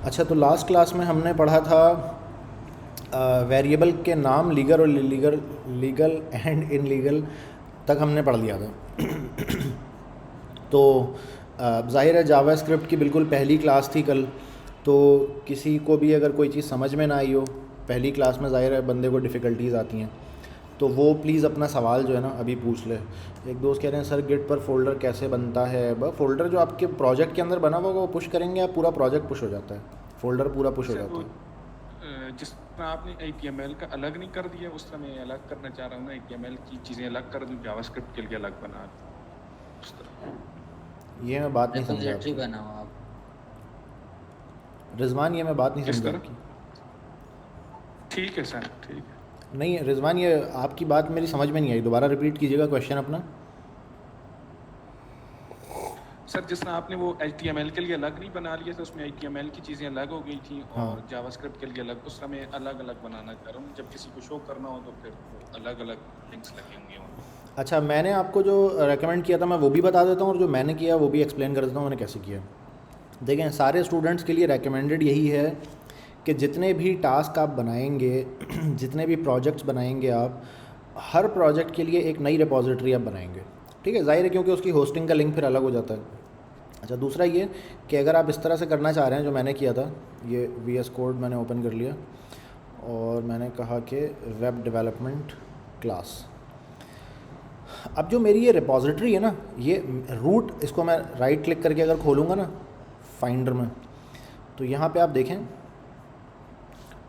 अच्छा, तो last class में हमने पढ़ा था वेरिएबल के नाम लीगल और लीगल, लीगल एंड इनलीगल तक हमने पढ़ लिया था। तो ज़ाहिर है जावास्क्रिप्ट की बिल्कुल पहली क्लास थी कल, तो किसी को भी अगर कोई चीज़ समझ में ना आई हो पहली क्लास में, ज़ाहिर है बंदे को डिफ़िकल्टीज़ आती हैं, तो वो प्लीज़ अपना सवाल जो है ना अभी पूछ ले। एक दोस्त कह रहे हैं सर गिट पर फोल्डर कैसे बनता है? फोल्डर जो आपके प्रोजेक्ट के अंदर बना हुआ होगा वो पुश करेंगे आप, पूरा प्रोजेक्ट पुश हो जाता है, फोल्डर पूरा पुश हो सर जाता वो है। जिस तरह आपने HTML का अलग नहीं कर दिया, उस तरह मैं अलग करना चाह रहा हूँ ना, HTML की चीज़ें अलग कर दूँ, जावास्क्रिप्ट के लिए अलग बना दूँ, उस तरह। ये मैं बात नहीं समझा रेपोजिटरी आपकी बनाओ आप। रिजवान, ये मैं बात नहीं किस समझा तरह? आपकी। ठीक है सर, ठीक है। नहीं रिजवान, ये आपकी बात मेरी समझ में नहीं आई, दोबारा रिपीट कीजिएगा क्वेश्चन अपना। सर जिस तरह आपने वो HTML के लिए अलग नहीं बना लिया था, उसमें HTML की चीज़ें अलग हो गई थी हाँ, और जावास्क्रिप्ट के लिए अलग, उस तरह मैं अलग अलग बनाना चाह रहा हूँ। जब किसी को शो करना हो तो फिर वो अलग अलग लिंक्स लगे होंगे वहाँ। अच्छा, मैंने आपको जो रेकमेंड किया था मैं वो भी बता देता हूँ, और जो मैंने किया वो भी एक्सप्लेन कर देता हूँ मैंने कैसे किया। देखें, सारे स्टूडेंट्स के लिए रेकमेंडेड यही है कि जितने भी टास्क आप बनाएंगे जितने भी प्रोजेक्ट्स बनाएंगे आप, हर प्रोजेक्ट के लिए एक नई रिपॉजिटरी आप बनाएंगे। ठीक है, जाहिर है क्योंकि उसकी होस्टिंग का लिंक फिर अलग हो जाता है। अच्छा, दूसरा ये कि अगर आप इस तरह से करना चाह रहे हैं जो मैंने किया था, ये VS कोड मैंने ओपन कर लिया और मैंने कहा कि वेब डेवलपमेंट क्लास। अब जो मेरी ये रिपॉजिटरी है ना, ये रूट, इसको मैं राइट क्लिक करके अगर खोलूँगा ना फाइंडर में, तो यहाँ पे आप देखें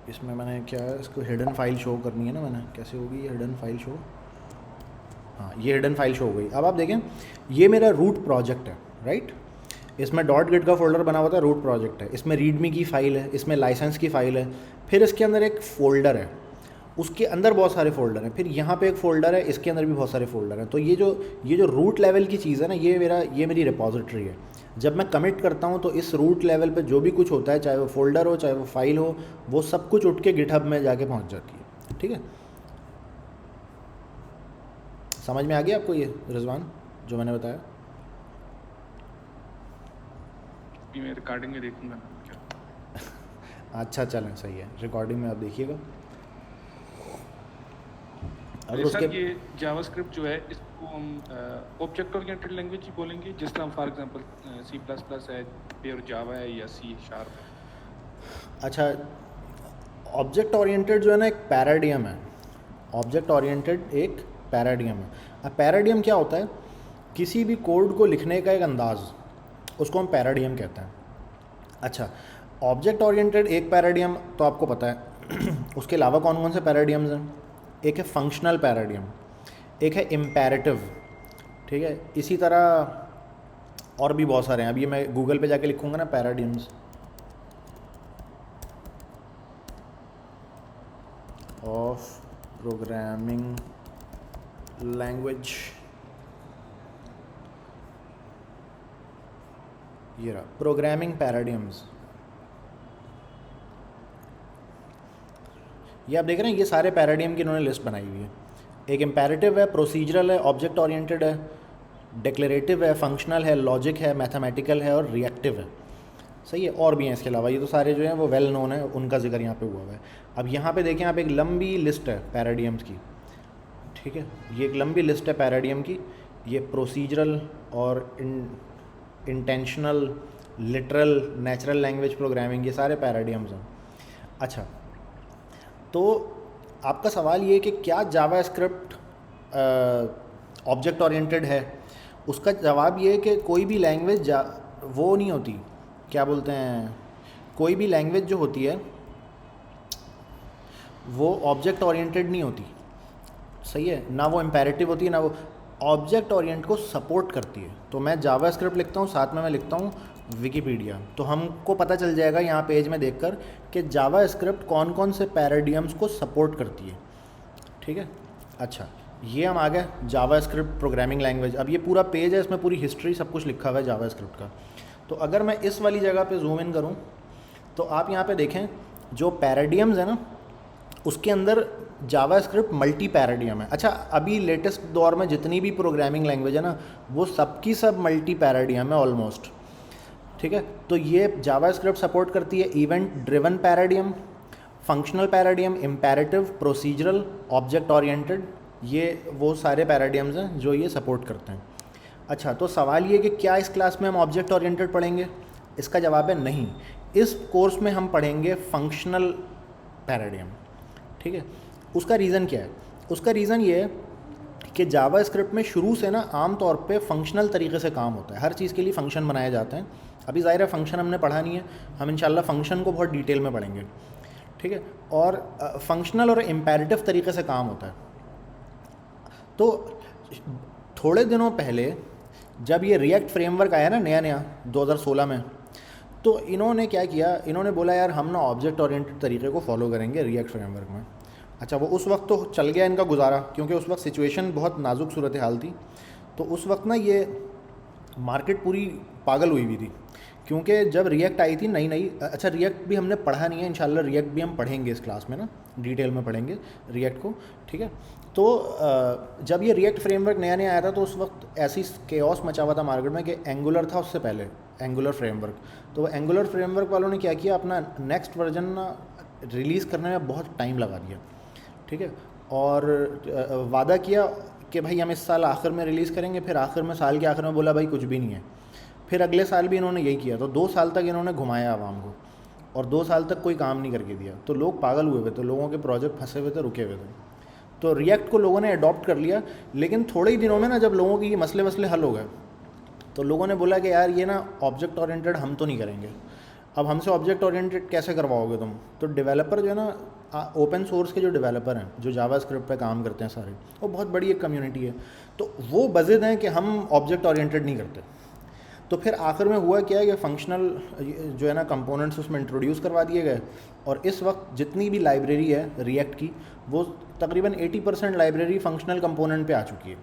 इसमें मैंने क्या है, इसको हिडन फाइल शो करनी है ना, मैंने कैसे होगी ये हिडन फाइल शो? हाँ, ये हिडन फाइल शो हो गई। अब आप देखें ये मेरा रूट प्रोजेक्ट है, राइट। इसमें डॉट गिट का फोल्डर बना हुआ था, रूट प्रोजेक्ट है, इसमें रीडमी की फ़ाइल है, इसमें लाइसेंस की फ़ाइल है, फिर इसके अंदर एक फ़ोल्डर है, उसके अंदर बहुत सारे फ़ोल्डर हैं, फिर यहाँ पे एक फ़ोल्डर है, इसके अंदर भी बहुत सारे फ़ोल्डर हैं। तो ये जो रूट लेवल की चीज़ है ना, ये मेरी रिपॉजिटरी है। जब मैं कमिट करता हूँ तो इस रूट लेवल पे जो भी कुछ होता है, चाहे वो फ़ोल्डर हो चाहे वो फाइल हो, वो सब कुछ उठ के गिटहब में जाके पहुँच जाती है। ठीक है, समझ में आ गया आपको ये रिजवान जो मैंने बताया? अभी मैं रिकॉर्डिंग में देखूंगा क्या। अच्छा चलें, सही है, रिकॉर्डिंग में आप देखिएगा। अगर सर उसके ये जावास्क्रिप्ट जो है इसको हम ऑब्जेक्ट ओरिएंटेड लैंग्वेज ही बोलेंगे, जिस तरह फॉर एग्जांपल C++ है, प्योर जावा है या C#? अच्छा, ऑब्जेक्ट ओरिएंटेड जो है ना एक पैराडियम है। ऑब्जेक्ट ओरिएंटेड एक पैराडियम है। अब पैराडियम क्या होता है? किसी भी कोड को लिखने का एक अंदाज़, उसको हम पैराडियम कहते हैं। अच्छा, ऑब्जेक्ट ओरिएंटेड एक पैराडियम तो आपको पता है। उसके अलावा कौन कौन से पैराडियम्स हैं? एक है फंक्शनल पैराडियम, एक है इम्पेरेटिव। ठीक है, इसी तरह और भी बहुत सारे हैं। अभी मैं गूगल पे जाके लिखूँगा ना पैराडियम्स ऑफ प्रोग्रामिंग लैंग्वेज, ये रहा प्रोग्रामिंग पैराडियम्स। ये आप देख रहे हैं, ये सारे पैराडियम की इन्होंने लिस्ट बनाई हुई है। एक इम्पेरेटिव है, प्रोसीजरल है, ऑब्जेक्ट ओरिएंटेड है, डिक्लेरेटिव है, फंक्शनल है, लॉजिक है, मैथमेटिकल है और रिएक्टिव है। सही है, और भी हैं इसके अलावा, ये तो सारे जो हैं वो वेल नोन है, उनका जिक्र यहाँ पे हुआ हुआ है। अब यहाँ पे देखें आप, एक लंबी लिस्ट है पैराडियम्स की। ठीक है, ये एक लंबी लिस्ट है पैराडियम की। ये प्रोसीजरल और intentional, literal, natural language programming, ये सारे पैराडियम्स हैं। अच्छा, तो आपका सवाल ये है कि क्या जावास्क्रिप्ट ऑब्जेक्ट ओरिएंटेड है? उसका जवाब ये है कि कोई भी लैंग्वेज वो नहीं होती, क्या बोलते हैं, कोई भी लैंग्वेज जो होती है वो ऑब्जेक्ट ओरिएंटेड नहीं होती। सही है ना, वो इम्पेरेटिव होती है ना वो ऑब्जेक्ट ओरिएंट को सपोर्ट करती है। तो मैं जावास्क्रिप्ट लिखता हूँ, साथ में मैं लिखता हूँ विकीपीडिया, तो हमको पता चल जाएगा यहाँ पेज में देखकर कि जावास्क्रिप्ट कौन कौन से पैराडियम्स को सपोर्ट करती है। ठीक है, अच्छा, ये हम आ गए जावास्क्रिप्ट प्रोग्रामिंग लैंग्वेज। अब ये पूरा पेज है, इसमें पूरी हिस्ट्री सब कुछ लिखा हुआ है जावास्क्रिप्ट का। तो अगर मैं इस वाली जगह पे जूम इन करूँ तो आप यहाँ पे देखें जो पैराडियम्स है ना, उसके अंदर जावास्क्रिप्ट मल्टी पैराडियम है। अच्छा, अभी लेटेस्ट दौर में जितनी भी प्रोग्रामिंग लैंग्वेज है ना, वो सबकी सब मल्टी पैराडियम है ऑलमोस्ट। ठीक है, तो ये जावास्क्रिप्ट सपोर्ट करती है event driven paradigm, functional paradigm, imperative, procedural, object oriented, ये वो सारे पैराडियम्स हैं जो ये सपोर्ट करते हैं। अच्छा, तो सवाल ये कि क्या इस क्लास में हम ऑब्जेक्ट ओरिएंटेड पढ़ेंगे? इसका जवाब है नहीं। इस कोर्स में हम पढ़ेंगे फंक्शनल पैराडियम। ठीक है, उसका रीज़न क्या है? उसका रीज़न ये है कि जावास्क्रिप्ट में शुरू से ना आम तौर पे फंक्शनल तरीके से काम होता है, हर चीज़ के लिए फंक्शन बनाए जाते हैं। अभी ज़ाहिर है फंक्शन हमने पढ़ा नहीं है, हम इंशाल्लाह फंक्शन को बहुत डिटेल में पढ़ेंगे। ठीक है, और फंक्शनल और इम्पेरेटिव तरीके से काम होता है। तो थोड़े दिनों पहले जब ये रिएक्ट फ्रेमवर्क आया ना नया नया 2016 में, तो इन्होंने क्या किया, इन्होंने बोला यार हम ना ऑब्जेक्ट ओरिएंटेड तरीके को फॉलो करेंगे रिएक्ट फ्रेमवर्क में। अच्छा, वो उस वक्त तो चल गया इनका गुजारा, क्योंकि उस वक्त सिचुएशन बहुत नाजुक सूरत हाल थी। तो उस वक्त ना ये मार्केट पूरी पागल हुई हुई थी, क्योंकि जब रिएक्ट आई थी नई नई, अच्छा रिएक्ट भी हमने पढ़ा नहीं है, इंशाल्लाह रिएक्ट भी हम पढ़ेंगे इस क्लास में ना, डिटेल में पढ़ेंगे रिएक्ट को। ठीक है, तो जब ये रिएक्ट फ्रेमवर्क नया नया आया था तो उस वक्त ऐसी केओस मचा हुआ था मार्केट में कि एंगुलर था उससे पहले, एंगुलर फ्रेमवर्क। तो वो एंगुलर फ्रेमवर्क वालों ने क्या किया, अपना नेक्स्ट वर्जन ना रिलीज़ करने में बहुत टाइम लगा दिया। ठीक है, और वादा किया कि भाई हम इस साल आखिर में रिलीज़ करेंगे, फिर आखिर में साल के आखिर में बोला भाई कुछ भी नहीं है। फिर अगले साल भी इन्होंने यही किया, तो 2 साल तक इन्होंने घुमाया आवाम को, और 2 साल तक कोई काम नहीं करके दिया। तो लोग पागल हुए हुए थे, लोगों के प्रोजेक्ट फंसे हुए थे, रुके हुए थे। तो रिएक्ट को लोगों ने अडॉप्ट कर लिया, लेकिन थोड़े ही दिनों में ना जब लोगों की ये मसले वसले हल हो गए, तो लोगों ने बोला कि यार ये ना ऑब्जेक्ट ओरिएंटेड हम तो नहीं करेंगे, अब हमसे ऑब्जेक्ट ओरिएंटेड कैसे करवाओगे तुम? तो डेवलपर जो है ना, ओपन सोर्स के जो डेवलपर हैं जो जावास्क्रिप्ट पे काम करते हैं सारे, वो बहुत बड़ी एक कम्युनिटी है, तो वो बज़िद हैं कि हम ऑब्जेक्ट ओरिएंटेड नहीं करते। तो फिर आखिर में हुआ क्या है कि फंक्शनल जो है ना कंपोनेंट्स उसमें इंट्रोड्यूस करवा दिए गए, और इस वक्त जितनी भी लाइब्रेरी है रिएक्ट की, वो तकरीबन 80% लाइब्रेरी फंक्शनल कंपोनेंट पे आ चुकी है।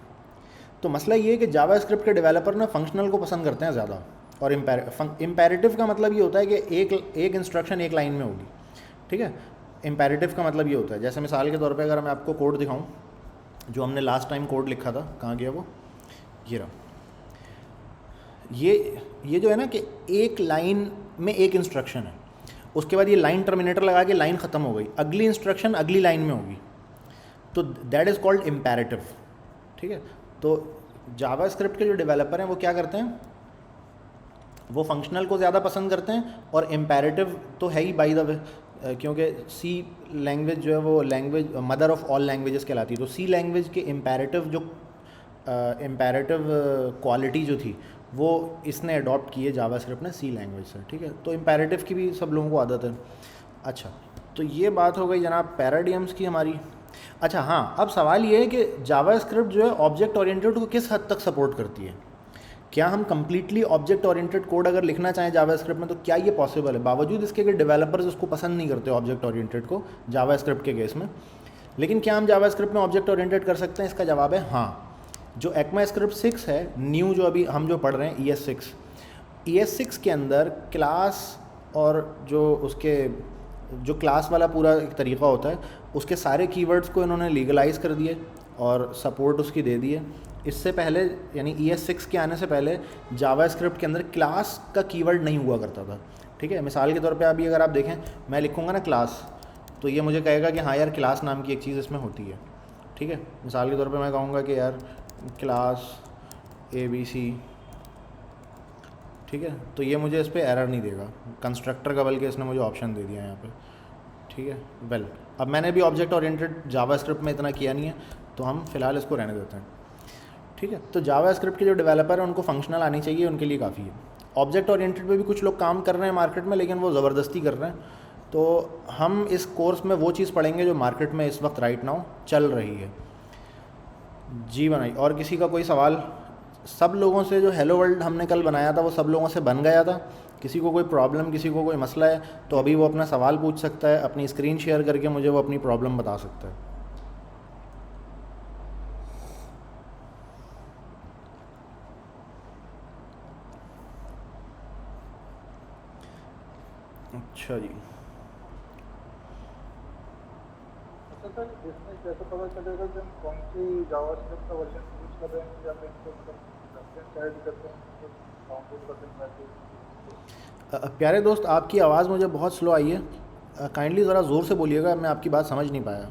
तो मसला ये है कि जावास्क्रिप्ट के डेवलपर ना फंक्शनल को पसंद करते हैं ज़्यादा, और इम्पेरेटिव का मतलब ये होता है कि एक इंस्ट्रक्शन एक लाइन में होगी। ठीक है, इम्पेरेटिव का मतलब ये होता है, जैसे मिसाल के तौर पे अगर मैं आपको कोड दिखाऊं, जो हमने लास्ट टाइम कोड लिखा था, कहाँ गया वो, ये रहा। ये जो है ना कि एक लाइन में एक इंस्ट्रक्शन है, उसके बाद ये लाइन टर्मिनेटर लगा के लाइन ख़त्म हो गई, अगली इंस्ट्रक्शन अगली लाइन में होगी, तो दैट इज़ कॉल्ड इम्पेरेटिव। ठीक है, तो जावास्क्रिप्ट के जो डेवलपर हैं वो क्या करते हैं, वो फंक्शनल को ज़्यादा पसंद करते हैं, और इम्पेरेटिव तो है ही बाय द वे, क्योंकि सी लैंग्वेज जो है वो language mother of all languages कहलाती है। तो सी लैंग्वेज के इम्पेरेटिव जो इम्पेरेटिव क्वालिटी जो थी वो इसने अडॉप्ट की है जावास्क्रिप्ट ने सी लैंग्वेज से। ठीक है, तो इम्पेरेटिव की भी सब लोगों को आदत है। अच्छा, तो ये बात हो गई जनाब पैराडियम्स की हमारी। अच्छा हाँ, अब सवाल ये है कि जावास्क्रिप्ट जो है ऑब्जेक्ट ओरिएंटेड को किस हद तक सपोर्ट करती है? क्या हम कम्प्लीटली ऑब्जेक्ट ओरिएंटेड कोड अगर लिखना चाहें जावास्क्रिप्ट में तो क्या ये पॉसिबल है, बावजूद इसके कि डेवलपर्स उसको पसंद नहीं करते ऑब्जेक्ट ओरिएंटेड को जावास्क्रिप्ट के केस में? लेकिन क्या हम जावास्क्रिप्ट में ऑब्जेक्ट ओरिएंटेड कर सकते हैं? इसका जवाब है हाँ। जो ECMAScript 6 है न्यू, जो अभी हम जो पढ़ रहे हैं ES6 के अंदर क्लास और जो उसके जो क्लास वाला पूरा एक तरीक़ा होता है, उसके सारे कीवर्ड्स को इन्होंने लीगलाइज कर दिए और सपोर्ट उसकी दे दी है। इससे पहले यानी ES6 के आने से पहले जावास्क्रिप्ट के अंदर क्लास का कीवर्ड नहीं हुआ करता था। ठीक है, मिसाल के तौर पे अभी अगर आप देखें, मैं लिखूँगा ना क्लास, तो ये मुझे कहेगा कि हाँ यार क्लास नाम की एक चीज़ इसमें होती है। ठीक है, मिसाल के तौर पे मैं कहूँगा कि यार क्लास ABC, ठीक है, तो ये मुझे इस पर एरर नहीं देगा कंस्ट्रक्टर का, बल्कि इसने मुझे ऑप्शन दे दिया यहाँ पे। ठीक है, वेल अब मैंने भी ऑब्जेक्ट ओरिएंटेड जावास्क्रिप्ट में इतना किया नहीं है, तो हम फ़िलहाल इसको रहने देते हैं। ठीक है, तो जावास्क्रिप्ट के जो डेवलपर हैं उनको फंक्शनल आनी चाहिए, उनके लिए काफ़ी है। ऑब्जेक्ट ओरिएंटेड पे भी कुछ लोग काम कर रहे हैं मार्केट में, लेकिन वो ज़बरदस्ती कर रहे हैं। तो हम इस कोर्स में वो चीज़ पढ़ेंगे जो मार्केट में इस वक्त राइट नाउ चल रही है। जी बनाई। और किसी का कोई सवाल? सब लोगों से जो हेलो वर्ल्ड हमने कल बनाया था वो सब लोगों से बन गया था। किसी को कोई प्रॉब्लम, किसी को कोई मसला है तो अभी वो अपना सवाल पूछ सकता है, अपनी स्क्रीन शेयर करके मुझे वो अपनी प्रॉब्लम बता सकता है। अच्छा जी, सर इसमें कैसे पता चलेगा कि हम कौन सी जावास्क्रिप्ट का वर्जन यूज कर रहे हैं, या फिर इनको मतलब रेफरेंस ऐड करते हैं तो काउंट करते हैं मैसेज? प्यारे दोस्त, आपकी आवाज़ मुझे बहुत स्लो आई है, काइंडली ज़रा ज़ोर से बोलिएगा, मैं आपकी बात समझ नहीं पाया।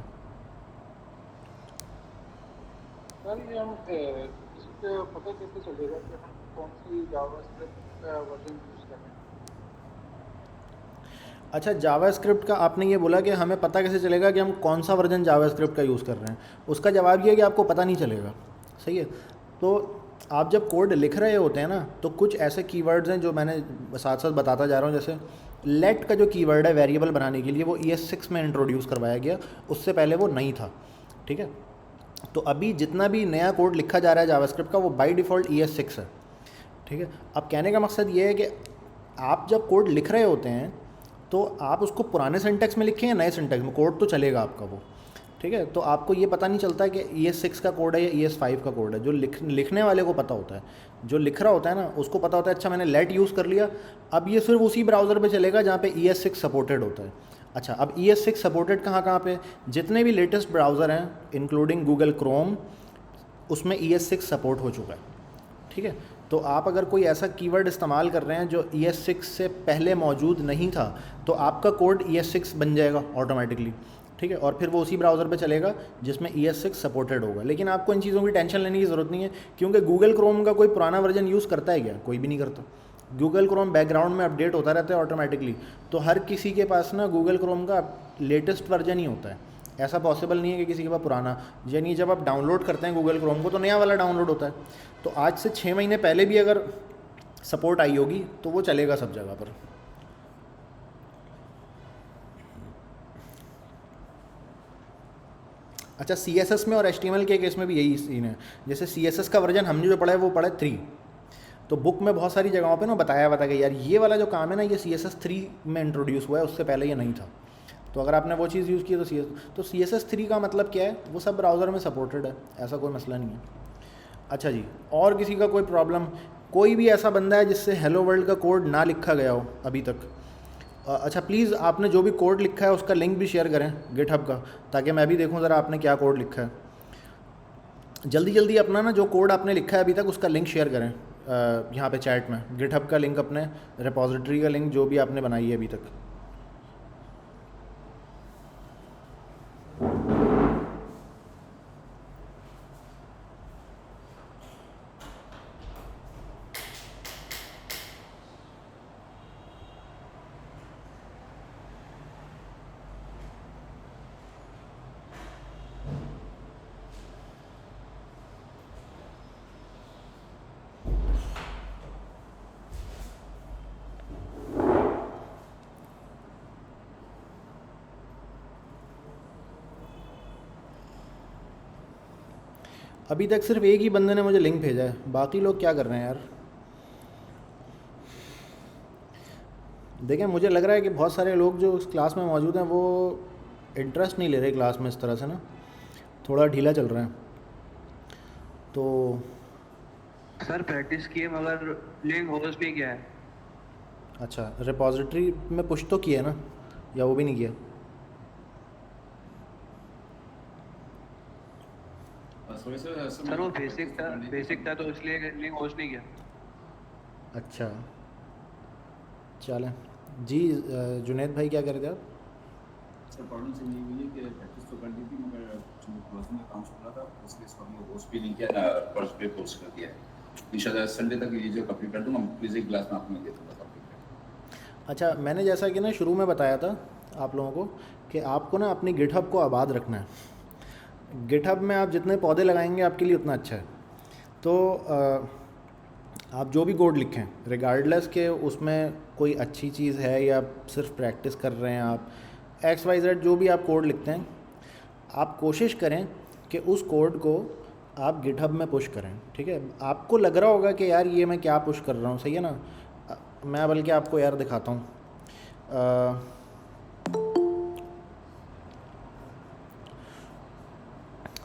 सर ये हम इससे पता कैसे चलेगा कि हम कौन सी जावास्क्रिप्ट का वर्जन यूज़ कर रहे हैं? अच्छा, जावास्क्रिप्ट का आपने ये बोला कि हमें पता कैसे चलेगा कि हम कौन सा वर्जन जावास्क्रिप्ट का यूज़ कर रहे हैं। उसका जवाब ये है कि आपको पता नहीं चलेगा। सही है। तो आप जब कोड लिख रहे होते हैं ना, तो कुछ ऐसे कीवर्ड्स हैं जो मैंने साथ साथ बताता जा रहा हूँ। जैसे लेट का जो कीवर्ड है वेरिएबल बनाने के लिए, वो ES6 में इंट्रोड्यूस करवाया गया, उससे पहले वो नहीं था। ठीक है। तो अभी जितना भी नया कोड लिखा जा रहा है जावास्क्रिप्ट का, वो बाय डिफ़ॉल्ट ES6 है। ठीक है। अब कहने का मकसद ये है कि आप जब कोड लिख रहे होते हैं तो आप उसको पुराने सिंटैक्स में लिखें या नए सिंटैक्स में, कोड तो चलेगा आपका वो। ठीक है। तो आपको ये पता नहीं चलता कि ES6 का कोड है या ES5 का कोड है। जो लिखने वाले को पता होता है, जो लिख रहा होता है ना, उसको पता होता है अच्छा मैंने लेट यूज़ कर लिया, अब ये सिर्फ उसी ब्राउज़र पे चलेगा जहाँ पे ES6 सपोर्टेड होता है। अच्छा, अब ES6 सपोर्टेड कहाँ कहाँ पे? जितने भी लेटेस्ट ब्राउज़र हैं इंक्लूडिंग गूगल क्रोम, उसमें ES6 सपोर्ट हो चुका है। ठीक है। तो आप अगर कोई ऐसा कीवर्ड इस्तेमाल कर रहे हैं जो ES6 से पहले मौजूद नहीं था, तो आपका कोड ES6 बन जाएगा ऑटोमेटिकली। ठीक है। और फिर वो उसी ब्राउज़र पे चलेगा जिसमें ES6 सपोर्टेड होगा। लेकिन आपको इन चीज़ों की टेंशन लेने की ज़रूरत नहीं है, क्योंकि गूगल क्रोम का कोई पुराना वर्जन यूज़ करता है क्या? कोई भी नहीं करता। गूगल क्रोम बैकग्राउंड में अपडेट होता रहता है ऑटोमेटिकली। तो हर किसी के पास ना गूगल क्रोम का लेटेस्ट वर्जन ही होता है। ऐसा पॉसिबल नहीं है कि किसी के पास पुराना, यानी जब आप डाउनलोड करते हैं गूगल क्रोम को तो नया वाला डाउनलोड होता है। तो आज से 6 महीने पहले भी अगर सपोर्ट आई होगी तो वो चलेगा सब जगह पर। अच्छा, CSS में और HTML के केस में भी यही सीन है। जैसे CSS का वर्जन हमने जो पढ़ा है वो पढ़ा है 3। तो बुक में बहुत सारी जगहों पे ना बताया हुआ था कि यार ये वाला जो काम है ना, ये CSS 3 में इंट्रोड्यूस हुआ है, उससे पहले ये नहीं था। तो अगर आपने वो चीज़ यूज़ की तो CSS 3 का मतलब क्या है? वो सब ब्राउज़र में सपोर्टेड है, ऐसा कोई मसला नहीं है। अच्छा जी, और किसी का कोई प्रॉब्लम? कोई भी ऐसा बंदा है जिससे हेलो वर्ल्ड का कोड ना लिखा गया हो अभी तक? अच्छा, प्लीज़ आपने जो भी कोड लिखा है उसका लिंक भी शेयर करें गिटहब का, ताकि मैं भी देखूं ज़रा आपने क्या कोड लिखा है। जल्दी जल्दी अपना ना जो कोड आपने लिखा है अभी तक उसका लिंक शेयर करें यहाँ पे चैट में, गिटहब का लिंक, अपने रिपॉजिटरी का लिंक, जो भी आपने बनाई है अभी तक। अभी तक सिर्फ एक ही बंदे ने मुझे लिंक भेजा है, बाकी लोग क्या कर रहे हैं यार? देखें, मुझे लग रहा है कि बहुत सारे लोग जो उस क्लास में मौजूद हैं वो इंटरेस्ट नहीं ले रहे क्लास में, इस तरह से ना थोड़ा ढीला चल रहा है। तो सर प्रैक्टिस किए मगर लिंक होस्ट नहीं किया है। अच्छा, रिपॉजिटरी में पुश तो किया है ना, या वो भी नहीं किया? सर वो बेसिक था तो इसलिए लिंक होस्ट नहीं किया। अच्छा, चलें जी। जुनैद भाई क्या कर रहे थे आप? सर प्रॉब्लम से यही हुई है कि प्रैक्टिस तो कर दी थी, मगर चूंकि क्लोजिंग का काम चल रहा था इसलिए इसको हमने होस्ट भी नहीं किया ना फर्स्ट पे पोस्ट कर दिया है। इंशाल्लाह संडे तक ये जो कंप्लीट कर दूंगा, प्लीज़ एक क्लास में आपको मैं दे दूंगा कंप्लीट। अच्छा, मैंने जैसा कि ना शुरू में बताया था आप लोगों को कि आपको ना अपनी गिटहब को आबाद रखना है। गिटहब में आप जितने पौधे लगाएंगे आपके लिए उतना अच्छा है। तो आप जो भी कोड लिखें, रिगार्डलेस के उसमें कोई अच्छी चीज़ है या सिर्फ प्रैक्टिस कर रहे हैं, आप XYZ जो भी आप कोड लिखते हैं, आप कोशिश करें कि उस कोड को आप गिटहब में पुश करें। ठीक है। आपको लग रहा होगा कि यार ये मैं क्या पुश कर रहा हूँ, सही है ना? मैं बल्कि आपको यार दिखाता हूँ।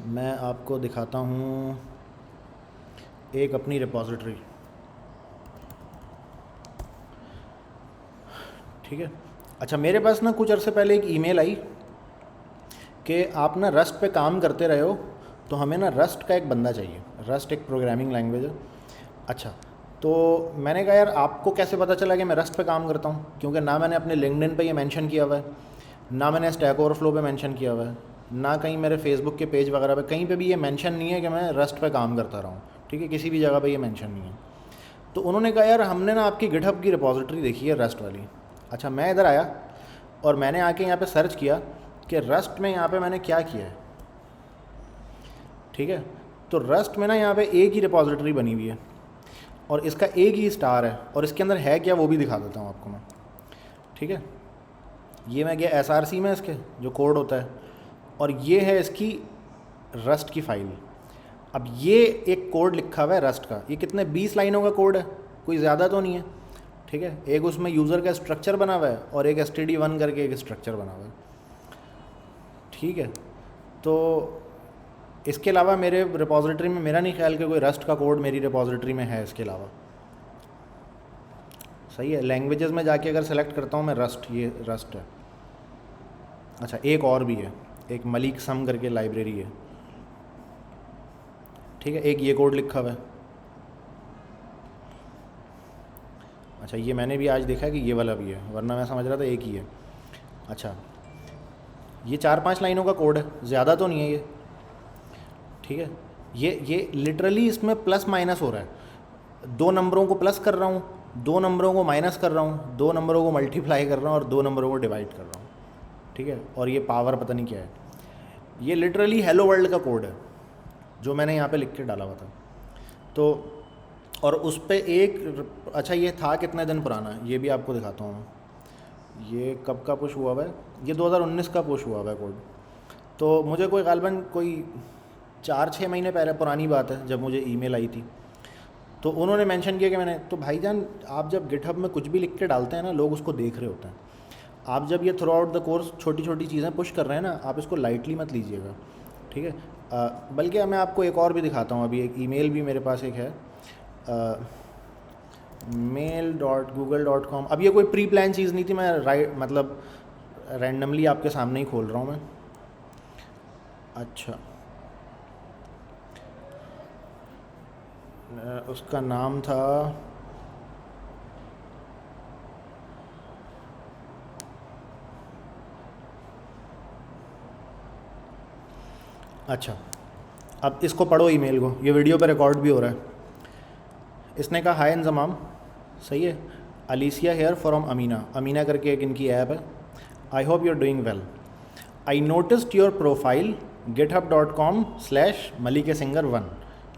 मैं आपको दिखाता हूँ एक अपनी रिपॉजिटरी। ठीक है। अच्छा, मेरे पास ना कुछ अरसे पहले एक ईमेल आई कि आप ना रस्ट पे काम करते रहे हो, तो हमें ना रस्ट का एक बंदा चाहिए। रस्ट एक प्रोग्रामिंग लैंग्वेज है। अच्छा, तो मैंने कहा यार आपको कैसे पता चला कि मैं रस्ट पे काम करता हूँ, क्योंकि ना मैंने अपने लिंक्डइन पे ये मेंशन किया हुआ है, ना मैंने स्टैक ओवरफ्लो पे मेंशन किया हुआ है, ना कहीं मेरे फेसबुक के पेज वगैरह पे कहीं पे भी ये मेंशन नहीं है कि मैं रस्ट पे काम करता रहा हूँ, ठीक है, किसी भी जगह पे ये मेंशन नहीं है। तो उन्होंने कहा यार हमने ना आपकी गिटहब की रिपॉजिटरी देखी है रस्ट वाली। अच्छा, मैं इधर आया और मैंने आके यहाँ पे सर्च किया कि रस्ट में यहाँ पे मैंने क्या किया है, ठीक है। तो रस्ट में ना यहाँ पे एक ही रिपॉजिटरी बनी हुई है और इसका एक ही स्टार है, और इसके अंदर है क्या वो भी दिखा देता हूँ आपको मैं, ठीक है। ये मैं गया SRC में इसके जो कोड होता है, और ये है इसकी रस्ट की फ़ाइल। अब ये एक कोड लिखा हुआ है रस्ट का, ये कितने 20 लाइनों का कोड है, कोई ज़्यादा तो नहीं है, ठीक है। एक उसमें यूज़र का स्ट्रक्चर बना हुआ है और एक std1 करके एक स्ट्रक्चर बना हुआ है, ठीक है। तो इसके अलावा मेरे रिपॉजिटरी में मेरा नहीं ख्याल कि कोई रस्ट का कोड मेरी रिपॉजिटरी में है इसके अलावा, सही है। लैंग्वेजेस में जाके अगर सेलेक्ट करता हूँ मैं रस्ट, ये रस्ट है। अच्छा, एक और भी है, एक मलिक सम करके लाइब्रेरी है, ठीक है, एक ये कोड लिखा हुआ है। अच्छा, ये मैंने भी आज देखा कि ये वाला भी है, वरना मैं समझ रहा था एक ही है। अच्छा, ये 4-5 लाइनों का कोड है, ज़्यादा तो नहीं है ये, ठीक है। ये लिटरली इसमें प्लस माइनस हो रहा है, 2 नंबरों को प्लस कर रहा हूँ, 2 नंबरों को माइनस कर रहा हूँ, 2 नंबरों को मल्टीप्लाई कर रहा हूँ और 2 नंबरों को डिवाइड कर रहा हूँ, ठीक है। और ये पावर पता नहीं क्या है, ये लिटरली हेलो वर्ल्ड का कोड है जो मैंने यहाँ पे लिख के डाला हुआ था। तो और उस पर एक, अच्छा ये था कितने दिन पुराना, ये भी आपको दिखाता हूँ मैं। ये कब का पुश हुआ हुआ है, ये 2019 का पुश हुआ हुआ है कोड। तो मुझे कोई गालबन कोई 4-6 महीने पहले पुरानी बात है जब मुझे ईमेल आई थी, तो उन्होंने मेंशन किया कि मैंने, तो भाईजान आप जब गिटहब में कुछ भी लिख के डालते हैं ना, लोग उसको देख रहे होते हैं। आप जब ये थ्रू आउट द कोर्स छोटी छोटी चीज़ें पुश कर रहे हैं ना, आप इसको लाइटली मत लीजिएगा, ठीक है। बल्कि मैं आपको एक और भी दिखाता हूँ, अभी एक ईमेल भी मेरे पास एक है, mail.google.com। अब ये कोई प्री प्लान चीज़ नहीं थी, मैं मतलब रैंडमली आपके सामने ही खोल रहा हूँ मैं। अच्छा, उसका नाम था, अच्छा अब इसको पढ़ो ईमेल को, ये वीडियो पे रिकॉर्ड भी हो रहा है। इसने कहा हाय इंजमाम, सही है, Alicia here from Amina, Amina करके एक इनकी ऐप है। I hope you are doing well. I noticed your profile github.com/malikeSinger1।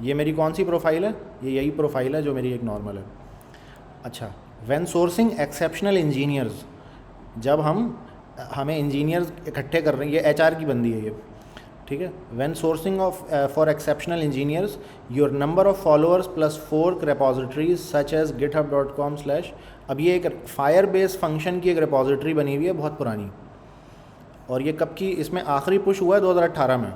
ये मेरी कौन सी प्रोफाइल है, ये यही प्रोफाइल है जो मेरी एक नॉर्मल है। अच्छा, व्हेन सोर्सिंग एक्सेप्शनल इंजीनियर्स, जब हमें इंजीनियर्स इकट्ठे कर रहे हैं, ये HR की बंदी है ये, ठीक है। When sourcing of for exceptional engineers your number of followers plus fork repositories such as github.com/। अब ये एक फायर बेस फंक्शन की एक रेपॉजिटरी बनी हुई है बहुत पुरानी, और ये कब की, इसमें आखिरी पुश हुआ है 2018 में,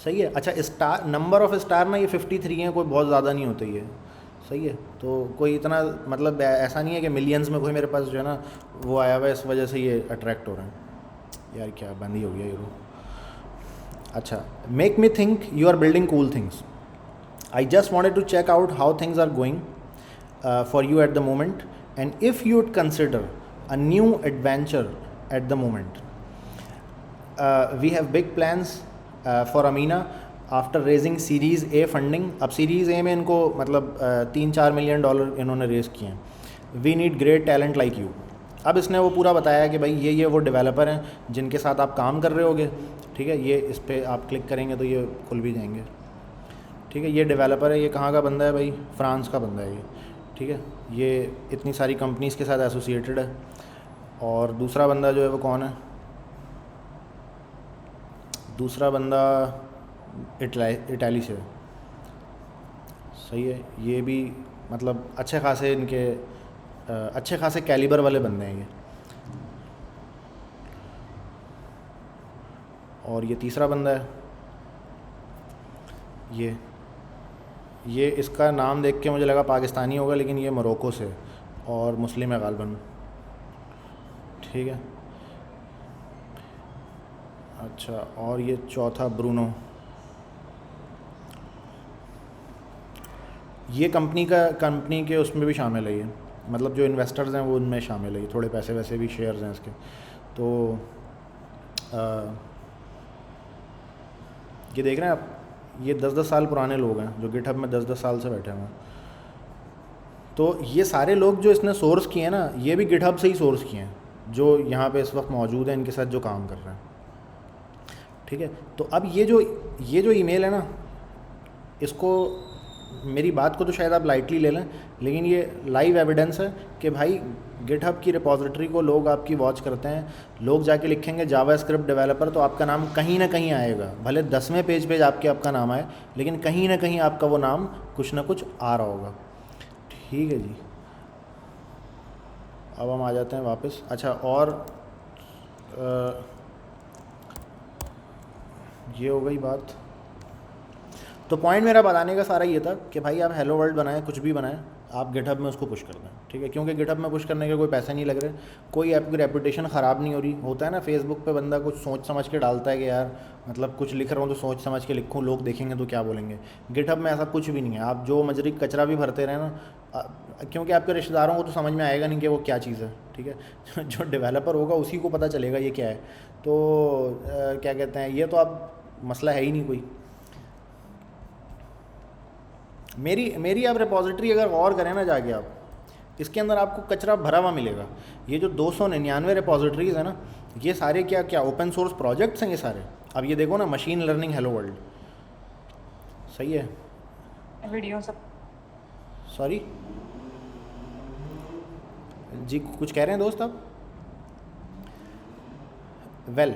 सही है। अच्छा, स्टार नंबर ऑफ़ स्टार ना ये 53 हैं, कोई बहुत ज़्यादा नहीं होते ये, सही है। तो कोई इतना मतलब ऐसा नहीं है कि मिलियंस में कोई मेरे पास जो है ना वो आया हुआ है, इस वजह से ये अट्रैक्ट हो रहे हैं। यार क्या बंद ही हो गया ये वो। अच्छा, make me think you are building cool things. I just wanted to check out how things are going for you at the moment and if you would consider a new adventure at the moment. We have big plans for Amina after raising series A funding. अब series A में इनको मतलब $3-4 million इन्होंने raise किए हैं। We need great talent like you. अब इसने वो पूरा बताया कि भाई ये वो डेवलपर हैं जिनके साथ आप काम कर रहे होगे, ठीक है। ये इस पर आप क्लिक करेंगे तो ये खुल भी जाएंगे, ठीक है। ये डेवलपर है, ये कहाँ का बंदा है भाई, फ्रांस का बंदा है ये, ठीक है। ये इतनी सारी कंपनीज़ के साथ एसोसिएटेड है। और दूसरा बंदा जो है वो कौन है, दूसरा बंदा इटाली से, सही है। ये भी मतलब अच्छे खासे इनके अच्छे खासे कैलिबर वाले बंदे हैं ये। और ये तीसरा बंदा है, ये इसका नाम देख के मुझे लगा पाकिस्तानी होगा, लेकिन ये मोरक्को से और मुस्लिम है गालबन, ठीक है। अच्छा, और ये चौथा ब्रूनो। ये कंपनी के उसमें भी शामिल है ये, मतलब जो इन्वेस्टर्स हैं वो उनमें शामिल है, ये थोड़े पैसे वैसे भी शेयर्स हैं इसके। तो ये देख रहे हैं आप, ये 10-10 साल पुराने लोग हैं जो गिटहब में 10-10 साल से बैठे हुए हैं। तो ये सारे लोग जो इसने सोर्स किए हैं ना, ये भी गिटहब से ही सोर्स किए हैं, जो यहाँ पे इस वक्त मौजूद हैं, इनके साथ जो काम कर रहे हैं, ठीक है। तो अब ये जो ईमेल है ना, इसको, मेरी बात को तो शायद आप लाइटली ले लें, लेकिन ये लाइव एविडेंस है कि भाई गिटहब की रिपॉजिटरी को लोग आपकी वॉच करते हैं। लोग जाके लिखेंगे जावास्क्रिप्ट डेवलपर, तो आपका नाम कहीं ना कहीं आएगा, भले 10वें पेज पे आपका नाम आए, लेकिन कहीं ना कहीं आपका वो नाम कुछ ना कुछ आ रहा होगा, ठीक है जी। अब हम आ जाते हैं वापस। अच्छा, और ये हो गई बात। तो पॉइंट मेरा बताने का सारा ये था कि भाई आप हेलो वर्ल्ड बनाएं, कुछ भी बनाएं, आप गिटहब में उसको पुश कर दें, ठीक है। क्योंकि गिटहब में पुश करने के कोई पैसे नहीं लग रहे, कोई आपकी रेपुटेशन ख़राब नहीं हो रही। होता है ना फेसबुक पे बंदा कुछ सोच समझ के डालता है कि यार मतलब कुछ लिख रहा हूँ तो सोच समझ के लिखूँ, लोग देखेंगे तो क्या बोलेंगे। गिटहब में ऐसा कुछ भी नहीं है। आप जो मजरी कचरा भी भरते रहें ना, क्योंकि आपके रिश्तेदारों को तो समझ में आएगा नहीं कि वो क्या चीज़ है, ठीक है। जो डेवलपर होगा उसी को पता चलेगा ये क्या है। तो क्या कहते हैं, ये तो अब मसला है ही नहीं कोई। मेरी आप रिपॉजिटरी अगर गौर करें ना जाके, आप इसके अंदर आपको कचरा भरा हुआ मिलेगा। ये जो 299 रिपॉजिटरीज़ है ना, ये सारे क्या ओपन सोर्स प्रोजेक्ट्स हैं ये सारे। अब ये देखो ना, मशीन लर्निंग हेलो वर्ल्ड, सही है। वीडियो सब, सॉरी जी, कुछ कह रहे हैं दोस्त आप? वेल,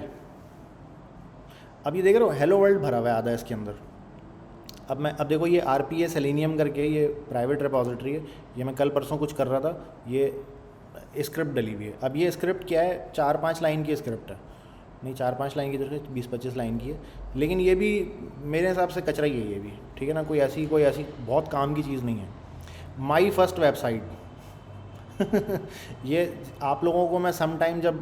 अब ये देख रहे हो हेलो वर्ल्ड भरा हुआ है आधा इसके अंदर। अब देखो, ये RPA सेलेनियम करके ये प्राइवेट रिपॉजिटरी है, ये मैं कल परसों कुछ कर रहा था, ये स्क्रिप्ट डली हुई है। अब ये स्क्रिप्ट क्या है, 4-5 लाइन की स्क्रिप्ट है, नहीं 4-5 लाइन की जरूरत है, 20-25 लाइन की है, लेकिन ये भी मेरे हिसाब से कचरा ही है ये भी, ठीक है ना। कोई ऐसी बहुत काम की चीज़ नहीं है। माई फर्स्ट वेबसाइट ये आप लोगों को मैं सम टाइम, जब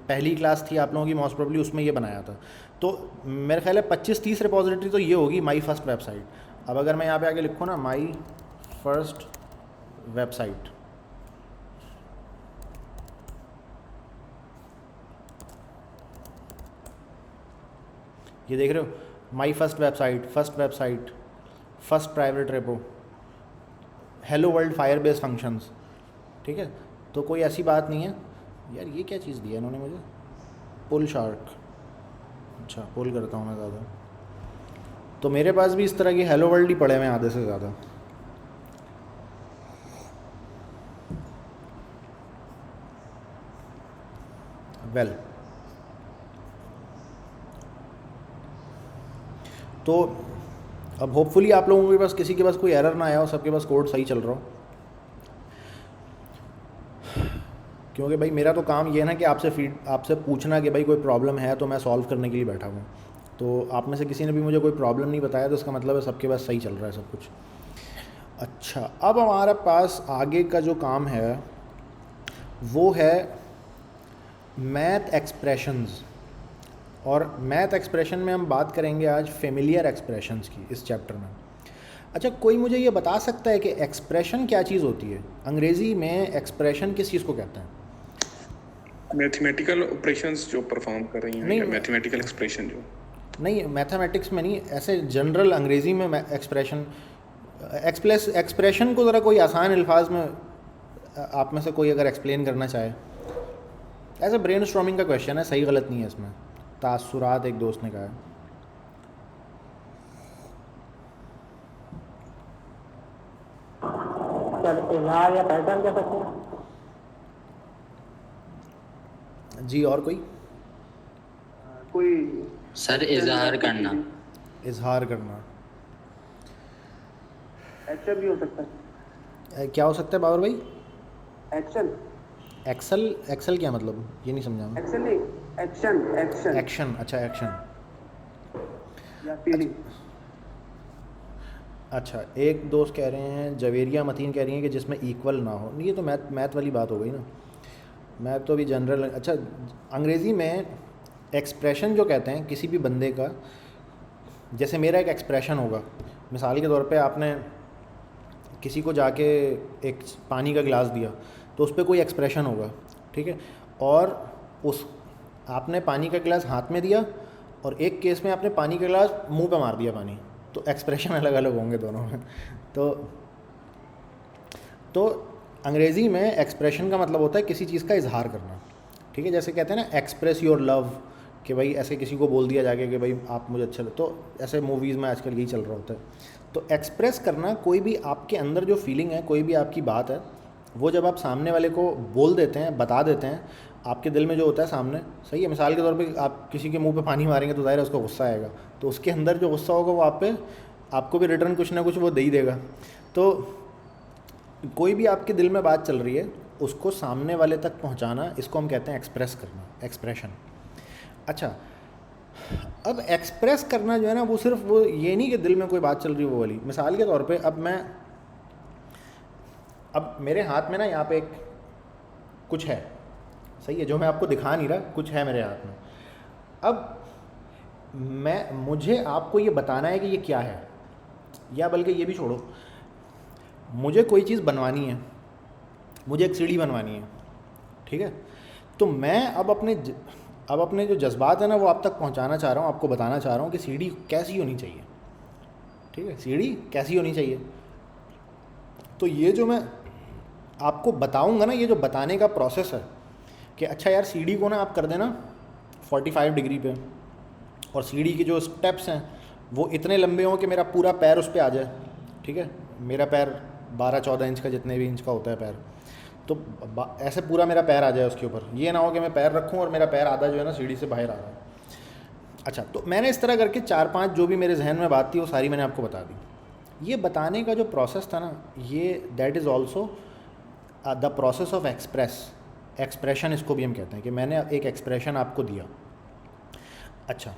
पहली क्लास थी आप लोगों की, मोस्ट प्रोबेबली उसमें ये बनाया था। तो मेरे ख्याल है 25-30 रिपॉजिटरी तो ये होगी माई फर्स्ट वेबसाइट। अब अगर मैं यहाँ पे आके लिखूँ ना माई फर्स्ट वेबसाइट, ये देख रहे हो, my first website, first private repo, hello world Firebase functions, ठीक है। तो कोई ऐसी बात नहीं है यार। ये क्या चीज़ दी है इन्होंने मुझे, पुल शार्क, अच्छा पुल करता हूँ मैं ज़्यादा। तो मेरे पास भी इस तरह के हेलो वर्ल्ड ही पड़े हुए हैं आधे से ज़्यादा। वेल, तो अब होपफुली आप लोगों के पास किसी के पास कोई एरर ना आया हो, सबके पास कोड सही चल रहा हो। क्योंकि भाई मेरा तो काम ये है ना कि आपसे पूछना कि भाई कोई प्रॉब्लम है तो मैं सॉल्व करने के लिए बैठा हूँ। तो आप में से किसी ने भी मुझे कोई प्रॉब्लम नहीं बताया, तो इसका मतलब है सबके पास सही चल रहा है सब कुछ। अच्छा, अब हमारे पास आगे का जो काम है वो है मैथ एक्सप्रेशंस। और मैथ एक्सप्रेशन में हम बात करेंगे आज फेमिलियर एक्सप्रेशंस की इस चैप्टर में। अच्छा, कोई मुझे ये बता सकता है कि एक्सप्रेशन क्या चीज़ होती है? अंग्रेज़ी में एक्सप्रेशन किस चीज़ को कहते हैं? मैथमेटिकल ऑपरेशंस जो परफॉर्म कर रही हैं, नहीं, या मैथमेटिकल एक्सप्रेशन जो नहीं, मैथमेटिक्स में नहीं, ऐसे जनरल अंग्रेज़ी में एक्सप्रेशन को ज़रा कोई आसान अल्फाज में आप में से कोई अगर एक्सप्लेन करना चाहे। ऐसे ब्रेनस्टॉर्मिंग का क्वेश्चन है, सही गलत नहीं है इसमें। तासुरात एक दोस्त ने कहा है। इजहार या पैटर्न कह सकते हैं जी। और कोई सर इजहार करना। इजहार करना एक्शन भी हो सकता है। क्या हो सकता है बाबर भाई? एक्शन एक्सेल क्या मतलब, ये नहीं समझा मैं। एक्शन नहीं, एक्शन एक्शन, अच्छा एक्शन। या फीलिंग। अच्छा, एक दोस्त कह रहे हैं, जवेरिया मतीन कह रही हैं कि जिसमें इक्वल ना हो। ये तो मैथ वाली बात हो गई ना। मैथ तो अभी जनरल। अच्छा, अंग्रेज़ी में एक्सप्रेशन जो कहते हैं किसी भी बंदे का, जैसे मेरा एक एक्सप्रेशन होगा, मिसाल के तौर पे आपने किसी को जाके एक पानी का गिलास दिया तो उस पर कोई एक्सप्रेशन होगा, ठीक है। और उस आपने पानी का गिलास हाथ में दिया और एक केस में आपने पानी का गिलास मुंह पे मार दिया पानी, तो एक्सप्रेशन अलग अलग होंगे दोनों में। तो अंग्रेज़ी में एक्सप्रेशन का मतलब होता है किसी चीज़ का इजहार करना, ठीक है। जैसे कहते हैं ना एक्सप्रेस योर लव, कि भाई ऐसे किसी को बोल दिया जाके कि भाई आप मुझे अच्छे लगते, तो ऐसे मूवीज़ में आजकल यही चल रहा होता है। तो एक्सप्रेस करना, कोई भी आपके अंदर जो फीलिंग है, कोई भी आपकी बात है, वो जब आप सामने वाले को बोल देते हैं, बता देते हैं, आपके दिल में जो होता है सामने, सही है। मिसाल के तौर पे आप किसी के मुंह पे पानी मारेंगे तो ज़ाहिर है उसको गुस्सा आएगा, तो उसके अंदर जो गुस्सा होगा वो आप पे, आपको भी रिटर्न कुछ ना कुछ वो दे ही देगा। तो कोई भी आपके दिल में बात चल रही है, उसको सामने वाले तक पहुंचाना, इसको हम कहते हैं एक्सप्रेस करना, एक्सप्रेशन। अच्छा, अब एक्सप्रेस करना जो है ना, वो सिर्फ वो ये नहीं कि दिल में कोई बात चल रही है वो वाली। मिसाल के तौर पे अब मेरे हाथ में ना यहाँ पे एक कुछ है, सही है, जो मैं आपको दिखा नहीं रहा, कुछ है मेरे हाथ में। अब मुझे आपको ये बताना है कि ये क्या है, या बल्कि ये भी छोड़ो, मुझे कोई चीज़ बनवानी है, मुझे एक सीढ़ी बनवानी है, ठीक है। तो मैं अब अपने जो जज्बात है ना वो आप तक पहुंचाना चाह रहा हूँ, आपको बताना चाह रहा हूँ कि सीढ़ी कैसी होनी चाहिए, ठीक है, सीढ़ी कैसी होनी चाहिए। तो ये जो मैं आपको बताऊँगा ना, ये जो बताने का प्रोसेस है कि अच्छा यार सीढ़ी को ना आप कर देना 45 डिग्री पे, और सीढ़ी के जो स्टेप्स हैं वो इतने लंबे हों कि मेरा पूरा पैर उस पर आ जाए, ठीक है। मेरा पैर 12-14 इंच का, जितने भी इंच का होता है पैर, तो ऐसे पूरा मेरा पैर आ जाए उसके ऊपर। ये ना हो कि मैं पैर रखूं और मेरा पैर आधा जो है ना सीढ़ी से बाहर आ रहा है। अच्छा, तो मैंने इस तरह करके 4-5 जो भी मेरे जहन में बात थी वो सारी मैंने आपको बता दी। ये बताने का जो प्रोसेस था ना, ये that is also the process of expression, इसको भी हम कहते हैं कि मैंने एक एक्सप्रेशन आपको दिया। अच्छा,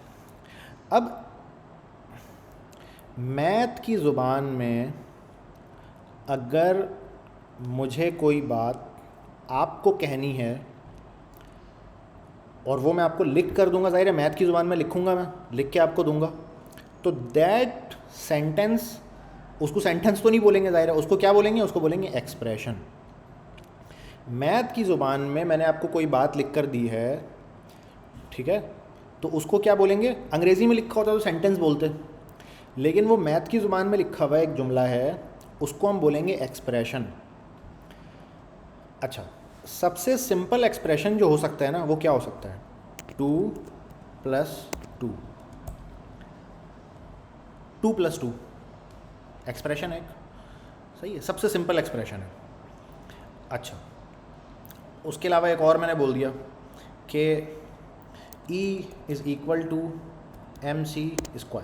अब मैथ की ज़ुबान में अगर मुझे कोई बात आपको कहनी है और वो मैं आपको लिख कर दूंगा, ज़ाहिर है मैथ की ज़ुबान में लिखूंगा, मैं लिख के आपको दूंगा, तो दैट सेंटेंस, उसको सेंटेंस तो नहीं बोलेंगे, ज़ाहिर है उसको क्या बोलेंगे, उसको बोलेंगे एक्सप्रेशन। मैथ की ज़ुबान में मैंने आपको कोई बात लिख कर दी है, ठीक है, तो उसको क्या बोलेंगे, अंग्रेज़ी में लिखा होता है तो सेंटेंस बोलते, लेकिन वो मैथ की ज़ुबान में लिखा हुआ एक जुमला है, उसको हम बोलेंगे एक्सप्रेशन। अच्छा, सबसे सिंपल एक्सप्रेशन जो हो सकता है ना, वो क्या हो सकता है, 2 + 2, 2 + 2 एक्सप्रेशन एक, सही है, सबसे सिंपल एक्सप्रेशन है। अच्छा, उसके अलावा एक और मैंने बोल दिया कि E = mc²।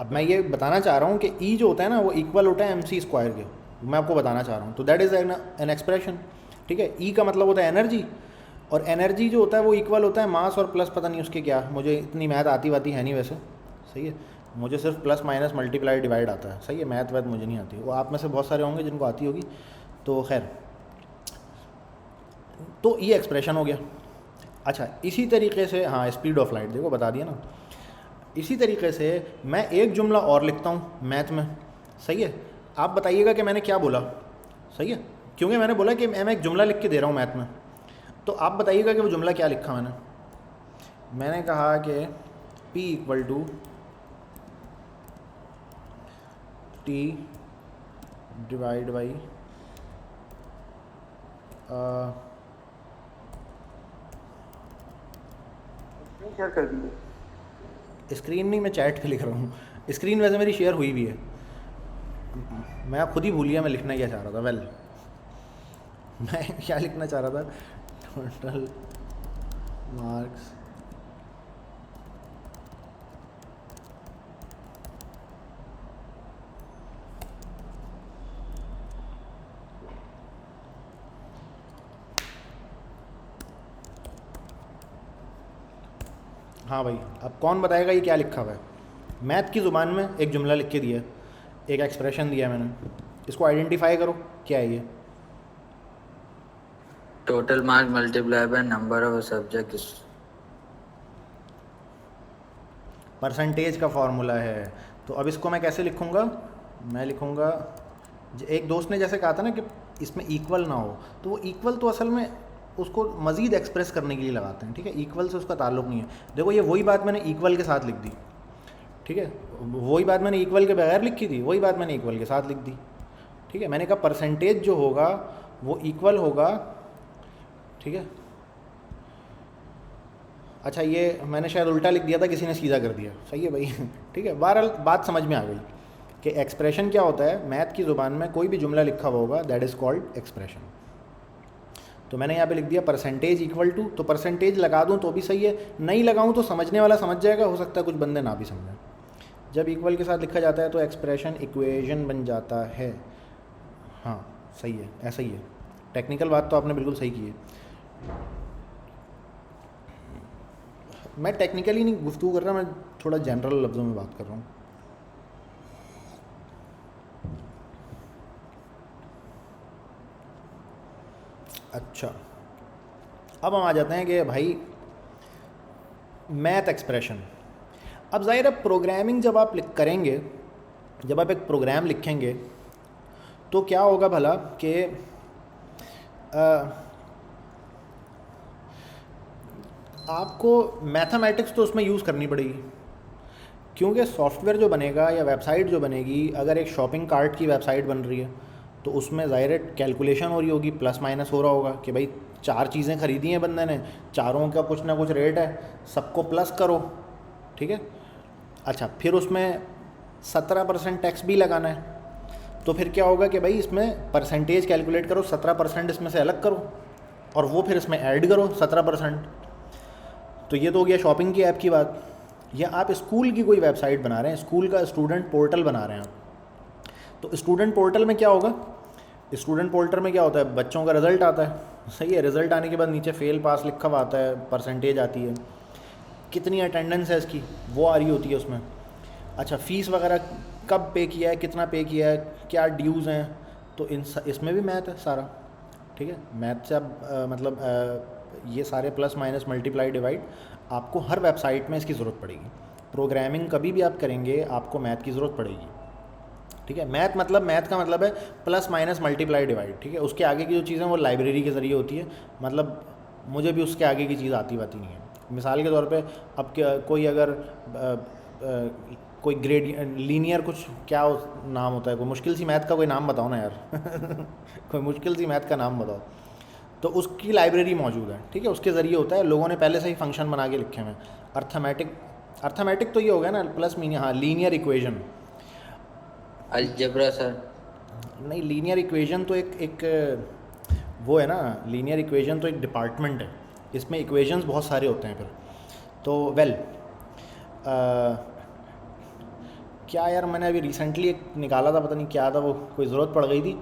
अब मैं ये बताना चाह रहा हूँ कि E जो होता है ना वो इक्वल होता है mc² के, मैं आपको बताना चाह रहा हूँ, तो दैट इज़ एन एक्सप्रेशन, ठीक है। E का मतलब होता है एनर्जी, और एनर्जी जो होता है वो इक्वल होता है मास और प्लस, पता नहीं उसके क्या, मुझे इतनी मैथ आती है नहीं वैसे, सही है, मुझे सिर्फ प्लस माइनस मल्टीप्लाई डिवाइड आता है, सही है, मैथ वैथ मुझे नहीं आती, वो आप में से बहुत सारे होंगे जिनको आती होगी, तो खैर, तो ये एक्सप्रेशन हो गया। अच्छा, इसी तरीके से, हाँ, स्पीड ऑफ लाइट देखो बता दिया ना, इसी तरीके से मैं एक जुमला और लिखता हूँ मैथ में, सही है, आप बताइएगा कि मैंने क्या बोला, सही है, क्योंकि मैंने बोला कि मैं एक जुमला लिख के दे रहा हूँ मैथ में, तो आप बताइएगा कि वो जुमला क्या लिखा मैंने कहा कि P = T / शेयर कर दीजिए। स्क्रीन नहीं, मैं चैट पे लिख रहा हूँ, स्क्रीन वैसे मेरी शेयर हुई भी है, मैं खुद ही भूल गया मैं लिखना क्या चाह रहा था। वेल, मैं क्या लिखना चाह रहा था, टोटल मार्क्स हाँ भाई, अब कौन बताएगा ये क्या लिखा हुआ है। मैथ की ज़ुबान में एक जुमला लिख के दिया, एक एक्सप्रेशन दिया मैंने, इसको आइडेंटिफाई करो क्या है ये। Total marks multiply by number of subjects, percentage का फॉर्मूला है, तो अब इसको मैं कैसे लिखूँगा, मैं लिखूँगा, एक दोस्त ने जैसे कहा था ना कि इसमें इक्वल ना हो, तो वो इक्वल तो असल में उसको मज़ीद एक्सप्रेस करने के लिए लगाते हैं, ठीक है, इक्वल से उसका ताल्लुक़ नहीं है। देखो ये वही बात मैंने इक्वल के साथ लिख दी, ठीक है, वही बात मैंने इक्वल के बगैर लिखी थी, वही बात मैंने इक्वल के साथ लिख दी, ठीक है। मैंने कहा परसेंटेज जो होगा वो इक्वल होगा, ठीक है। अच्छा ये मैंने शायद उल्टा लिख दिया था, किसी ने सीधा कर दिया, सही है भाई ठीक है। बहरहाल बात समझ में आ गई कि एक्सप्रेशन क्या होता है। मैथ की ज़ुबान में कोई भी जुमला लिखा हुआ होगा दैट इज़ कॉल्ड एक्सप्रेशन। तो मैंने यहाँ पे लिख दिया परसेंटेज इक्वल टू, तो परसेंटेज लगा दूँ तो भी सही है, नहीं लगाऊँ तो समझने वाला समझ जाएगा, हो सकता है कुछ बंदे ना भी समझें। जब इक्वल के साथ लिखा जाता है तो एक्सप्रेशन इक्वेशन बन जाता है। हाँ सही है, ऐसा ही है। टेक्निकल बात तो आपने बिल्कुल सही की है। मैं टेक्निकली नहीं गुफ्तगू कर रहा, मैं थोड़ा जनरल लफ्ज़ों में बात कर रहा हूँ। अच्छा अब हम आ जाते हैं कि भाई मैथ एक्सप्रेशन। अब ज़ाहिर है प्रोग्रामिंग जब आप करेंगे, जब आप एक प्रोग्राम लिखेंगे तो क्या होगा भला कि आपको मैथमेटिक्स तो उसमें यूज़ करनी पड़ेगी, क्योंकि सॉफ्टवेयर जो बनेगा या वेबसाइट जो बनेगी, अगर एक शॉपिंग कार्ट की वेबसाइट बन रही है तो उसमें ज़ाहिर है कैलकुलेशन हो रही होगी, प्लस माइनस हो रहा होगा कि भाई 4 चीज़ें ख़रीदी हैं बंदे ने, चारों का कुछ ना कुछ रेट है, सबको प्लस करो, ठीक है। अच्छा फिर उसमें 17% टैक्स भी लगाना है, तो फिर क्या होगा कि भाई इसमें परसेंटेज कैलकुलेट करो, 17% इसमें से अलग करो और वो फिर इसमें ऐड करो 17%। तो ये तो हो गया शॉपिंग की ऐप की बात। या आप स्कूल की कोई वेबसाइट बना रहे हैं, स्कूल का स्टूडेंट पोर्टल बना रहे हैं आप, तो स्टूडेंट पोर्टल में क्या होगा, स्टूडेंट पोर्टल में क्या होता है, बच्चों का रिज़ल्ट आता है, सही है। रिज़ल्ट आने के बाद नीचे फेल पास लिखा हुआ आता है, परसेंटेज आती है, कितनी अटेंडेंस है इसकी वो आ रही होती है उसमें। अच्छा फ़ीस वगैरह कब पे किया है, कितना पे किया है, क्या ड्यूज़ हैं, तो इसमें भी मैथ है सारा, ठीक है। मैथ से अब ये सारे प्लस माइनस मल्टीप्लाई डिवाइड आपको हर वेबसाइट में इसकी ज़रूरत पड़ेगी। प्रोग्रामिंग कभी भी आप करेंगे आपको मैथ की ज़रूरत पड़ेगी, ठीक है। मैथ का मतलब है प्लस माइनस मल्टीप्लाई डिवाइड, ठीक है। उसके आगे की जो चीज़ें वो लाइब्रेरी के ज़रिए होती है, मतलब मुझे भी उसके आगे की चीज़ आती नहीं है। मिसाल के तौर पे अब कोई अगर कोई ग्रेड लीनियर कुछ क्या नाम होता है, कोई मुश्किल सी मैथ का कोई नाम बताओ ना यार कोई मुश्किल सी मैथ का नाम बताओ, तो उसकी लाइब्रेरी मौजूद है, ठीक है। उसके ज़रिए होता है, लोगों ने पहले से ही फंक्शन बना के लिखे हुए हैं। अर्थमेटिक तो ये हो गया ना, प्लस मीनिंग, हाँ लीनियर इक्वेशन, अलजेब्रा सर नहीं लीनियर इक्वेशन तो एक वो है ना, लीनियर इक्वेशन तो एक डिपार्टमेंट है, इसमें इक्वेशंस बहुत सारे होते हैं फिर तो क्या यार मैंने अभी रिसेंटली एक निकाला था, पता नहीं क्या था वो, कोई ज़रूरत पड़ गई थी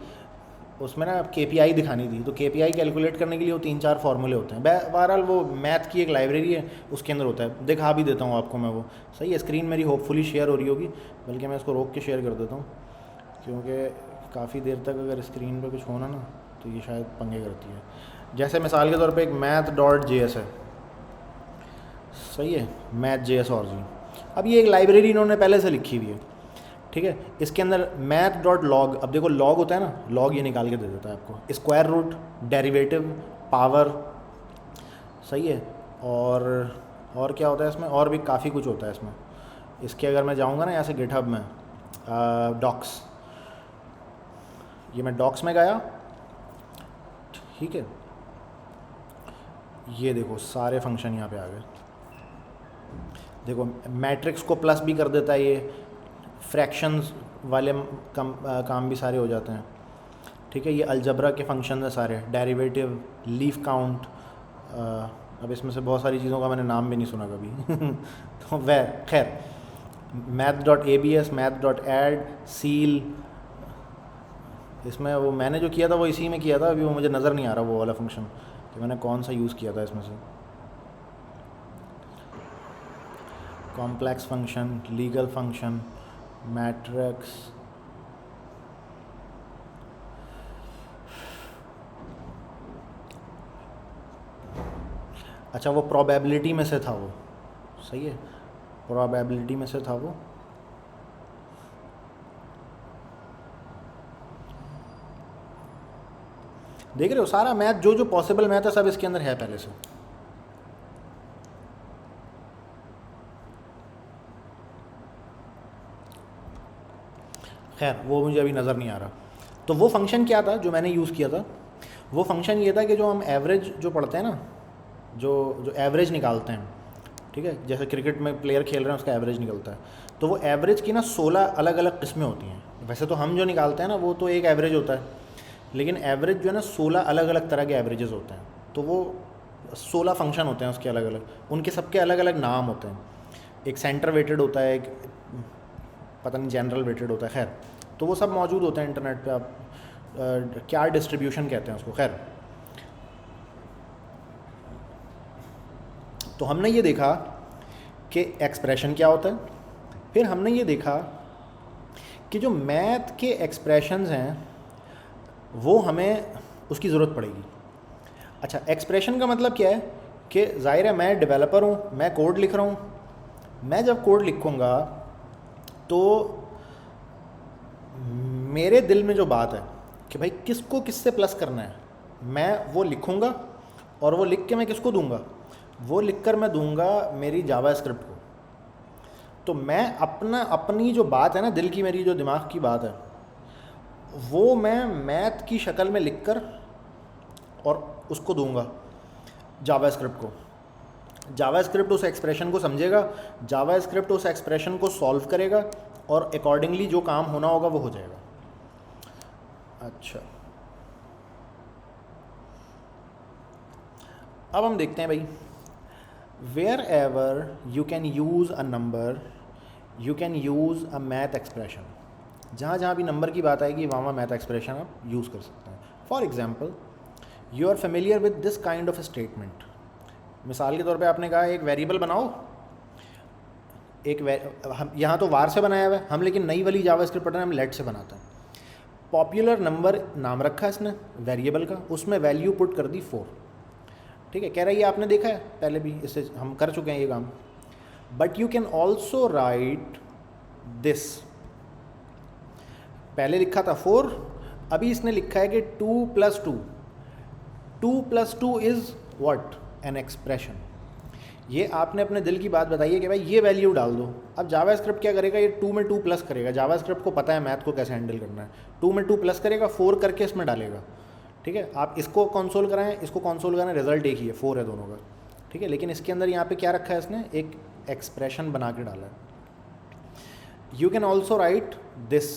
उसमें ना, KPI दिखानी थी, तो KPI कैलकुलेट करने के लिए वो 3-4 फार्मूले होते हैं। बहरहाल वो मैथ की एक लाइब्रेरी है, उसके अंदर होता है, दिखा भी देता हूँ आपको मैं वो, सही है। स्क्रीन मेरी होपफुली शेयर हो रही होगी, बल्कि मैं इसको रोक के शेयर कर देता हूँ, क्योंकि काफ़ी देर तक अगर स्क्रीन पर कुछ होना ना तो ये शायद पंगे करती है। जैसे मिसाल के तौर पर एक math.js है, सही है, math.js और जी। अब ये एक लाइब्रेरी इन्होंने पहले से लिखी हुई है, ठीक है। इसके अंदर math.log, अब देखो लॉग होता है ना, लॉग ये निकाल के दे देता है आपको, स्क्वायर रूट, डेरिवेटिव, पावर, सही है। और क्या होता है इसमें, और भी काफ़ी कुछ होता है इसमें। इसके अगर मैं जाऊंगा ना यहाँ से गिटहब में, डॉक्स, ये मैं डॉक्स में गया, ठीक है, ये देखो सारे फंक्शन यहाँ पे आ गए। देखो मैट्रिक्स को प्लस भी कर देता है ये, फ्रैक्शंस वाले काम भी सारे हो जाते हैं, ठीक है। ये अलजबरा के फंक्शन है सारे, डेरिवेटिव, लीफ काउंट, अब इसमें से बहुत सारी चीज़ों का मैंने नाम भी नहीं सुना कभी तो वह खैर, math.abs, math.add, सील, इसमें वो मैंने जो किया था वो इसी में किया था, अभी वो मुझे नज़र नहीं आ रहा वो वाला फंक्शन कि मैंने कौन सा यूज़ किया था इसमें से। Complex function, legal function, matrix, अच्छा वो प्रोबेबिलिटी में से था वो, सही है, प्रोबेबिलिटी में से था वो। देख रहे हो सारा मैथ, जो जो पॉसिबल मैथ है सब इसके अंदर है पहले से। खैर वो मुझे अभी नज़र नहीं आ रहा। तो वो फंक्शन क्या था जो मैंने यूज़ किया था, वो फंक्शन ये था कि जो हम एवरेज जो पढ़ते हैं ना, जो एवरेज निकालते हैं, ठीक है, जैसे क्रिकेट में प्लेयर खेल रहे हैं उसका एवरेज निकलता है, तो वो एवरेज की ना 16 अलग अलग किस्में होती हैं। वैसे तो हम जो निकालते हैं ना वो तो एक एवरेज होता है, लेकिन एवरेज जो है ना 16 अलग अलग तरह के एवरेजेस होते हैं। तो वो 16 फंक्शन होते हैं उसके अलग अलग, उनके सबके अलग अलग नाम होते हैं। एक सेंटर वेटेड होता है, एक पता नहीं जनरल वेटेड होता है। खैर तो वो सब मौजूद होते हैं इंटरनेट पे। आप क्या डिस्ट्रीब्यूशन कहते हैं उसको। खैर तो हमने ये देखा कि एक्सप्रेशन क्या होता है, फिर हमने ये देखा कि जो मैथ के एक्सप्रेशंस हैं वो हमें उसकी ज़रूरत पड़ेगी। अच्छा, एक्सप्रेशन का मतलब क्या है कि ज़ाहिर है मैं डेवलपर हूँ, मैं कोड लिख रहा हूँ, मैं जब कोड लिखूँगा तो मेरे दिल में जो बात है कि भाई किसको किससे प्लस करना है, मैं वो लिखूँगा और वो लिख के मैं किसको दूंगा, वो लिखकर मैं दूंगा मेरी जावास्क्रिप्ट को। तो मैं अपनी जो बात है ना, दिल की मेरी जो दिमाग की बात है, वो मैं मैथ की शक्ल में लिखकर और उसको दूंगा जावास्क्रिप्ट को। जावास्क्रिप्ट उस एक्सप्रेशन को समझेगा, जावास्क्रिप्ट उस एक्सप्रेशन को सॉल्व करेगा और अकॉर्डिंगली जो काम होना होगा वो हो जाएगा। अच्छा, अब हम देखते हैं भाई, wherever you can use a number you can use a math expression. जहाँ जहाँ भी नंबर की बात आएगी वहाँ मैथ एक्सप्रेशन आप यूज़ कर सकते हैं। For example, you are familiar with this kind of statement. मिसाल के तौर पे आपने कहा एक वेरिएबल बनाओ, हम यहाँ तो वार से बनाया हुआ है हम, लेकिन नई वाली जावास्क्रिप्ट पढ़ रहे हैं हम लेट से बनाते हैं। पॉपुलर नंबर नाम रखा है इसने वेरिएबल का, उसमें वैल्यू पुट कर दी 4। ठीक है, कह रहा है ये आपने देखा है पहले भी, इससे हम कर चुके हैं ये काम। But you can also right this. पहले लिखा था 4, अभी इसने लिखा है कि 2 + 2, 2 + 2 इज़ व्हाट, एन एक्सप्रेशन। ये आपने अपने दिल की बात बताई है कि भाई ये वैल्यू डाल दो। अब जावास्क्रिप्ट क्या करेगा, ये 2 में 2 प्लस करेगा। जावास्क्रिप्ट को पता है मैथ को कैसे हैंडल करना है। 2 में 2 प्लस करेगा, 4 करके इसमें डालेगा। ठीक है, आप इसको कंसोल कराएं, इसको कंसोल कराएं, रिजल्ट एक ही है, 4 है दोनों का। ठीक है, लेकिन इसके अंदर यहाँ पे क्या रखा है इसने, एक एक्सप्रेशन बना के डाला है। You can also right this,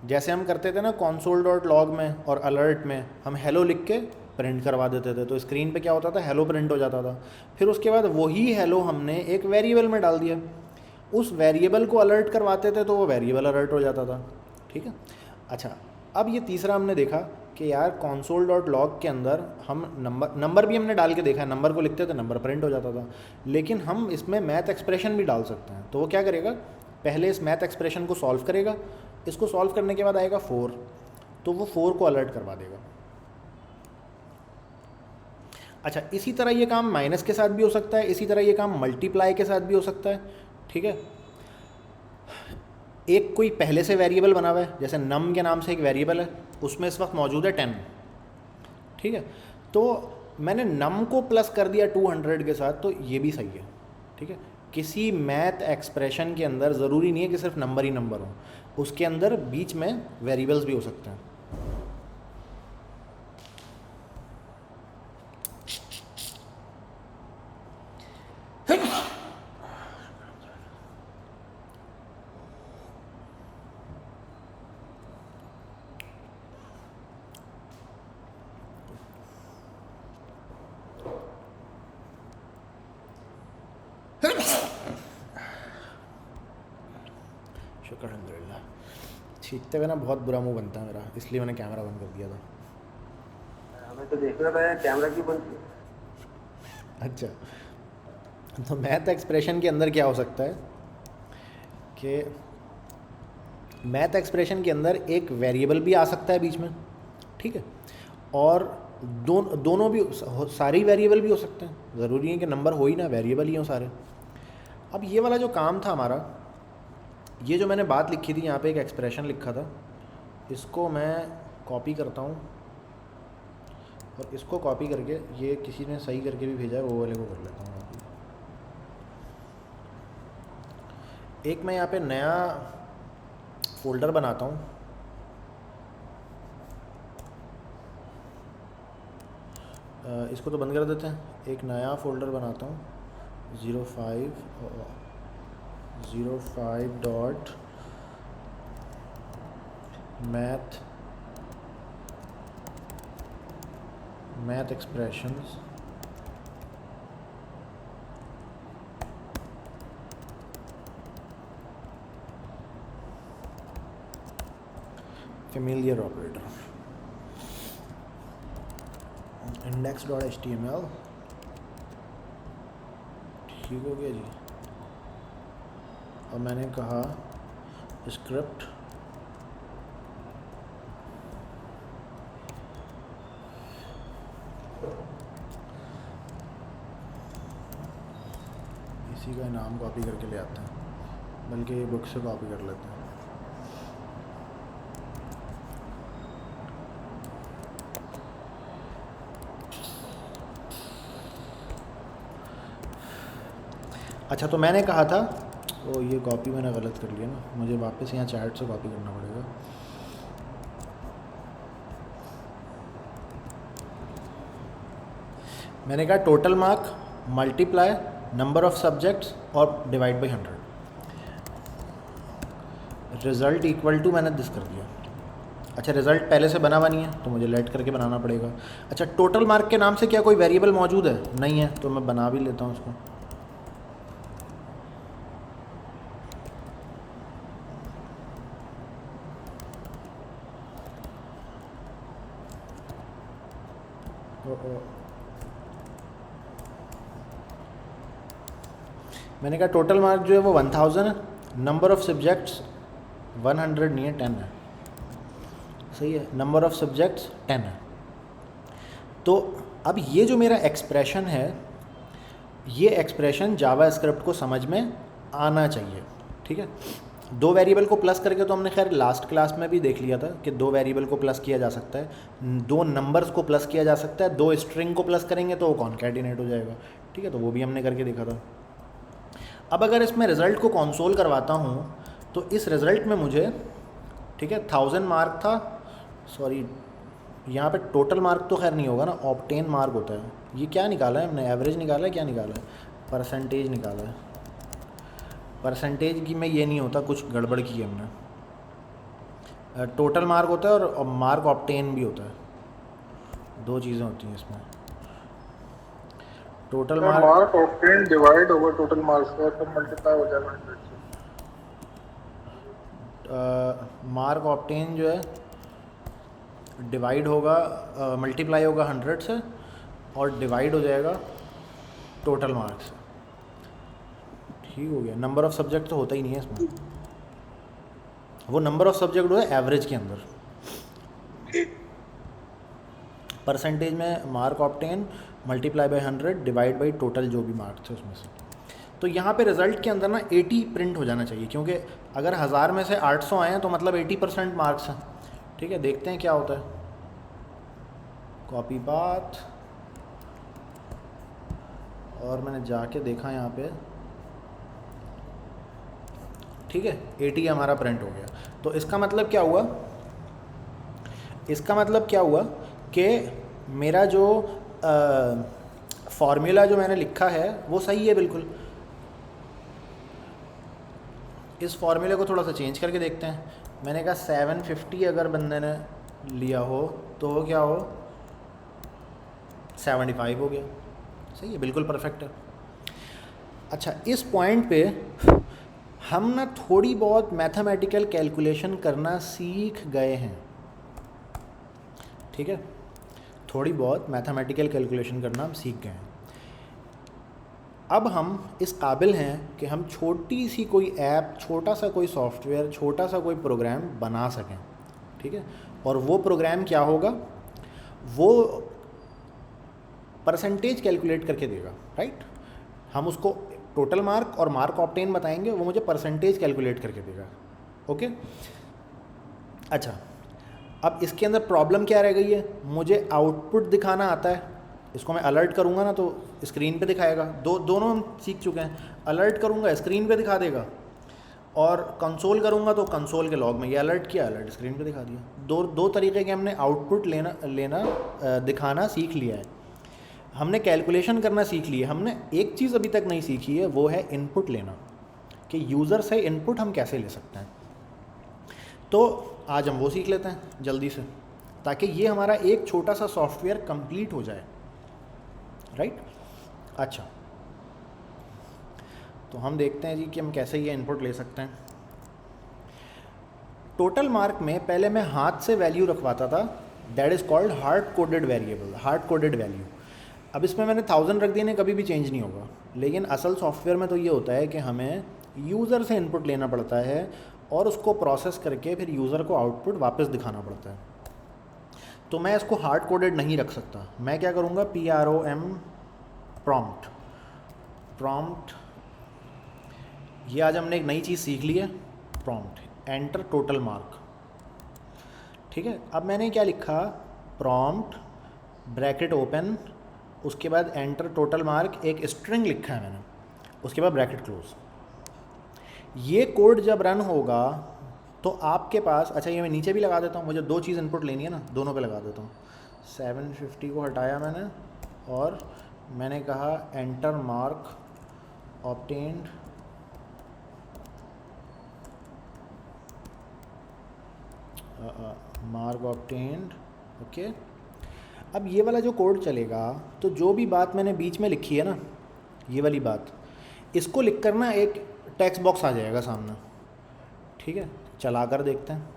जैसे हम करते थे ना console.log में और अलर्ट में, हम हेलो लिख के प्रिंट करवा देते थे, तो स्क्रीन पे क्या होता था, हेलो प्रिंट हो जाता था। फिर उसके बाद वही हेलो हमने एक वेरिएबल में डाल दिया, उस वेरिएबल को अलर्ट करवाते थे तो वो वेरिएबल अलर्ट हो जाता था। ठीक है, अच्छा, अब ये तीसरा हमने देखा कि यार console.log के अंदर हम नंबर भी हमने डाल के देखा, नंबर को लिखते थे नंबर प्रिंट हो जाता था, लेकिन हम इसमें मैथ एक्सप्रेशन भी डाल सकते हैं। तो वो क्या करेगा, पहले इस मैथ एक्सप्रेशन को सॉल्व करेगा, इसको सॉल्व करने के बाद आएगा 4, तो वो 4 को अलर्ट करवा देगा। अच्छा, इसी तरह ये काम माइनस के साथ भी हो सकता है, इसी तरह ये काम मल्टीप्लाई के साथ भी हो सकता है। ठीक है, एक कोई पहले से वेरिएबल बना हुआ है, जैसे नम के नाम से एक वेरिएबल है, उसमें इस वक्त मौजूद है 10। ठीक है, तो मैंने नम को प्लस कर दिया 200 के साथ, तो ये भी सही है। ठीक है, किसी मैथ एक्सप्रेशन के अंदर ज़रूरी नहीं है कि सिर्फ नंबर ही नंबर हो, उसके अंदर बीच में वेरिएबल्स भी हो सकते हैं। शुक्र अल्हम्दुलिल्लाह। छींकते हुए ना बहुत बुरा मुंह बनता है मेरा, इसलिए मैंने कैमरा बंद कर दिया था। हमें तो देखना था कैमरा क्यों बंद किया। अच्छा, तो मैथ एक्सप्रेशन के अंदर क्या हो सकता है कि मैथ एक्सप्रेशन के अंदर एक वेरिएबल भी आ सकता है बीच में। ठीक है, और दोनों भी, सारी वेरिएबल भी हो सकते हैं, ज़रूरी है कि नंबर हो ही ना, वेरिएबल ही हो सारे। अब ये वाला जो काम था हमारा, ये जो मैंने बात लिखी थी यहाँ पे, एक एक्सप्रेशन लिखा था, इसको मैं कॉपी करता हूँ और इसको कॉपी करके, ये किसी ने सही करके भी भेजा है, वो वाले को कर लेता हूँ कॉपी। एक मैं यहाँ पे नया फ़ोल्डर बनाता हूँ। इसको तो बंद कर देते हैं। एक नया फ़ोल्डर बनाता हूँ 05 dot math expressions familiar operator index.html। ठीक हो गया जी। और मैंने कहा स्क्रिप्ट इसी का नाम कॉपी करके ले आते हैं, बल्कि बुक से कॉपी कर लेते हैं। अच्छा, तो मैंने कहा था, ओ ये कॉपी मैंने गलत कर लिया ना, मुझे वापस यहाँ चैट से कॉपी करना पड़ेगा। मैंने कहा total mark multiply number of subjects और divide by 100, result equal to मैंने दिस कर दिया। अच्छा, रिज़ल्ट पहले से बना हुआ नहीं है तो मुझे लेट करके बनाना पड़ेगा। अच्छा, टोटल मार्क के नाम से क्या कोई वेरिएबल मौजूद है? नहीं है, तो मैं बना भी लेता हूँ उसको। मैंने कहा टोटल मार्क जो है वो 1000 है, नंबर ऑफ़ सब्जेक्ट्स 100 नहीं है, 10 है। सही है, नंबर ऑफ़ सब्जेक्ट्स 10 है। तो अब ये जो मेरा एक्सप्रेशन है, ये एक्सप्रेशन जावास्क्रिप्ट को समझ में आना चाहिए। ठीक है, दो वेरिएबल को प्लस करके तो हमने खैर लास्ट क्लास में भी देख लिया था कि दो वेरिएबल को प्लस किया जा सकता है, दो नंबर्स को प्लस किया जा सकता है, दो स्ट्रिंग को प्लस करेंगे तो वो कॉन्कैटिनेट हो जाएगा। ठीक है, तो वो भी हमने करके देखा था। अब अगर इसमें रिज़ल्ट को कंसोल करवाता हूँ तो इस रिज़ल्ट में मुझे, ठीक है, 1000 मार्क था, सॉरी यहाँ पे टोटल मार्क तो खैर नहीं होगा ना, ऑब्टेन मार्क होता है। ये क्या निकाला है हमने? एवरेज निकाला है, क्या निकाला है? परसेंटेज निकाला है। परसेंटेज की में ये नहीं होता, कुछ गड़बड़ की है हमने। टोटल मार्क होता है और मार्क ऑब्टेन भी होता है, दो चीज़ें होती हैं इसमें। Total mark obtain divide over total marks है तो मल्टीप्लाई हो जाएगा 100 से। मार्क ऑब्टेन जो है डिवाइड होगा, मल्टीप्लाई होगा 100 से और डिवाइड हो जाएगा टोटल मार्क्स से। ठीक हो गया। नंबर ऑफ़ सब्जेक्ट तो होता ही नहीं है इसमें, वो नंबर ऑफ़ सब्जेक्ट है एवरेज के अंदर। परसेंटेज में mark obtain multiply by 100 divide by total जो भी मार्क्स थे उसमें से। तो यहाँ पे रिज़ल्ट के अंदर ना 80 प्रिंट हो जाना चाहिए, क्योंकि अगर 1000 में से 800 आए हैं तो मतलब 80% मार्क्स हैं। ठीक है, देखते हैं क्या होता है। कॉपी बात, और मैंने जाके देखा यहाँ पे, ठीक है, 80 हमारा प्रिंट हो गया। तो इसका मतलब क्या हुआ? इसका मतलब क्या हुआ कि मेरा जो फॉर्मूला जो मैंने लिखा है वो सही है बिल्कुल। इस फॉर्मूले को थोड़ा सा चेंज करके देखते हैं। मैंने कहा 750 अगर बंदे ने लिया हो तो वो क्या हो, 75 हो गया। सही है, बिल्कुल परफेक्ट है। अच्छा, इस पॉइंट पे हम ना थोड़ी बहुत मैथमेटिकल कैलकुलेशन करना सीख गए हैं। ठीक है, थोड़ी बहुत मैथमेटिकल कैलकुलेशन करना हम सीख गए हैं। अब हम इस काबिल हैं कि हम छोटी सी कोई ऐप, छोटा सा कोई सॉफ्टवेयर, छोटा सा कोई प्रोग्राम बना सकें। ठीक है, और वो प्रोग्राम क्या होगा? वो परसेंटेज कैलकुलेट करके देगा। राइट, हम उसको टोटल मार्क और मार्क ऑब्टेन बताएंगे, वो मुझे परसेंटेज कैलकुलेट करके देगा। ओके, अच्छा, अब इसके अंदर प्रॉब्लम क्या रह गई है, मुझे आउटपुट दिखाना आता है, इसको मैं अलर्ट करूँगा ना तो स्क्रीन पे दिखाएगा, दोनों हम सीख चुके हैं, अलर्ट करूँगा स्क्रीन पे दिखा देगा, और कंसोल करूँगा तो कंसोल के लॉग में ये अलर्ट किया, अलर्ट स्क्रीन पे दिखा दिया। दो तरीके के हमने आउटपुट लेना दिखाना सीख लिया है, हमने कैलकुलेशन करना सीख लिया। हमने एक चीज़ अभी तक नहीं सीखी है, वो है इनपुट लेना, कि यूज़र से इनपुट हम कैसे ले सकते हैं। तो आज हम वो सीख लेते हैं जल्दी से, ताकि ये हमारा एक छोटा सा सॉफ्टवेयर कंप्लीट हो जाए, राइट। अच्छा, तो हम देखते हैं जी कि हम कैसे ये इनपुट ले सकते हैं। टोटल मार्क में पहले मैं हाथ से वैल्यू रखवाता था, that is called hard coded variable, hard coded value. अब इसमें मैंने 1000 रख दिए ने, कभी भी चेंज नहीं होगा। लेकिन असल सॉफ्टवेयर में तो ये होता है कि हमें यूज़र से इनपुट लेना पड़ता है और उसको प्रोसेस करके फिर यूज़र को आउटपुट वापस दिखाना पड़ता है। तो मैं इसको हार्ड कोडेड नहीं रख सकता। मैं क्या करूँगा, PROM प्रॉम्प्ट, ये आज हमने एक नई चीज़ सीख ली है, प्रॉम्प्ट एंटर टोटल मार्क। ठीक है, अब मैंने क्या लिखा, प्रॉम्प्ट ब्रैकेट ओपन, उसके बाद एंटर टोटल मार्क, एक स्ट्रिंग लिखा है मैंने, उसके बाद ब्रैकेट क्लोज। ये कोड जब रन होगा तो आपके पास, अच्छा ये मैं नीचे भी लगा देता हूँ, मुझे 2 चीज़ इनपुट लेनी है ना, दोनों पे लगा देता हूँ। 750 को हटाया मैंने और मैंने कहा enter mark obtained, mark obtained, okay. अब ये वाला जो कोड चलेगा, तो जो भी बात मैंने बीच में लिखी है ना, ये वाली बात, इसको लिख कर ना एक टेक्स्ट बॉक्स आ जाएगा सामने। ठीक है, चला कर देखते हैं,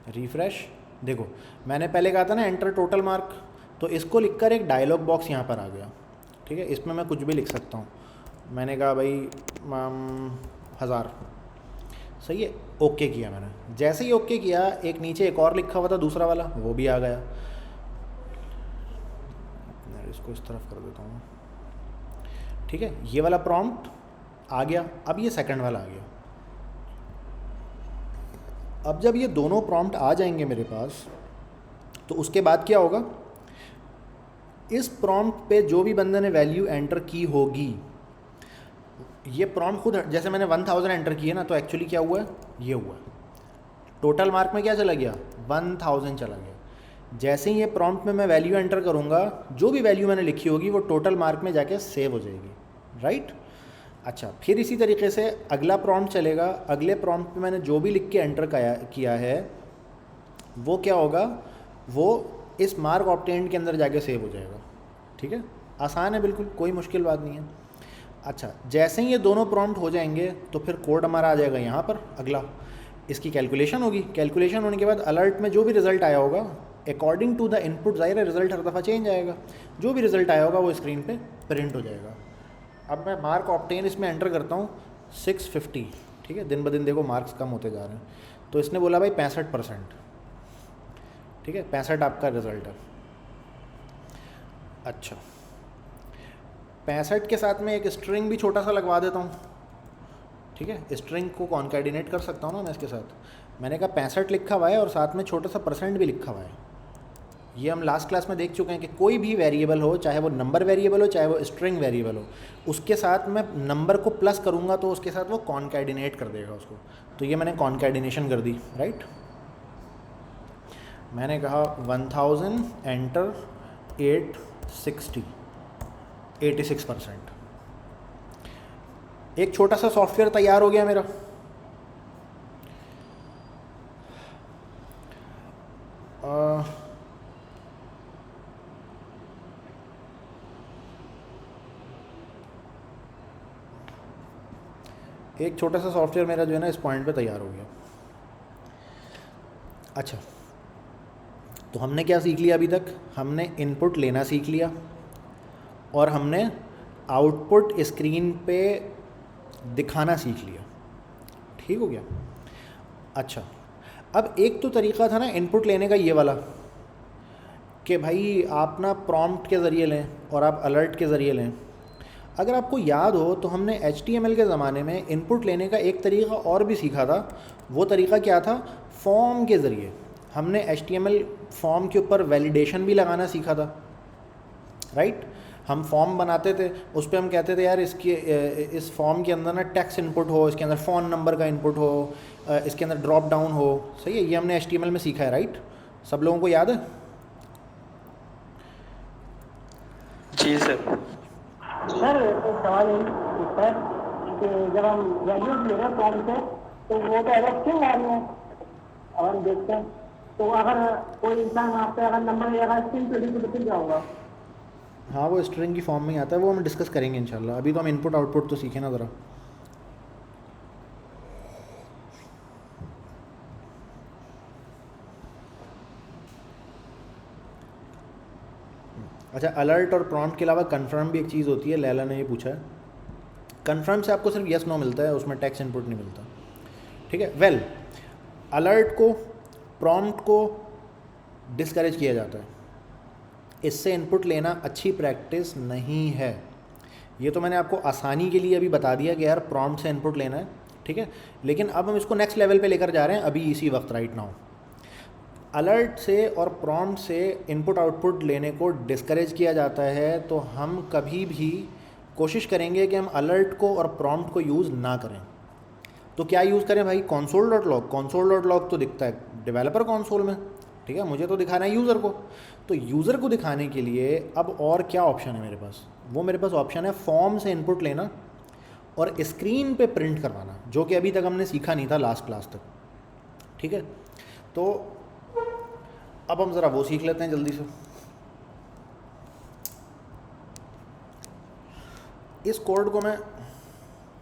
रिफ्रेश। देखो मैंने पहले कहा था ना एंटर टोटल मार्क, तो इसको लिखकर एक डायलॉग बॉक्स यहाँ पर आ गया। ठीक है, इसमें मैं कुछ भी लिख सकता हूँ। मैंने कहा भाई 1000, सही है, ओके किया मैंने। जैसे ही ओके किया, एक नीचे एक और लिखा हुआ था दूसरा वाला, वो भी आ गया। इसको इस तरफ कर देता हूँ। ठीक है, ये वाला प्रॉम्प्ट आ गया। अब ये सेकंड वाला आ गया। अब जब ये दोनों प्रॉम्प्ट आ जाएंगे मेरे पास, तो उसके बाद क्या होगा, इस प्रॉम्प्ट पे जो भी बंदे ने वैल्यू एंटर की होगी, ये प्रॉम्प्ट खुद, जैसे मैंने 1000 एंटर किए ना, तो एक्चुअली क्या हुआ है, ये हुआ टोटल मार्क में क्या चला गया, 1000 चला गया। जैसे ही ये प्रॉम्प्ट में मैं वैल्यू एंटर करूँगा, जो भी वैल्यू मैंने लिखी होगी वो टोटल मार्क में जाके सेव हो जाएगी, राइट। अच्छा, फिर इसी तरीके से अगला प्रॉम्प्ट चलेगा। अगले प्रॉम्प्ट पे मैंने जो भी लिख के एंटर किया है, वो क्या होगा, वो इस मार्क ऑब्टेन्ड के अंदर जाके सेव हो जाएगा। ठीक है, आसान है बिल्कुल, कोई मुश्किल बात नहीं है। अच्छा, जैसे ही ये दोनों प्रॉम्प्ट हो जाएंगे, तो फिर कोड हमारा आ जाएगा यहाँ पर। अगला इसकी कैलकुलेशन होगी। कैलकुलेशन होने के बाद अलर्ट में जो भी रिज़ल्ट आया होगा, अकॉर्डिंग टू द इनपुट, ज़ाहिर है रिज़ल्ट हर दफ़ा चेंज आएगा, जो भी रिज़ल्ट आया होगा वो स्क्रीन पे प्रिंट हो जाएगा। अब मैं मार्क ऑब्टेन इसमें एंटर करता हूँ 650। ठीक है, दिन ब दिन देखो मार्क्स कम होते जा रहे हैं। तो इसने बोला भाई 65%। ठीक है, 65 आपका रिज़ल्ट है। अच्छा, 65 के साथ में एक स्ट्रिंग भी छोटा सा लगवा देता हूँ। ठीक है, स्ट्रिंग को कॉन्कैटिनेट कर सकता हूँ ना मैं इसके साथ। मैंने कहा 65 लिखा हुआ है और साथ में छोटा सा % भी लिखा हुआ है। ये हम लास्ट क्लास में देख चुके हैं कि कोई भी वेरिएबल हो, चाहे वो नंबर वेरिएबल हो, चाहे वो स्ट्रिंग वेरिएबल हो, उसके साथ मैं नंबर को प्लस करूँगा तो उसके साथ वो कॉन्कैटिनेट कर देगा उसको। तो ये मैंने कॉन्कैटिनेशन कर दी, राइट। मैंने कहा 1000 एंटर 860, 86%। एक छोटा सा सॉफ्टवेयर तैयार हो गया मेरा। एक छोटा सा सॉफ्टवेयर मेरा जो है ना इस पॉइंट पे तैयार हो गया। अच्छा, तो हमने क्या सीख लिया अभी तक, हमने इनपुट लेना सीख लिया और हमने आउटपुट स्क्रीन पे दिखाना सीख लिया। ठीक हो गया। अच्छा, अब एक तो तरीका था ना इनपुट लेने का ये वाला, कि भाई आप ना प्रॉम्प्ट के ज़रिए लें और आप अलर्ट के ज़रिए लें। अगर आपको याद हो तो हमने HTML के ज़माने में इनपुट लेने का एक तरीका और भी सीखा था। वो तरीका क्या था, फॉर्म के ज़रिए हमने HTML फॉर्म के ऊपर वैलिडेशन भी लगाना सीखा था, राइट। हम फॉर्म बनाते थे, उस पर हम कहते थे यार इस फॉर्म के अंदर ना टेक्स्ट इनपुट हो, इसके अंदर फ़ोन नंबर का इनपुट हो, इसके अंदर ड्रॉप डाउन हो, सही है। ये हमने HTML में सीखा है, राइट। सब लोगों को याद है? जी सर। सर एक सवाल है सर कि जब हम वैल्यूज ले रहे हैं फॉर्म से तो वो तो अलग क्यों आ रही है? अब हम देखते हैं तो अगर कोई इंसान आपसे अगर नंबर या स्क्रीन पे लिख तो क्या होगा? हाँ, वो स्ट्रिंग की फॉर्म में ही आता है, वो हम डिस्कस करेंगे इंशाल्लाह। अभी तो हम इनपुट आउटपुट तो सीखें ना ज़रा। अच्छा, अलर्ट और प्रॉम्प्ट के अलावा कन्फर्म भी एक चीज़ होती है, लैला ने ये पूछा है। कन्फर्म से आपको सिर्फ यस नो मिलता है, उसमें टेक्स्ट इनपुट नहीं मिलता, ठीक है। वेल, अलर्ट को प्रॉम्प्ट को डिस्करेज किया जाता है, इससे इनपुट लेना अच्छी प्रैक्टिस नहीं है। ये तो मैंने आपको आसानी के लिए अभी बता दिया कि यार प्रॉम्प्ट से इनपुट लेना है, ठीक है। लेकिन अब हम इसको नेक्स्ट लेवल पे लेकर जा रहे हैं अभी इसी वक्त, राइट नाउ। अलर्ट से और प्रॉम्प्ट से इनपुट आउटपुट लेने को डिस्करेज किया जाता है, तो हम कभी भी कोशिश करेंगे कि हम अलर्ट को और प्रॉम्प्ट को यूज़ ना करें। तो क्या यूज़ करें भाई? console.log। console.log तो दिखता है डेवलपर कंसोल में, ठीक है। मुझे तो दिखाना है यूज़र को, तो यूज़र को दिखाने के लिए अब और क्या ऑप्शन है मेरे पास? वो मेरे पास ऑप्शन है फॉर्म से इनपुट लेना और स्क्रीन पे प्रिंट करवाना, जो कि अभी तक हमने सीखा नहीं था लास्ट क्लास तक, ठीक है। तो अब हम ज़रा वो सीख लेते हैं जल्दी से। इस कोड को मैं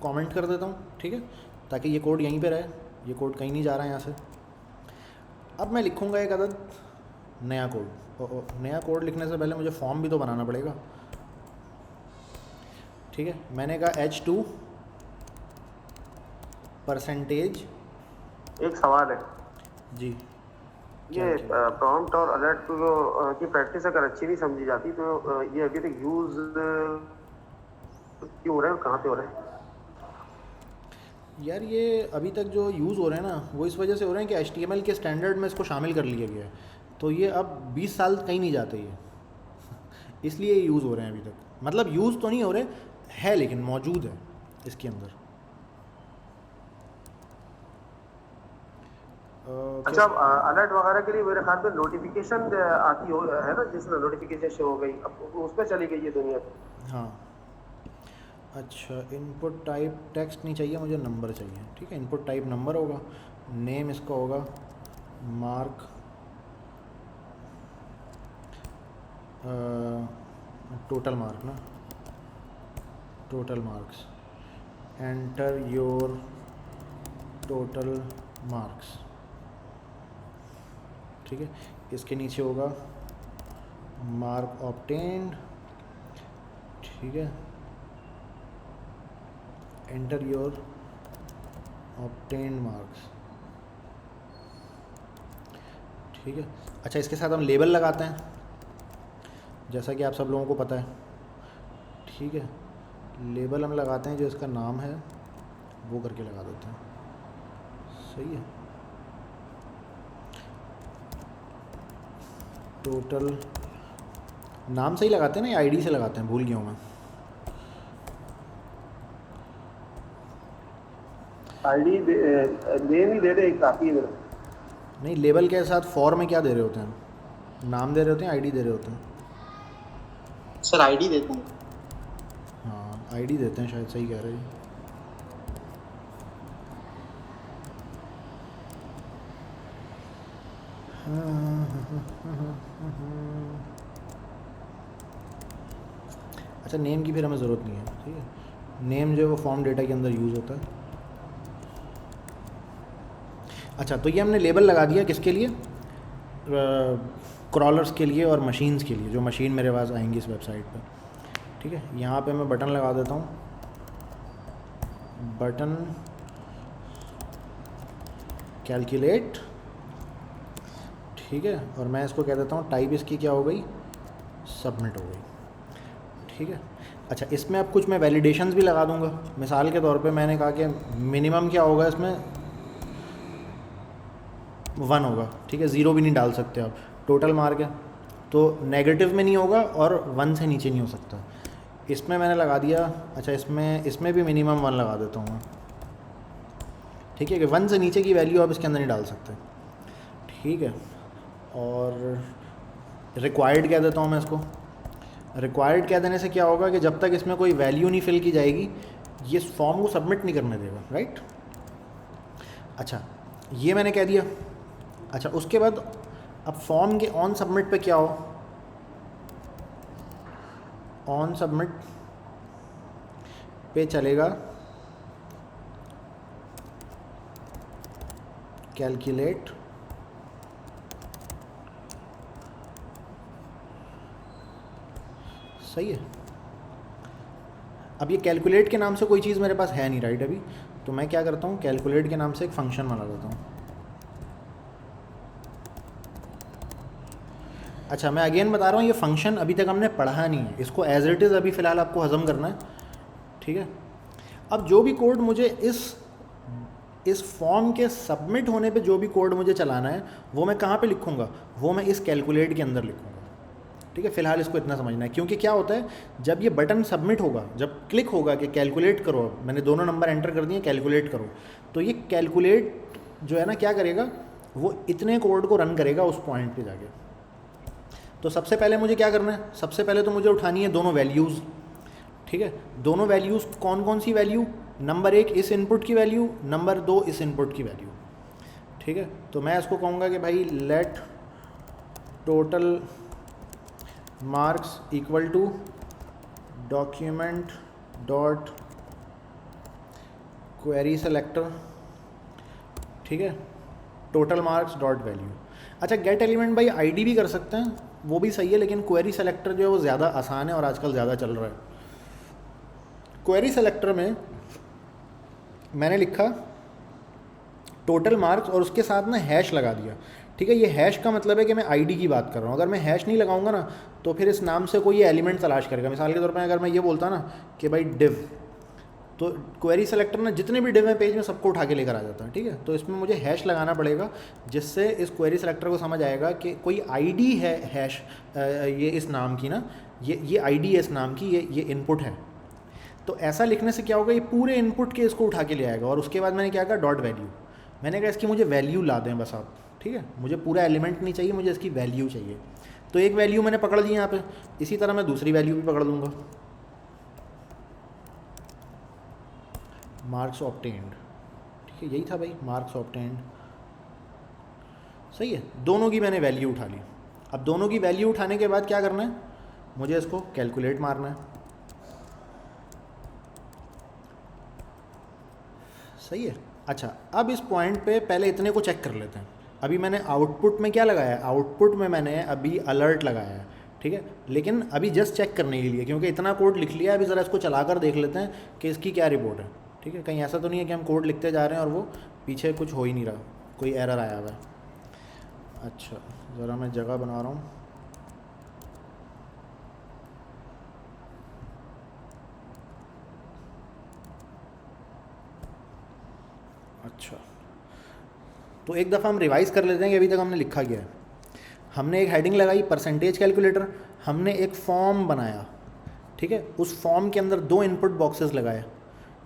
कमेंट कर देता हूँ, ठीक है, ताकि ये कोड यहीं पे रहे, ये कोड कहीं नहीं जा रहा है यहाँ से। अब मैं लिखूँगा एक अदद नया कोड। नया कोड लिखने से पहले मुझे फॉर्म भी तो बनाना पड़ेगा, ठीक है। मैंने कहा H2 %। एक सवाल है जी, ये प्रॉम्प्ट और अलर्ट की प्रैक्टिस अगर अच्छी नहीं समझी जाती तो ये अभी तक यूज क्यों हो रहा है और कहाँ पे हो रहा है? यार ये अभी तक जो यूज़ हो रहे हैं ना, वो इस वजह से हो रहे हैं कि HTML के स्टैंडर्ड में इसको शामिल कर लिया गया है, तो ये अब 20 साल कहीं नहीं जाते ये इसलिए ये यूज़ हो रहे हैं अभी तक। मतलब यूज़ तो नहीं हो रहे है, लेकिन मौजूद है इसके अंदर। अच्छा, अलर्ट वगैरह के लिए मेरे ख्याल में नोटिफिकेशन आती हो है ना, जिसमें नोटिफिकेशन शो हो गई, अब उस पर चली गई है दुनिया। हाँ, अच्छा, इनपुट टाइप टेक्स्ट नहीं चाहिए मुझे, नंबर चाहिए, ठीक है। इनपुट टाइप नंबर होगा, नेम इसका होगा मार्क टोटल मार्क ना, total marks, enter your total marks, ठीक है। इसके नीचे होगा मार्क ऑब्टेन्ड, ठीक है, एंटर योर ऑब्टेन्ड मार्क्स, ठीक है। अच्छा, इसके साथ हम लेबल लगाते हैं, जैसा कि आप सब लोगों को पता है, ठीक है। लेबल हम लगाते हैं, जो इसका नाम है वो करके लगा देते हैं, सही है। टोटल नाम से ही लगाते हैं ना, या आईडी से लगाते हैं, भूल गया हूँ मैं। आईडी नेम ही दे दे, काफ़ी है मेरा। नहीं, लेबल के साथ फॉर में क्या दे रहे होते हैं? नाम दे रहे होते हैं, आईडी दे रहे होते हैं? सर आईडी देते हैं। हाँ, आईडी देते हैं शायद, सही कह रहे हैं। अच्छा, नेम की फिर हमें ज़रूरत नहीं है, ठीक है। नेम जो है वो फॉर्म डेटा के अंदर यूज़ होता है। अच्छा, तो ये हमने लेबल लगा दिया किसके लिए? क्रॉलर्स के लिए और मशीन्स के लिए, जो मशीन मेरे पास आएंगी इस वेबसाइट पे, ठीक है। यहाँ पे मैं बटन लगा देता हूँ, बटन कैलकुलेट, ठीक है। और मैं इसको कह देता हूँ टाइप इसकी क्या हो गई? सबमिट हो गई, ठीक है। अच्छा, इसमें अब कुछ मैं वैलिडेशंस भी लगा दूँगा। मिसाल के तौर पे मैंने कहा कि मिनिमम क्या होगा इसमें, 1 होगा, ठीक है, 0 भी नहीं डाल सकते आप, टोटल मार्क है तो नेगेटिव में नहीं होगा और 1 से नीचे नहीं हो सकता। इसमें मैंने लगा दिया, अच्छा इसमें भी मिनिमम 1 लगा देता हूँ मैं, ठीक है, कि 1 से नीचे की वैल्यू आप इसके अंदर नहीं डाल सकते, ठीक है। और रिक्वायर्ड कह देता हूँ मैं इसको। रिक्वायर्ड कह देने से क्या होगा कि जब तक इसमें कोई वैल्यू नहीं फिल की जाएगी ये इस फॉर्म को सबमिट नहीं करने देगा, राइट। अच्छा ये मैंने कह दिया। अच्छा उसके बाद अब फॉर्म के ऑन सबमिट पे क्या हो, ऑन सबमिट पे चलेगा कैलकुलेट सही है। अब ये कैलकुलेट के नाम से कोई चीज़ मेरे पास है नहीं, राइट, अभी तो मैं क्या करता हूँ कैलकुलेट के नाम से एक फंक्शन बना देता हूँ। अच्छा मैं अगेन बता रहा हूँ ये फंक्शन अभी तक हमने पढ़ा नहीं है, इसको एज इट इज़ अभी फ़िलहाल आपको हज़म करना है, ठीक है। अब जो भी कोड मुझे इस फॉर्म के सबमिट होने पे जो भी कोड मुझे चलाना है वो मैं कहाँ पे लिखूँगा, वो मैं इस कैलकुलेट के अंदर लिखूँगा, ठीक है। फ़िलहाल इसको इतना समझना है, क्योंकि क्या होता है जब ये बटन सबमिट होगा, जब क्लिक होगा कि कैलकुलेट करो, अब मैंने दोनों नंबर एंटर कर दिए कैलकुलेट करो, तो ये कैलकुलेट जो है ना क्या करेगा, वो इतने कोड को रन करेगा उस पॉइंट पे जाके। तो सबसे पहले मुझे क्या करना है, सबसे पहले तो मुझे उठानी है दोनों वैल्यूज़, ठीक है। दोनों वैल्यूज़ कौन कौन सी वैल्यू, नंबर 1 इस इनपुट की वैल्यू, नंबर 2 इस इनपुट की वैल्यू, ठीक है। तो मैं इसको कहूँगा कि भाई let total marks equal to document dot query selector, ठीक है, टोटल मार्क्स डॉट वैल्यू। अच्छा गेट एलिमेंट बाई आईडी भी कर सकते हैं, वो भी सही है, लेकिन क्वेरी सेलेक्टर जो है वो ज़्यादा आसान है और आजकल ज़्यादा चल रहा है। क्वेरी सेलेक्टर में मैंने लिखा टोटल मार्क्स और उसके साथ ना हैश लगा दिया, ठीक है। ये हैश का मतलब है कि मैं आईडी की बात कर रहा हूँ। अगर मैं हैश नहीं लगाऊंगा ना तो फिर इस नाम से कोई ये एलिमेंट तलाश करेगा। मिसाल के तौर पर अगर मैं ये बोलता ना कि भाई डिव, तो क्वेरी सेलेक्टर ना जितने भी डिव हैं पेज में सबको उठा के लेकर आ जाता है, ठीक है। तो इसमें मुझे हैश लगाना पड़ेगा जिससे इस क्वेरी सेलेक्टर को समझ आएगा कि कोई आईडी है हैश ये इस नाम की ना, ये आईडी है इस नाम की, ये इनपुट है। तो ऐसा लिखने से क्या होगा, ये पूरे इनपुट के इसको उठा के ले आएगा। और उसके बाद मैंने क्या कहा डॉट वैल्यू, मैंने कहा इसकी मुझे वैल्यू ला दें बस आप, ठीक है। मुझे पूरा एलिमेंट नहीं चाहिए, मुझे इसकी वैल्यू चाहिए। तो एक वैल्यू मैंने पकड़ ली यहाँ पे, इसी तरह मैं दूसरी वैल्यू भी पकड़ लूँगा, मार्क्स ऑब्टेन्ड, ठीक है, यही था भाई मार्क्स ऑब्टेन्ड, सही है। दोनों की मैंने वैल्यू उठा ली। अब दोनों की वैल्यू उठाने के बाद क्या करना है, मुझे इसको कैलकुलेट मारना है, सही है। अच्छा अब इस पॉइंट पे पहले इतने को चेक कर लेते हैं। अभी मैंने आउटपुट में क्या लगाया है, आउटपुट में मैंने अभी अलर्ट लगाया है, ठीक है। लेकिन अभी जस्ट चेक करने के लिए, क्योंकि इतना कोड लिख लिया है, अभी ज़रा इसको चलाकर देख लेते हैं कि इसकी क्या रिपोर्ट है, ठीक है। कहीं ऐसा तो नहीं है कि हम कोड लिखते जा रहे हैं और वो पीछे कुछ हो ही नहीं रहा, कोई एरर आया हुआ है। अच्छा ज़रा मैं जगह बना रहा हूँ, अच्छा तो एक दफ़ा हम रिवाइज़ कर लेते हैं कि अभी तक हमने लिखा गया है। हमने एक हेडिंग लगाई परसेंटेज कैलकुलेटर, हमने एक फॉर्म बनाया, ठीक है। उस फॉर्म के अंदर 2 इनपुट बॉक्सेस लगाए,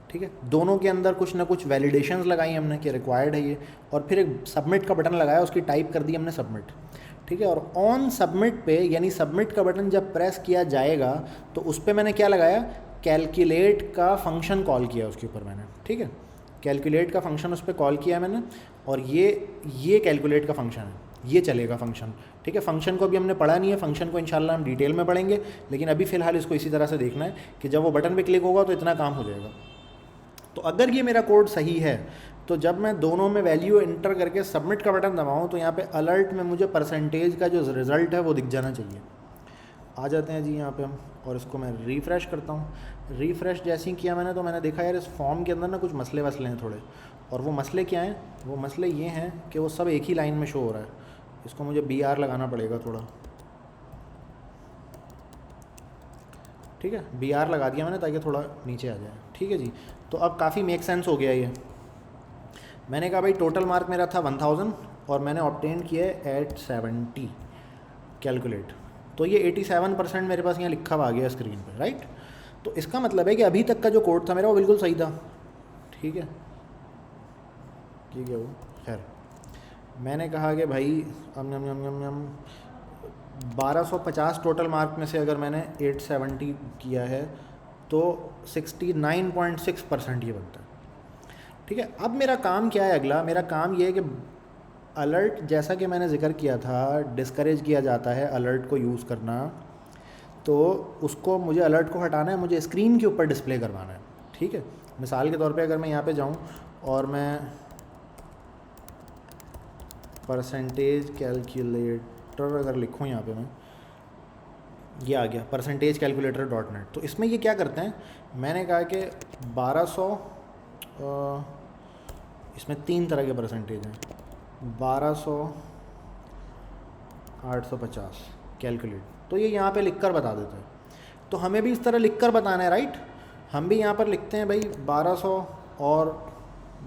ठीक है। दोनों के अंदर कुछ ना कुछ वैलिडेशंस लगाई हमने कि रिक्वायर्ड है ये, और फिर एक सबमिट का बटन लगाया, उसकी टाइप कर दी हमने सबमिट, ठीक है। और ऑन सबमिट पे यानी सबमिट का बटन जब प्रेस किया जाएगा तो उस पर मैंने क्या लगाया, कैलकुलेट का फंक्शन कॉल किया उसके ऊपर मैंने, ठीक है। कैलकुलेट का फंक्शन उस पर कॉल किया मैंने, और ये कैलकुलेट का फंक्शन है, ये चलेगा फंक्शन, ठीक है। फंक्शन को अभी हमने पढ़ा नहीं है, फंक्शन को इंशाल्लाह हम डिटेल में पढ़ेंगे, लेकिन अभी फ़िलहाल इसको इसी तरह से देखना है कि जब वो बटन पे क्लिक होगा तो इतना काम हो जाएगा। तो अगर ये मेरा कोड सही है तो जब मैं दोनों में वैल्यू एंटर करके सबमिट का बटन दबाऊँ तो यहाँ पे अलर्ट में मुझे परसेंटेज का जो रिज़ल्ट है वो दिख जाना चाहिए। आ जाते हैं जी यहाँ पे हम, और इसको मैं रिफ़्रेश करता हूँ। रिफ़्रेश जैसे ही किया मैंने तो मैंने देखा यार इस फॉर्म के अंदर ना कुछ मसले हैं थोड़े, और वो मसले क्या हैं, वो मसले ये हैं कि वो सब एक ही लाइन में शो हो रहा है। इसको मुझे BR लगाना पड़ेगा थोड़ा, ठीक है। BR लगा दिया मैंने ताकि थोड़ा नीचे आ जाए, ठीक है जी। तो अब काफ़ी मेक सेंस हो गया ये। मैंने कहा भाई टोटल मार्क मेरा था 1000 और मैंने ऑब्टेन किया है एट 70 कैलकुलेट, तो ये 87% मेरे पास यहाँ लिखा हुआ आ गया स्क्रीन पे, राइट। तो इसका मतलब है कि अभी तक का जो कोड था मेरा वो बिल्कुल सही था, ठीक है वो। खैर मैंने कहा कि भाई 1250 टोटल मार्क में से अगर मैंने 870 किया है तो 69.6% ये बनता है, ठीक है। अब मेरा काम क्या है, अगला मेरा काम ये है कि अलर्ट, जैसा कि मैंने जिक्र किया था, डिस्करेज किया जाता है अलर्ट को यूज़ करना, तो उसको मुझे अलर्ट को हटाना है, मुझे स्क्रीन के ऊपर डिस्प्ले करवाना है, ठीक है। मिसाल के तौर पे अगर मैं यहाँ पे जाऊँ और मैं परसेंटेज कैलकुलेटर अगर लिखूँ यहाँ पे, मैं ये आ गया परसेंटेज कैलकुलेटर .net, तो इसमें ये क्या करते हैं, मैंने कहा कि 1200 इसमें 3 तरह के परसेंटेज हैं, 1200 850 कैलकुलेट, तो ये यहाँ पे लिखकर बता देते हैं। तो हमें भी इस तरह लिखकर बताना है, राइट। हम भी यहाँ पर लिखते हैं भाई 1200 और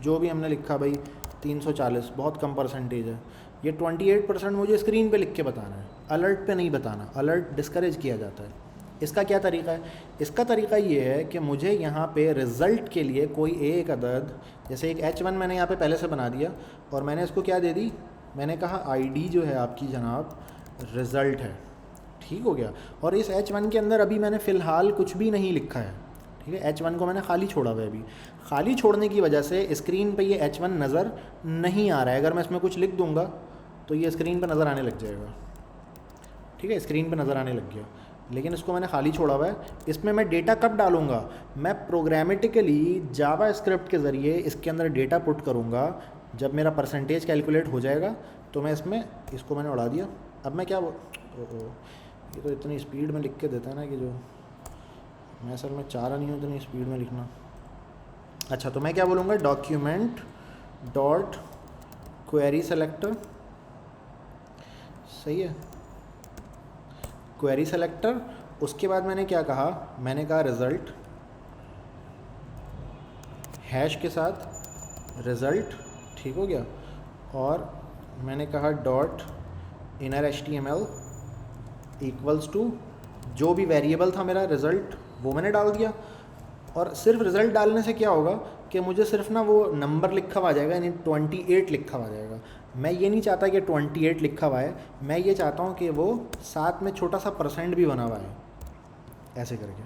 जो भी हमने लिखा भाई 340, बहुत कम परसेंटेज है, ये 28% मुझे स्क्रीन पे लिख के बताना है, अलर्ट पे नहीं बताना, अलर्ट डिस्करेज किया जाता है। इसका क्या तरीका है, इसका तरीका ये है कि मुझे यहाँ पे रिज़ल्ट के लिए कोई एक अदद, जैसे एक H1 मैंने यहाँ पे पहले से बना दिया और मैंने इसको क्या दे दी, मैंने कहा ID जो है आपकी जनाब रिज़ल्ट है, ठीक हो गया। और इस H1 के अंदर अभी मैंने फ़िलहाल कुछ भी नहीं लिखा है, ठीक है। H1 को मैंने खाली छोड़ा हुआ है, अभी खाली छोड़ने की वजह से स्क्रीन पे ये H1 नज़र नहीं आ रहा है। अगर मैं इसमें कुछ लिख दूंगा तो ये स्क्रीन पे नज़र आने लग जाएगा, ठीक है, स्क्रीन पे नज़र आने लग गया, लेकिन इसको मैंने खाली छोड़ा हुआ है। इसमें मैं डेटा कब डालूंगा, मैं प्रोग्रामेटिकली जावा स्क्रिप्ट के ज़रिए इसके अंदर डेटा पुट करूँगा, जब मेरा परसेंटेज कैलकुलेट हो जाएगा तो मैं इसमें, इसको मैंने उड़ा दिया। अब मैं क्या ये तो इतनी स्पीड में लिख के देता है ना कि जो मैं असल में चाह रहा नहीं हूँ इतनी स्पीड में लिखना। अच्छा, तो मैं क्या बोलूँगा, डॉक्यूमेंट डॉट क्वेरी सेलेक्टर, सही है, क्वेरी सेलेक्टर। उसके बाद मैंने क्या कहा, मैंने कहा रिज़ल्ट हैश के साथ रिज़ल्ट, ठीक हो गया। और मैंने कहा dot inner HTML equals to जो भी वेरिएबल था मेरा रिज़ल्ट वो मैंने डाल दिया। और सिर्फ रिज़ल्ट डालने से क्या होगा कि मुझे सिर्फ ना वो नंबर लिखा हुआ आ जाएगा, यानी 28 लिखा हुआ आ जाएगा। मैं ये नहीं चाहता कि 28 लिखा हुआ है, मैं ये चाहता हूँ कि वो साथ में छोटा सा % भी बना हुआ है, ऐसे करके,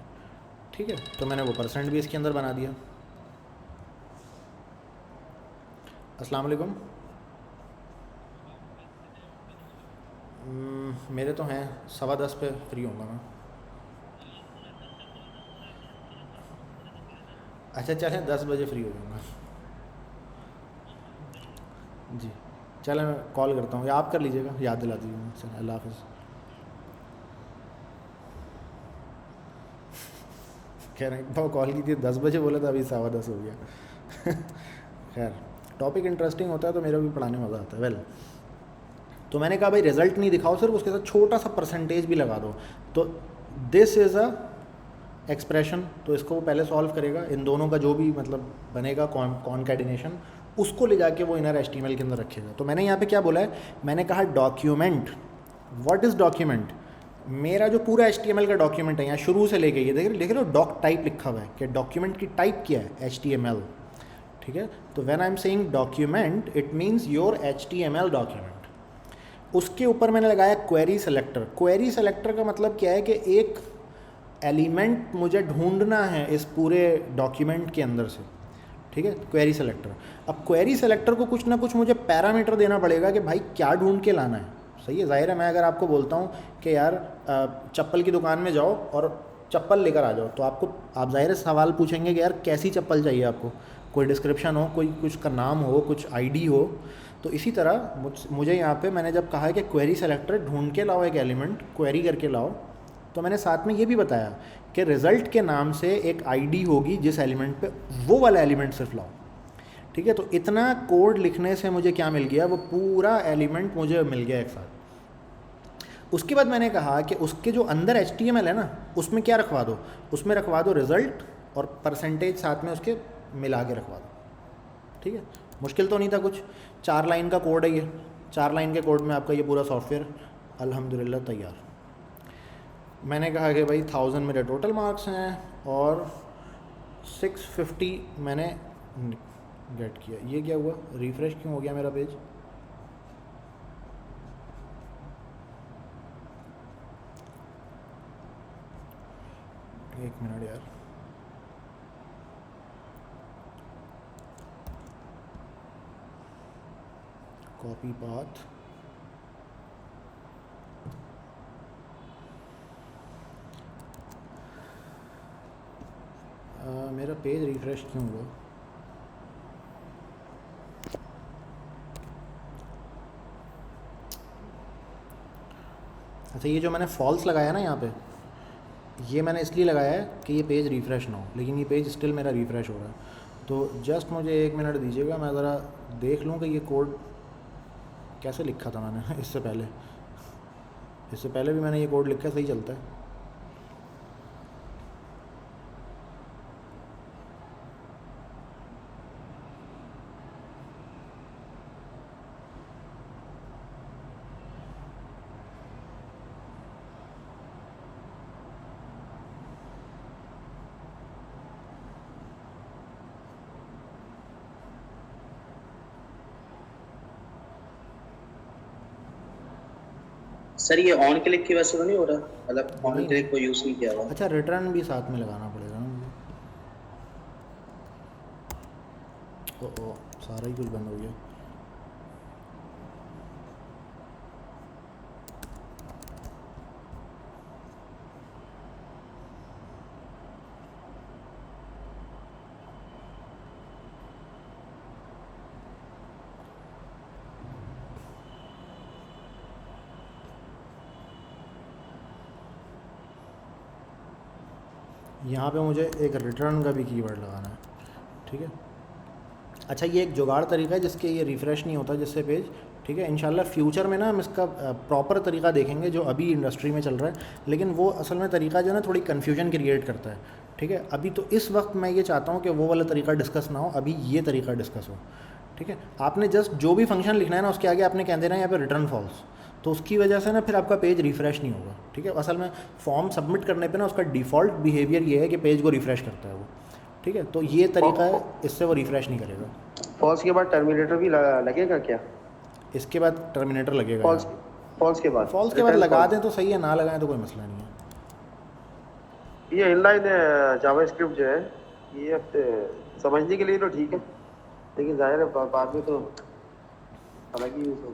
ठीक है। तो मैंने वो % भी इसके अंदर बना दिया। अस्सलाम वालेकुम। मेरे तो हैं 10:15 पे फ्री होऊंगा मैं। अच्छा चलें 10 बजे फ्री हो जाऊँगा जी। चलें मैं कॉल करता हूँ या आप कर लीजिएगा, याद दिला दीजिएगा। चलें, अल्लाह हाफ़िज़। कह रहे हैं कॉल की थी 10 बजे, बोला था अभी 10:15 हो गया। खैर, टॉपिक इंटरेस्टिंग होता है तो मेरा भी पढ़ाने में मज़ा आता है। वेल, तो मैंने कहा भाई रिज़ल्ट नहीं दिखाओ, सिर्फ उसके साथ छोटा सा % भी लगा दो। तो दिस इज़ अ एक्सप्रेशन, तो इसको वो पहले सॉल्व करेगा, इन दोनों का जो भी मतलब बनेगा कॉन्कैटिनेशन, उसको ले जाके वो इनर HTML के अंदर रखेगा। तो मैंने यहाँ पे क्या बोला है, मैंने कहा डॉक्यूमेंट। व्हाट इज़ डॉक्यूमेंट, मेरा जो पूरा HTML का डॉक्यूमेंट है, यहाँ शुरू से लेके ये देख रहे हो डॉक टाइप लिखा हुआ है कि डॉक्यूमेंट की टाइप क्या है, HTML, ठीक है। तो when I am saying document it means your HTML document. उसके ऊपर मैंने लगाया क्वेरी सेलेक्टर। क्वेरी सेलेक्टर का मतलब क्या है कि एक एलिमेंट मुझे ढूंढना है इस पूरे डॉक्यूमेंट के अंदर से, ठीक है, क्वेरी सेलेक्टर। अब क्वेरी सेलेक्टर को कुछ ना कुछ मुझे पैरामीटर देना पड़ेगा कि भाई क्या ढूंढ के लाना है, सही है। ज़ाहिर है मैं अगर आपको बोलता हूँ कि यार चप्पल की दुकान में जाओ और चप्पल लेकर आ जाओ, तो आप ज़ाहिर सवाल पूछेंगे कि यार कैसी चप्पल चाहिए आपको, कोई डिस्क्रिप्शन हो, कोई कुछ का नाम हो, कुछ ID हो। तो इसी तरह मुझे यहाँ पे मैंने जब कहा कि क्वेरी सेलेक्टर ढूंढ के लाओ एक एलिमेंट, क्वेरी करके लाओ, तो मैंने साथ में ये भी बताया कि रिज़ल्ट के नाम से एक ID होगी जिस एलिमेंट पे, वो वाला एलिमेंट सिर्फ लाओ, ठीक है। तो इतना कोड लिखने से मुझे क्या मिल गया, वो पूरा एलिमेंट मुझे मिल गया एक साथ। उसके बाद मैंने कहा कि उसके जो अंदर HTML है ना, उसमें क्या रखवा दो, उसमें रखवा दो रिज़ल्ट और % साथ में उसके मिला के रखवा दो, ठीक है। मुश्किल तो नहीं था कुछ, 4 लाइन का कोड है ये, 4 लाइन के कोड में आपका ये पूरा सॉफ्टवेयर अल्हम्दुलिल्लाह तैयार। मैंने कहा कि भाई 1000 मेरे टोटल मार्क्स हैं और 650 मैंने गेट किया। ये क्या हुआ, रिफ़्रेश क्यों हो गया मेरा पेज? एक मिनट यार, कॉपी पाथ, मेरा पेज रिफ़्रेश क्यों हुआ? अच्छा, ये जो मैंने फॉल्स लगाया ना यहाँ पे, ये मैंने इसलिए लगाया है कि ये पेज रिफ़्रेश ना हो, लेकिन ये पेज स्टिल मेरा रिफ़्रेश हो रहा है। तो जस्ट मुझे 1 मिनट दीजिएगा, मैं ज़रा देख लूँ कि ये कोड कैसे लिखा था मैंने इससे पहले भी मैंने ये कोड लिखा, सही चलता है। सर ये ऑन क्लिक की वजह से तो नहीं हो रहा, मतलब ऑन क्लिक को यूज नहीं किया हुआ। अच्छा, रिटर्न भी साथ में लगाना पड़ेगा ना मुझे। ओ सारा ही कुछ बंद हो गया। यहाँ पे मुझे एक रिटर्न का भी कीवर्ड लगाना है, ठीक है। अच्छा, ये एक जुगाड़ तरीका है जिसके ये रिफ़्रेश नहीं होता जिससे पेज, ठीक है। इंशाल्लाह फ्यूचर में ना हम इसका प्रॉपर तरीका देखेंगे जो अभी इंडस्ट्री में चल रहा है, लेकिन वो असल में तरीका जो है ना थोड़ी कन्फ्यूजन क्रिएट करता है, ठीक है। अभी तो इस वक्त मैं ये चाहता हूँ कि वो वाला तरीका डिस्कस ना हो, अभी ये तरीका डिस्कस हो, ठीक है। आपने जस्ट जो भी फंक्शन लिखना है ना उसके आगे आपने कह देना है यहाँ पे रिटर्न फॉल्स, तो उसकी वजह से ना फिर आपका पेज रिफ़्रेश नहीं होगा, ठीक है। असल में फॉर्म सबमिट करने पे ना उसका डिफ़ॉल्ट बिहेवियर ये है कि पेज को रिफ़्रेश करता है वो, ठीक है। तो ये तरीका है, इससे वो रिफ़्रेश नहीं करेगा। फॉल्स के बाद टर्मिनेटर भी लगेगा क्या? इसके बाद टर्मिनेटर लगेगा। फॉल्स के बाद लगा दें तो सही है, ना लगाएं तो कोई मसला नहीं है। ये इनलाइन जावास्क्रिप्ट जो है ये समझने के लिए तो ठीक है, लेकिन जाहिर है बाद में तो अलग ही यूज़ हो।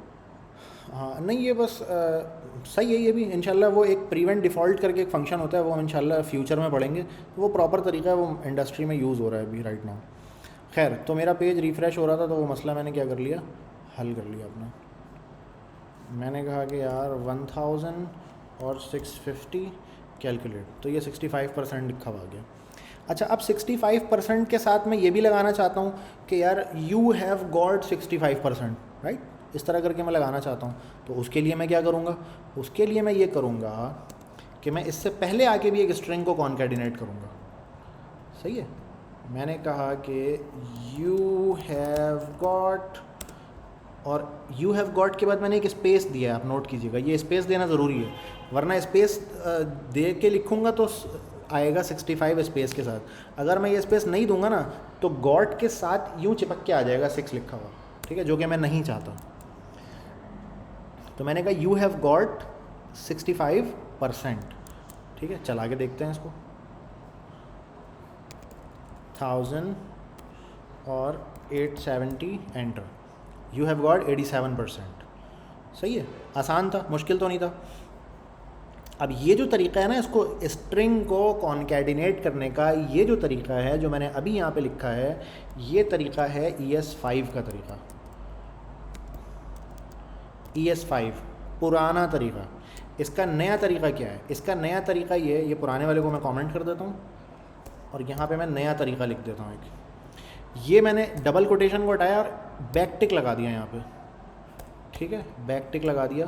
हाँ नहीं, ये बस सही है। ये भी इंशाल्लाह वो एक प्रीवेंट डिफ़ॉल्ट करके एक फ़ंक्शन होता है, वो इंशाल्लाह फ्यूचर में पढ़ेंगे। वो प्रॉपर तरीका है, वो इंडस्ट्री में यूज़ हो रहा है अभी राइट नाउ। खैर, तो मेरा पेज रिफ़्रेश हो रहा था तो वो मसला मैंने क्या कर लिया, हल कर लिया अपना। मैंने कहा कि यार 1000 और 650 कैलकुलेट, तो ये 65% लिखा हुआ आ गया। अच्छा, अब 65% के साथ मैं ये भी लगाना चाहता हूँ कि यार यू हैव गॉट 65%, राइट, इस तरह करके मैं लगाना चाहता हूँ। तो उसके लिए मैं क्या करूँगा, उसके लिए मैं ये करूँगा कि मैं इससे पहले आके भी एक स्ट्रिंग को कॉन्कैटिनेट करूँगा, सही है। मैंने कहा कि यू हैव गॉट, और यू हैव गॉट के बाद मैंने एक स्पेस दिया है, आप नोट कीजिएगा, ये स्पेस देना ज़रूरी है, वरना स्पेस दे के लिखूँगा तो आएगा 65 स्पेस के साथ। अगर मैं ये स्पेस नहीं दूंगा ना तो गॉट के साथ यूँ चिपक के आ जाएगा 6 लिखा हुआ, ठीक है, जो कि मैं नहीं चाहता। तो मैंने कहा यू हैव गॉट 65%, ठीक है। चला के देखते हैं इसको, 1000 और 870 एंटर, यू हैव गॉट 87%, सही है। आसान था, मुश्किल तो नहीं था। अब ये जो तरीका है ना इसको स्ट्रिंग को कॉन्कैटिनेट करने का, ये जो तरीका है जो मैंने अभी यहाँ पे लिखा है, ये तरीका है ES5 का तरीका। ES5 पुराना तरीका। इसका नया तरीका क्या है? इसका नया तरीका ये पुराने वाले को मैं कमेंट कर देता हूँ और यहाँ पे मैं नया तरीका लिख देता हूँ एक। ये मैंने डबल कोटेशन को हटाया और बैक टिक लगा दिया यहाँ पे, ठीक है, बैक टिक लगा दिया।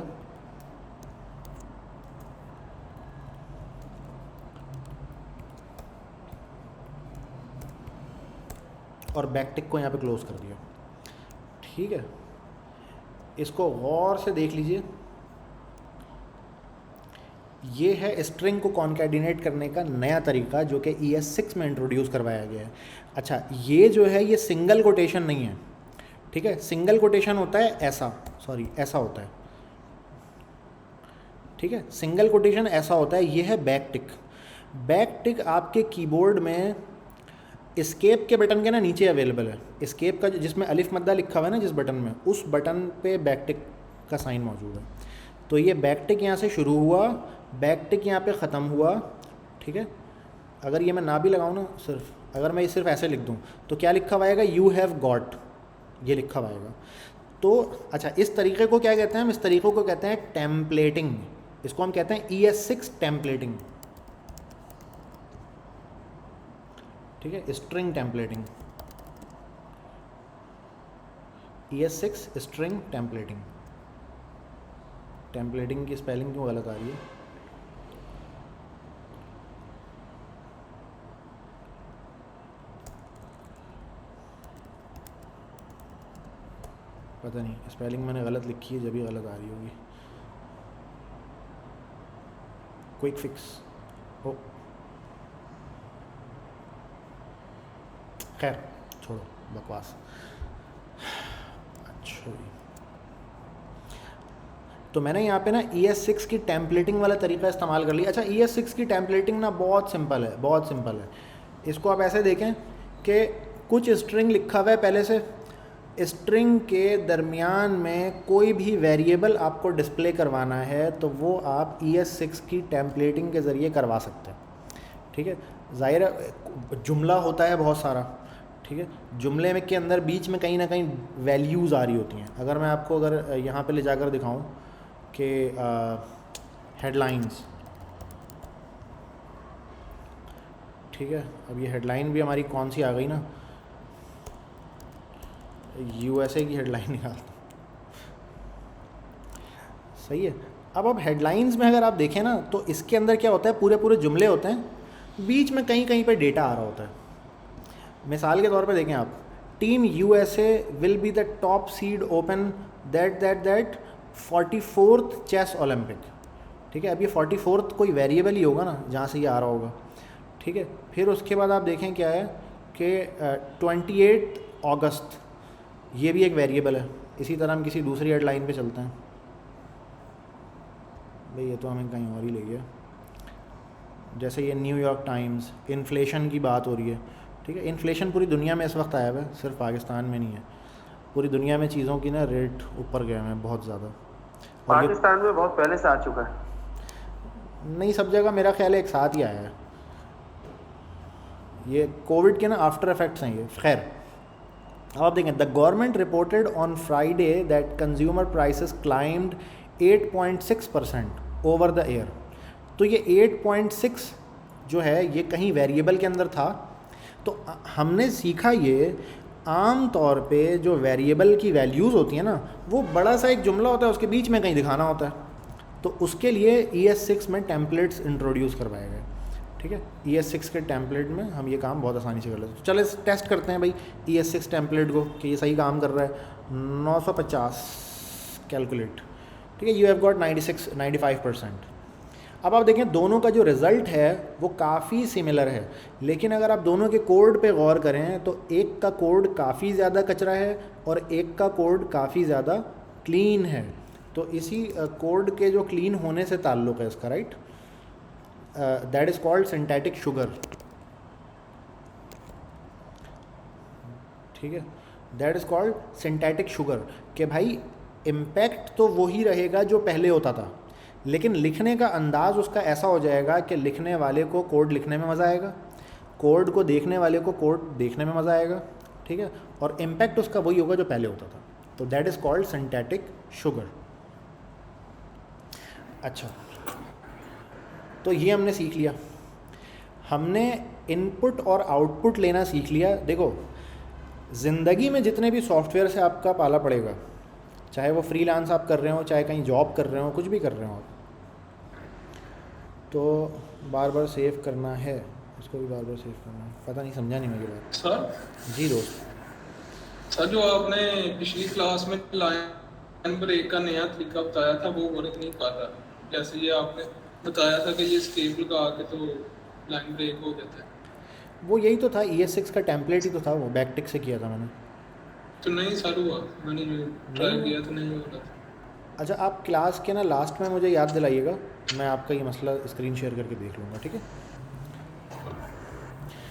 और बैक टिक को यहाँ पे क्लोज कर दिया, ठीक है। इसको गौर से देख लीजिए, ये है स्ट्रिंग को कॉन्कैटिनेट करने का नया तरीका जो कि ES6 में इंट्रोड्यूस करवाया गया है। अच्छा, ये जो है ये सिंगल कोटेशन नहीं है, ठीक है। सिंगल कोटेशन होता है ऐसा, सॉरी ऐसा होता है, ठीक है। सिंगल कोटेशन ऐसा होता है, ये है बैक टिक। बैक टिक आपके कीबोर्ड में एस्केप के बटन के ना नीचे अवेलेबल है। एस्केप का जिसमें अलिफ मद्दा लिखा हुआ है ना जिस बटन में, उस बटन पे बैक टिक का साइन मौजूद है। तो ये बैक टिक यहाँ से शुरू हुआ, बैक टिक यहाँ पे ख़त्म हुआ, ठीक है। अगर ये मैं ना भी लगाऊँ ना, सिर्फ अगर मैं ये सिर्फ ऐसे लिख दूँ तो क्या लिखा हुआ आएगा, यू हैव गॉट, ये लिखा हुआ आएगा। तो अच्छा, इस तरीके को क्या कहते हैं हम, इस तरीक़े को कहते हैं टेम्पलेटिंग। इसको हम कहते हैं ES6 टेम्पलेटिंग, ठीक है, स्ट्रिंग टेम्पलेटिंग, ES6 स्ट्रिंग टेम्पलेटिंग। टेम्पलेटिंग की स्पेलिंग क्यों गलत आ रही है? पता नहीं, स्पेलिंग मैंने गलत लिखी है, जब भी गलत आ रही होगी। क्विक फिक्स, ओ खैर छोड़ो बकवास। अच्छा, तो मैंने यहाँ पे ना ES6 की टेम्पलेटिंग वाला तरीका इस्तेमाल कर लिया। अच्छा, ES6 की टेम्पलेटिंग ना बहुत सिंपल है, बहुत सिंपल है। इसको आप ऐसे देखें कि कुछ स्ट्रिंग लिखा हुआ है पहले से, स्ट्रिंग के दरमियान में कोई भी वेरिएबल आपको डिस्प्ले करवाना है तो वो आप ES6 की टेम्पलेटिंग के ज़रिए करवा सकते हैं, ठीक है। ज़ाहिर है जुमला होता है बहुत सारा, ठीक है। जुमले में के अंदर बीच में कहीं ना कहीं वैल्यूज़ आ रही होती हैं। अगर मैं आपको अगर यहाँ पे ले जाकर दिखाऊं कि हेडलाइंस, ठीक है, अब ये हेडलाइन भी हमारी कौन सी आ गई ना, USA की हेडलाइन निकालता हूँ, सही है। अब हेडलाइंस में अगर आप देखें ना तो इसके अंदर क्या होता है, पूरे पूरे जुमले होते हैं, बीच में कहीं कहीं पे डेटा आ रहा होता है। मिसाल के तौर पे देखें आप, team USA will be the top seed open that 44th chess Olympic, ठीक है। अब ये 44th कोई वेरिएबल ही होगा ना जहाँ से ये आ रहा होगा, ठीक है। फिर उसके बाद आप देखें क्या है कि 28 अगस्त, ये भी एक वेरिएबल है। इसी तरह हम किसी दूसरी हेडलाइन पे चलते हैं, भाई ये तो हमें कहीं और ही ले गया। जैसे ये न्यूयॉर्क टाइम्स, इन्फ्लेशन की बात हो रही है, ठीक है। इन्फ्लेशन पूरी दुनिया में इस वक्त आया हुआ है, सिर्फ पाकिस्तान में नहीं है, पूरी दुनिया में चीज़ों की ना रेट ऊपर गए हैं बहुत ज़्यादा। पाकिस्तान में बहुत पहले से आ चुका है, नहीं सब जगह मेरा ख्याल है एक साथ ही आया है। ये कोविड के ना आफ्टर इफेक्ट्स हैं ये। खैर, अब आप देखें, the government reported on Friday that consumer prices climbed 8.6% over the year. तो ये 8.6 जो है ये कहीं वेरिएबल के अंदर था। तो हमने सीखा ये आम तौर पे जो वेरिएबल की वैल्यूज़ होती हैं ना, वो बड़ा सा एक जुमला होता है, उसके बीच में कहीं दिखाना होता है। तो उसके लिए ES6 में टेम्पलेट्स इंट्रोड्यूस करवाए गए, ठीक है। ES6 के टेम्पलेट में हम ये काम बहुत आसानी से कर लेते हैं। चलो टेस्ट करते हैं भाई ES6 टेम्पलेट को कि ये सही काम कर रहा है। 950 कैलकुलेट, ठीक है। You have got 95%। अब आप देखें दोनों का जो रिज़ल्ट है वो काफ़ी सिमिलर है, लेकिन अगर आप दोनों के कोड पे गौर करें तो एक का कोड काफ़ी ज़्यादा कचरा है और एक का कोड काफ़ी ज़्यादा क्लीन है। तो इसी कोड के जो क्लीन होने से ताल्लुक़ है इसका, right. That is called synthetic sugar, ठीक है। That is called synthetic sugar कि भाई इम्पैक्ट तो वही रहेगा जो पहले होता था, लेकिन लिखने का अंदाज़ उसका ऐसा हो जाएगा कि लिखने वाले को कोड लिखने में मज़ा आएगा, कोड को देखने वाले को कोड देखने में मज़ा आएगा, ठीक है। और इम्पैक्ट उसका वही होगा जो पहले होता था। तो that is called synthetic sugar. अच्छा, तो ये हमने सीख लिया, हमने इनपुट और आउटपुट लेना सीख लिया। देखो, ज़िंदगी में जितने भी सॉफ्टवेयर से आपका पाला पड़ेगा, चाहे वो फ्रीलांस आप कर रहे हो, चाहे कहीं जॉब कर रहे हो, कुछ भी कर रहे हो आप, तो बार बार सेव करना है, इसको भी बार बार सेव करना है। पता नहीं समझा नहीं मेरी बात। सर जी दोस्त, सर जो आपने पिछली क्लास में लाया ब्रेक का नया तरीका बताया था वो वर्क नहीं कर रहा, जैसे ये आपने बताया था कि ये स्केप लगा के तो लाइन ब्रेक हो जाता है, वो यही तो था, ES6 का टेम्पलेट ही तो था, वो बैकटिक से किया था मैंने। तो नहीं सर हुआ, मैंने ट्राई किया तो नहीं हो रहा था। अच्छा, आप क्लास के ना लास्ट में मुझे याद दिलाइएगा, मैं आपका ये मसला स्क्रीन शेयर करके देख लूँगा, ठीक है?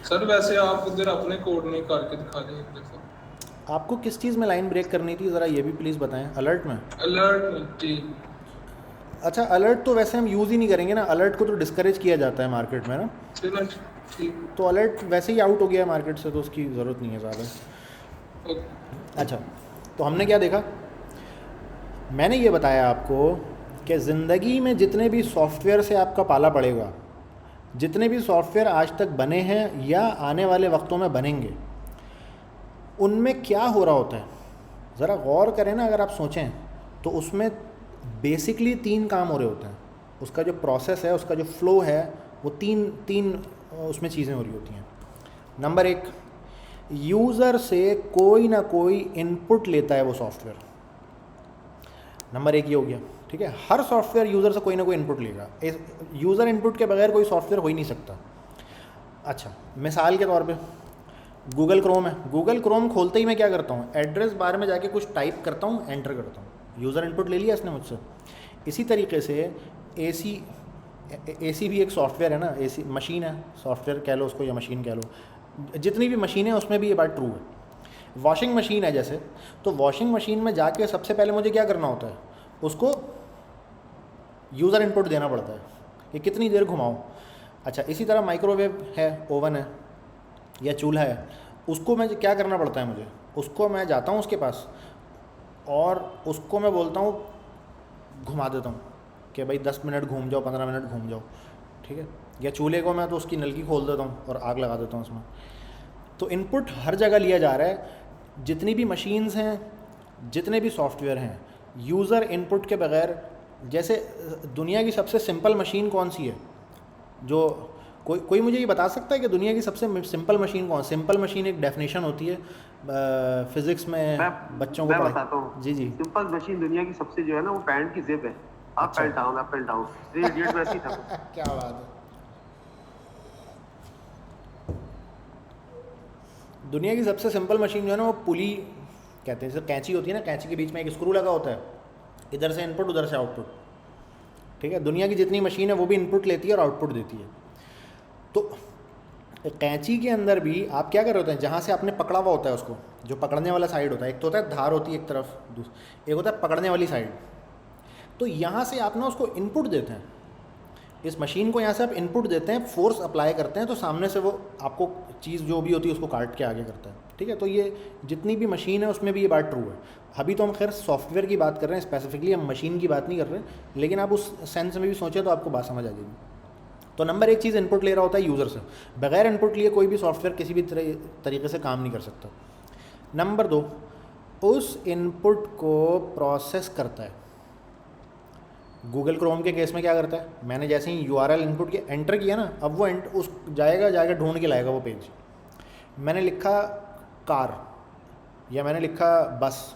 सर वैसे आप उधर अपने कोड में करके दिखा दें एक दफा। आपको किस चीज़ में लाइन ब्रेक करनी थी ज़रा ये भी प्लीज़ बताएं। अलर्ट में? अलर्ट में जी। अच्छा, अलर्ट तो वैसे हम यूज़ ही नहीं करेंगे ना, अलर्ट को तो डिस्करेज किया जाता है मार्केट में ना, चलो ठीक। तो अलर्ट वैसे ही आउट हो गया है मार्केट से, तो उसकी ज़रूरत नहीं है ज़्यादा। अच्छा, तो हमने क्या देखा, मैंने ये बताया आपको कि ज़िंदगी में जितने भी सॉफ्टवेयर से आपका पाला पड़ेगा, जितने भी सॉफ्टवेयर आज तक बने हैं या आने वाले वक्तों में बनेंगे, उनमें क्या हो रहा होता है ज़रा गौर करें ना। अगर आप सोचें तो उसमें बेसिकली 3 काम हो रहे होते हैं। उसका जो प्रोसेस है, उसका जो फ़्लो है, वो तीन उसमें चीज़ें हो रही होती हैं। नंबर 1, यूज़र से कोई ना कोई इनपुट लेता है वो सॉफ्टवेयर। नंबर 1 ये हो गया, ठीक है? हर सॉफ्टवेयर यूज़र से कोई ना कोई इनपुट लेगा, यूज़र इनपुट के बगैर कोई सॉफ्टवेयर हो ही नहीं सकता। अच्छा, मिसाल के तौर पे गूगल क्रोम है, गूगल क्रोम खोलते ही मैं क्या करता हूँ, एड्रेस बार में जाके कुछ टाइप करता हूँ, एंटर करता हूँ, यूज़र इनपुट ले लिया इसने मुझसे। इसी तरीके से AC भी एक सॉफ्टवेयर है ना, AC मशीन है, सॉफ्टवेयर कह लो उसको या मशीन कह लो, जितनी भी मशीनें उसमें भी ये बात ट्रू है। वॉशिंग मशीन है जैसे, तो वॉशिंग मशीन में जाके सबसे पहले मुझे क्या करना होता है, उसको यूज़र इनपुट देना पड़ता है कि कितनी देर घुमाओ। अच्छा, इसी तरह माइक्रोवेव है, ओवन है या चूल्हा है, उसको मैं क्या करना पड़ता है, मुझे उसको मैं जाता हूँ उसके पास और उसको मैं बोलता हूँ, घुमा देता हूँ कि भाई 10 मिनट घूम जाओ, 15 मिनट घूम जाओ, ठीक है? या चूल्हे को मैं तो उसकी नलकी खोल देता हूँ और आग लगा देता हूँ उसमें। तो इनपुट हर जगह लिया जा रहा है। जितनी भी मशीन्स हैं, जितने भी सॉफ्टवेयर हैं, यूज़र इनपुट के बगैर, जैसे दुनिया की सबसे सिंपल मशीन कौन सी है, जो कोई मुझे ये बता सकता है कि दुनिया की सबसे सिंपल मशीन कौन? सिंपल मशीन एक डेफिनेशन होती है फिज़िक्स में, बच्चों को मैं बताता हूँ। जी जी। सिंपल मशीन दुनिया की सबसे जो है ना, वो पैंट की जिप है, up and down, up and down, 3 idiot वैसे ही था। क्या बात है। दुनिया की सबसे सिंपल मशीन जो है ना, वो पुली कहते हैं, जैसे कैंची होती है ना, कैंची के बीच में एक स्क्रू लगा होता है, इधर से इनपुट उधर से आउटपुट, ठीक है? दुनिया की जितनी मशीन है वो भी इनपुट लेती है और आउटपुट देती है। तो कैंची के अंदर भी आप क्या कर रहे होते हैं, जहाँ से आपने पकड़ा हुआ होता है उसको, जो पकड़ने वाला साइड होता है, एक तो होता है धार होती है एक तरफ, एक होता है पकड़ने वाली साइड। तो यहाँ से आप ना उसको इनपुट देते हैं, इस मशीन को यहाँ से आप इनपुट देते हैं, फोर्स अप्लाई करते हैं, तो सामने से वो आपको चीज़ जो भी होती है उसको काट के आगे करता है, ठीक है? तो ये जितनी भी मशीन है उसमें भी ये बात ट्रू है। अभी तो हम खैर सॉफ्टवेयर की बात कर रहे हैं, स्पेसिफिकली हम मशीन की बात नहीं कर रहे, लेकिन आप उस सेंस में भी सोचें तो आपको बात समझ आ जाएगी। तो नंबर 1 चीज़ इनपुट ले रहा होता है यूज़र से, बगैर इनपुट लिए कोई भी सॉफ्टवेयर किसी भी तरीके से काम नहीं कर सकता। नंबर 2, उस इनपुट को प्रोसेस करता है। गूगल क्रोम के केस में क्या करता है, मैंने जैसे ही URL इनपुट किया, एंटर किया ना, अब वो उस जाएगा ढूंढ के लाएगा वो पेज। मैंने लिखा कार या मैंने लिखा बस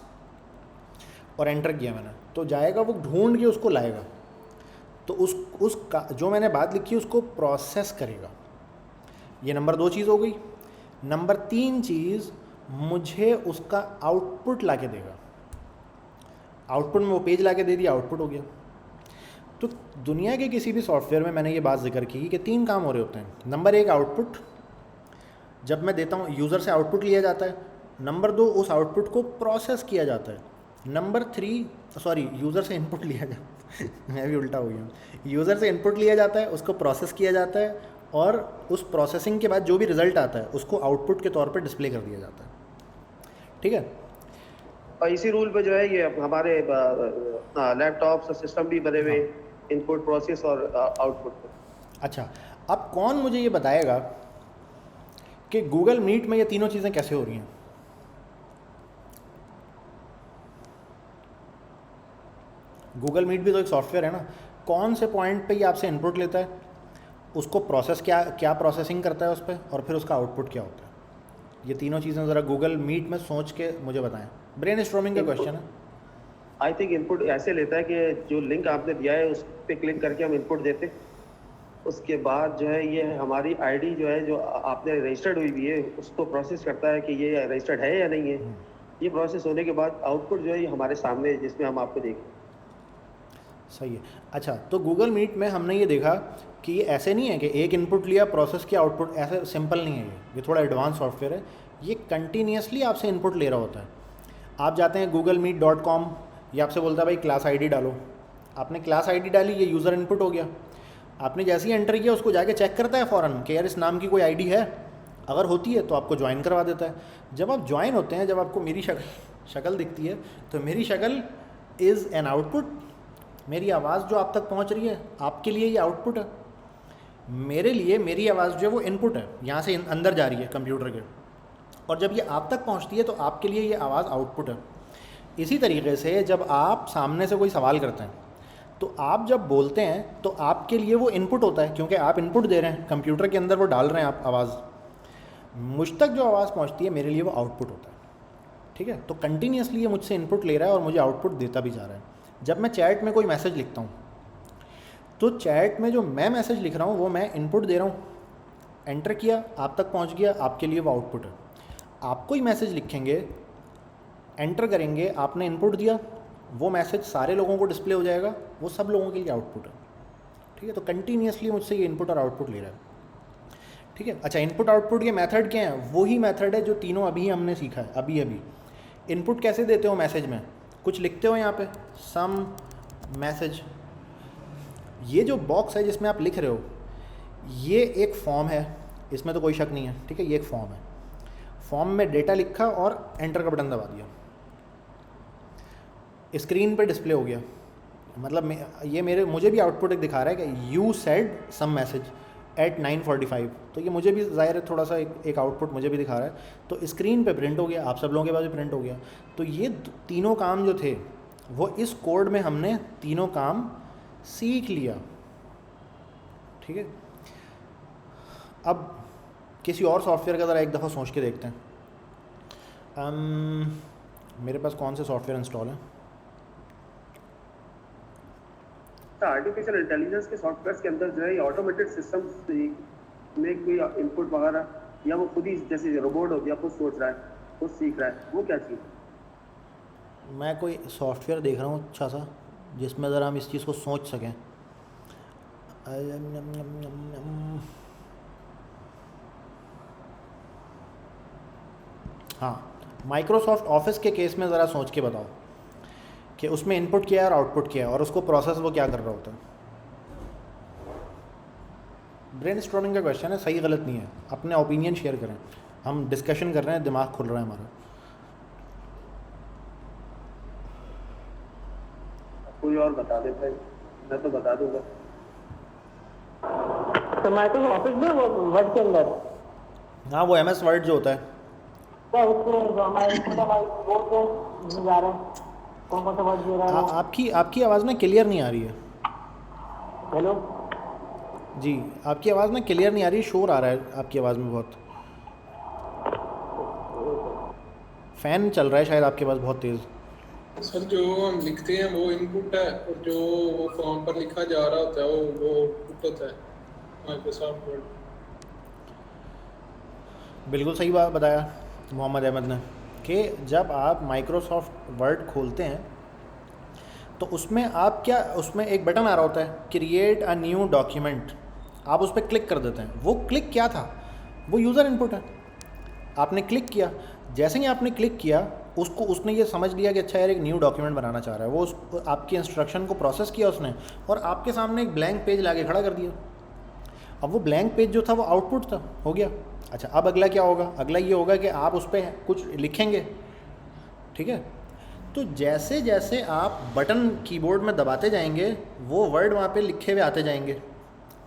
और एंटर किया मैंने, तो जाएगा वो ढूंढ के उसको लाएगा। तो जो मैंने बात लिखी उसको प्रोसेस करेगा। ये नंबर 2 चीज़ हो गई। नंबर 3 चीज़, मुझे उसका आउटपुट ला के देगा। आउटपुट में वो पेज ला के दे दिया, आउटपुट हो गया। तो दुनिया के किसी भी सॉफ्टवेयर में मैंने ये बात जिक्र की कि 3 काम हो रहे होते हैं। नंबर 1 आउटपुट, जब मैं देता हूँ यूज़र से आउटपुट लिया जाता है। नंबर 2 उस आउटपुट को प्रोसेस किया जाता है। नंबर 3 यूज़र से इनपुट लिया जाता है मैं भी उल्टा हो गया। यूज़र से इनपुट लिया जाता है, उसको प्रोसेस किया जाता है और उस प्रोसेसिंग के बाद जो भी रिज़ल्ट आता है उसको आउटपुट के तौर पर डिस्प्ले कर दिया जाता है, ठीक है? और इसी रूल पे जो है ये हमारे लैपटॉप सिस्टम भी बने हुए, इनपुट, प्रोसेस और आउटपुट। अच्छा, अब कौन मुझे ये बताएगा कि गूगल मीट में ये तीनों चीज़ें कैसे हो रही हैं? गूगल मीट भी तो एक सॉफ्टवेयर है ना। कौन से पॉइंट पे ये आपसे इनपुट लेता है, उसको प्रोसेस क्या प्रोसेसिंग करता है उस पर, और फिर उसका आउटपुट क्या होता है? ये तीनों चीज़ें ज़रा गूगल मीट में सोच के मुझे बताएं। ब्रेन स्टॉर्मिंग का क्वेश्चन है। आई थिंक इनपुट ऐसे लेता है कि जो लिंक आपने दिया है उस पर क्लिक करके हम इनपुट देते, उसके बाद जो है ये हमारी आईडी जो है जो आपने रजिस्टर्ड हुई हुई है उसको प्रोसेस करता है कि ये रजिस्टर्ड है या नहीं है। ये प्रोसेस होने के बाद आउटपुट जो है ये हमारे सामने है, जिसमें हम आपको देखें। सही है। अच्छा, तो गूगल मीट में हमने ये देखा कि ये ऐसे नहीं है कि एक इनपुट लिया प्रोसेस किया आउटपुट, ऐसे सिंपल नहीं है। ये थोड़ा एडवांस सॉफ्टवेयर है, ये कंटिन्यूसली आपसे इनपुट ले रहा होता है। आप जाते हैं googlemeet.com, ये आपसे बोलता है भाई क्लास आईडी डालो, आपने क्लास आईडी डाली, ये यूज़र इनपुट हो गया। आपने जैसे ही एंटर किया उसको जाके चेक करता है फ़ौरन कि यार इस नाम की कोई आईडी है, अगर होती है तो आपको ज्वाइन करवा देता है। जब आप ज्वाइन होते हैं, जब आपको मेरी शक्ल दिखती है तो मेरी शक्ल इज़ एन आउटपुट। मेरी आवाज़ जो आप तक पहुंच रही है आपके लिए ये आउटपुट है, मेरे लिए मेरी आवाज़ जो है वो इनपुट है, यहाँ से अंदर जा रही है कंप्यूटर के, और जब ये आप तक पहुंचती है तो आपके लिए ये आवाज़ आउटपुट है। इसी तरीके से जब आप सामने से कोई सवाल करते हैं तो आप जब बोलते हैं तो आपके लिए वो इनपुट होता है, क्योंकि आप इनपुट दे रहे हैं कंप्यूटर के अंदर, वो डाल रहे हैं आप आवाज़। मुझ तक जो आवाज़ पहुंचती है मेरे लिए वो आउटपुट होता है। ठीक है, तो कंटिन्यूसली ये मुझसे इनपुट ले रहा है और मुझे आउटपुट देता भी जा रहा है। जब मैं चैट में कोई मैसेज लिखता हूँ तो चैट में जो मैं मैसेज लिख रहा हूँ वो मैं इनपुट दे रहा हूँ, एंटर किया, आप तक पहुँच गया, आपके लिए वो आउटपुट है। आप कोई मैसेज लिखेंगे, एंटर करेंगे, आपने इनपुट दिया, वो मैसेज सारे लोगों को डिस्प्ले हो जाएगा, वो सब लोगों के लिए आउटपुट है। ठीक है, तो कंटिन्यूसली मुझसे ये इनपुट और आउटपुट ले रहा है। ठीक है। अच्छा, इनपुट आउटपुट के मेथड क्या हैं? वही मेथड है जो तीनों अभी हमने सीखा है। अभी इनपुट कैसे देते हो मैसेज में, कुछ लिखते हो यहाँ पे सम मैसेज, ये जो बॉक्स है जिसमें आप लिख रहे हो ये एक फॉर्म है, इसमें तो कोई शक नहीं है। ठीक है, ये एक फॉर्म है, फॉर्म में डेटा लिखा और एंटर का बटन दबा दिया, स्क्रीन पे डिस्प्ले हो गया। मतलब ये मुझे भी आउटपुट एक दिखा रहा है कि you said some message at 9:45, तो ये मुझे भी ज़ाहिर है थोड़ा सा एक आउटपुट मुझे भी दिखा रहा है, तो स्क्रीन पे प्रिंट हो गया, आप सब लोगों के पास भी प्रिंट हो गया। तो ये तीनों काम जो थे वो इस कोड में हमने तीनों काम सीख लिया। ठीक है, अब किसी और सॉफ्टवेयर का ज़रा एक दफ़ा सोच के देखते हैं। मेरे पास कौन से सॉफ्टवेयर इंस्टॉल है? आर्टिफिशियल इंटेलिजेंस के सॉफ्टवेयर के अंदर जो है ऑटोमेटेड सिस्टम्स में कोई इनपुट वगैरह, या वो खुद ही जैसे रोबोट हो गया, खुद सोच रहा है, खुद सीख रहा है, वो क्या चीज़? मैं कोई सॉफ्टवेयर देख रहा हूँ अच्छा सा जिसमें ज़रा हम इस चीज़ को सोच सकें। हाँ, माइक्रोसॉफ्ट ऑफिस के केस में ज़रा सोच के बताओ कि उसमें इनपुट किया है और आउटपुट किया है और उसको प्रोसेस वो क्या कर रहा होता है। ब्रेनस्टॉर्मिंग का क्वेश्चन है, सही गलत नहीं है, अपने ओपिनियन शेयर करें, हम डिस्कशन कर रहे हैं, दिमाग खुल रहा है हमारा। कोई और बता दे भाई, मैं तो बता दूंगा। तो माइक्रोसॉफ्ट ऑफिस में वो वर्ड के अंदर, हाँ वो MS वर्ड जो होता है, क्या उसमें जो हमारे बोर्ड पे जा रहे हैं, कौन कौन सा वर्ड दे रहा है? आपकी आवाज़ ना क्लियर नहीं आ रही है। हेलो जी, आपकी आवाज़ ना क्लियर नहीं आ रही, शोर आ रहा है आपकी आवाज़ में बहुत, फ़ैन चल रहा है शायद आपके पास बहुत तेज़। सर जो हम लिखते हैं वो इनपुट है, और जो वो फॉर्म पर लिखा जा रहा होता है वो आउटपुट होता है माइक्रोसॉफ्ट वर्ड। बिल्कुल सही बात बताया मोहम्मद अहमद ने कि जब आप माइक्रोसॉफ्ट वर्ड खोलते हैं तो उसमें उसमें एक बटन आ रहा होता है क्रिएट अ न्यू डॉक्यूमेंट, आप उस पर क्लिक कर देते हैं। वो क्लिक क्या था? वो यूज़र इनपुट है। आपने क्लिक किया, जैसे ही आपने क्लिक किया उसने ये समझ लिया कि अच्छा यार एक न्यू डॉक्यूमेंट बनाना चाह रहा है, वो आपकी इंस्ट्रक्शन को प्रोसेस किया उसने और आपके सामने एक ब्लैंक पेज लाके खड़ा कर दिया। अब वो ब्लैंक पेज जो था वो आउटपुट था, हो गया। अच्छा, अब अगला क्या होगा? अगला ये होगा कि आप उस पर कुछ लिखेंगे। ठीक है, तो जैसे जैसे आप बटन कीबोर्ड में दबाते जाएंगे वो वर्ड वहाँ पे लिखे हुए आते जाएंगे।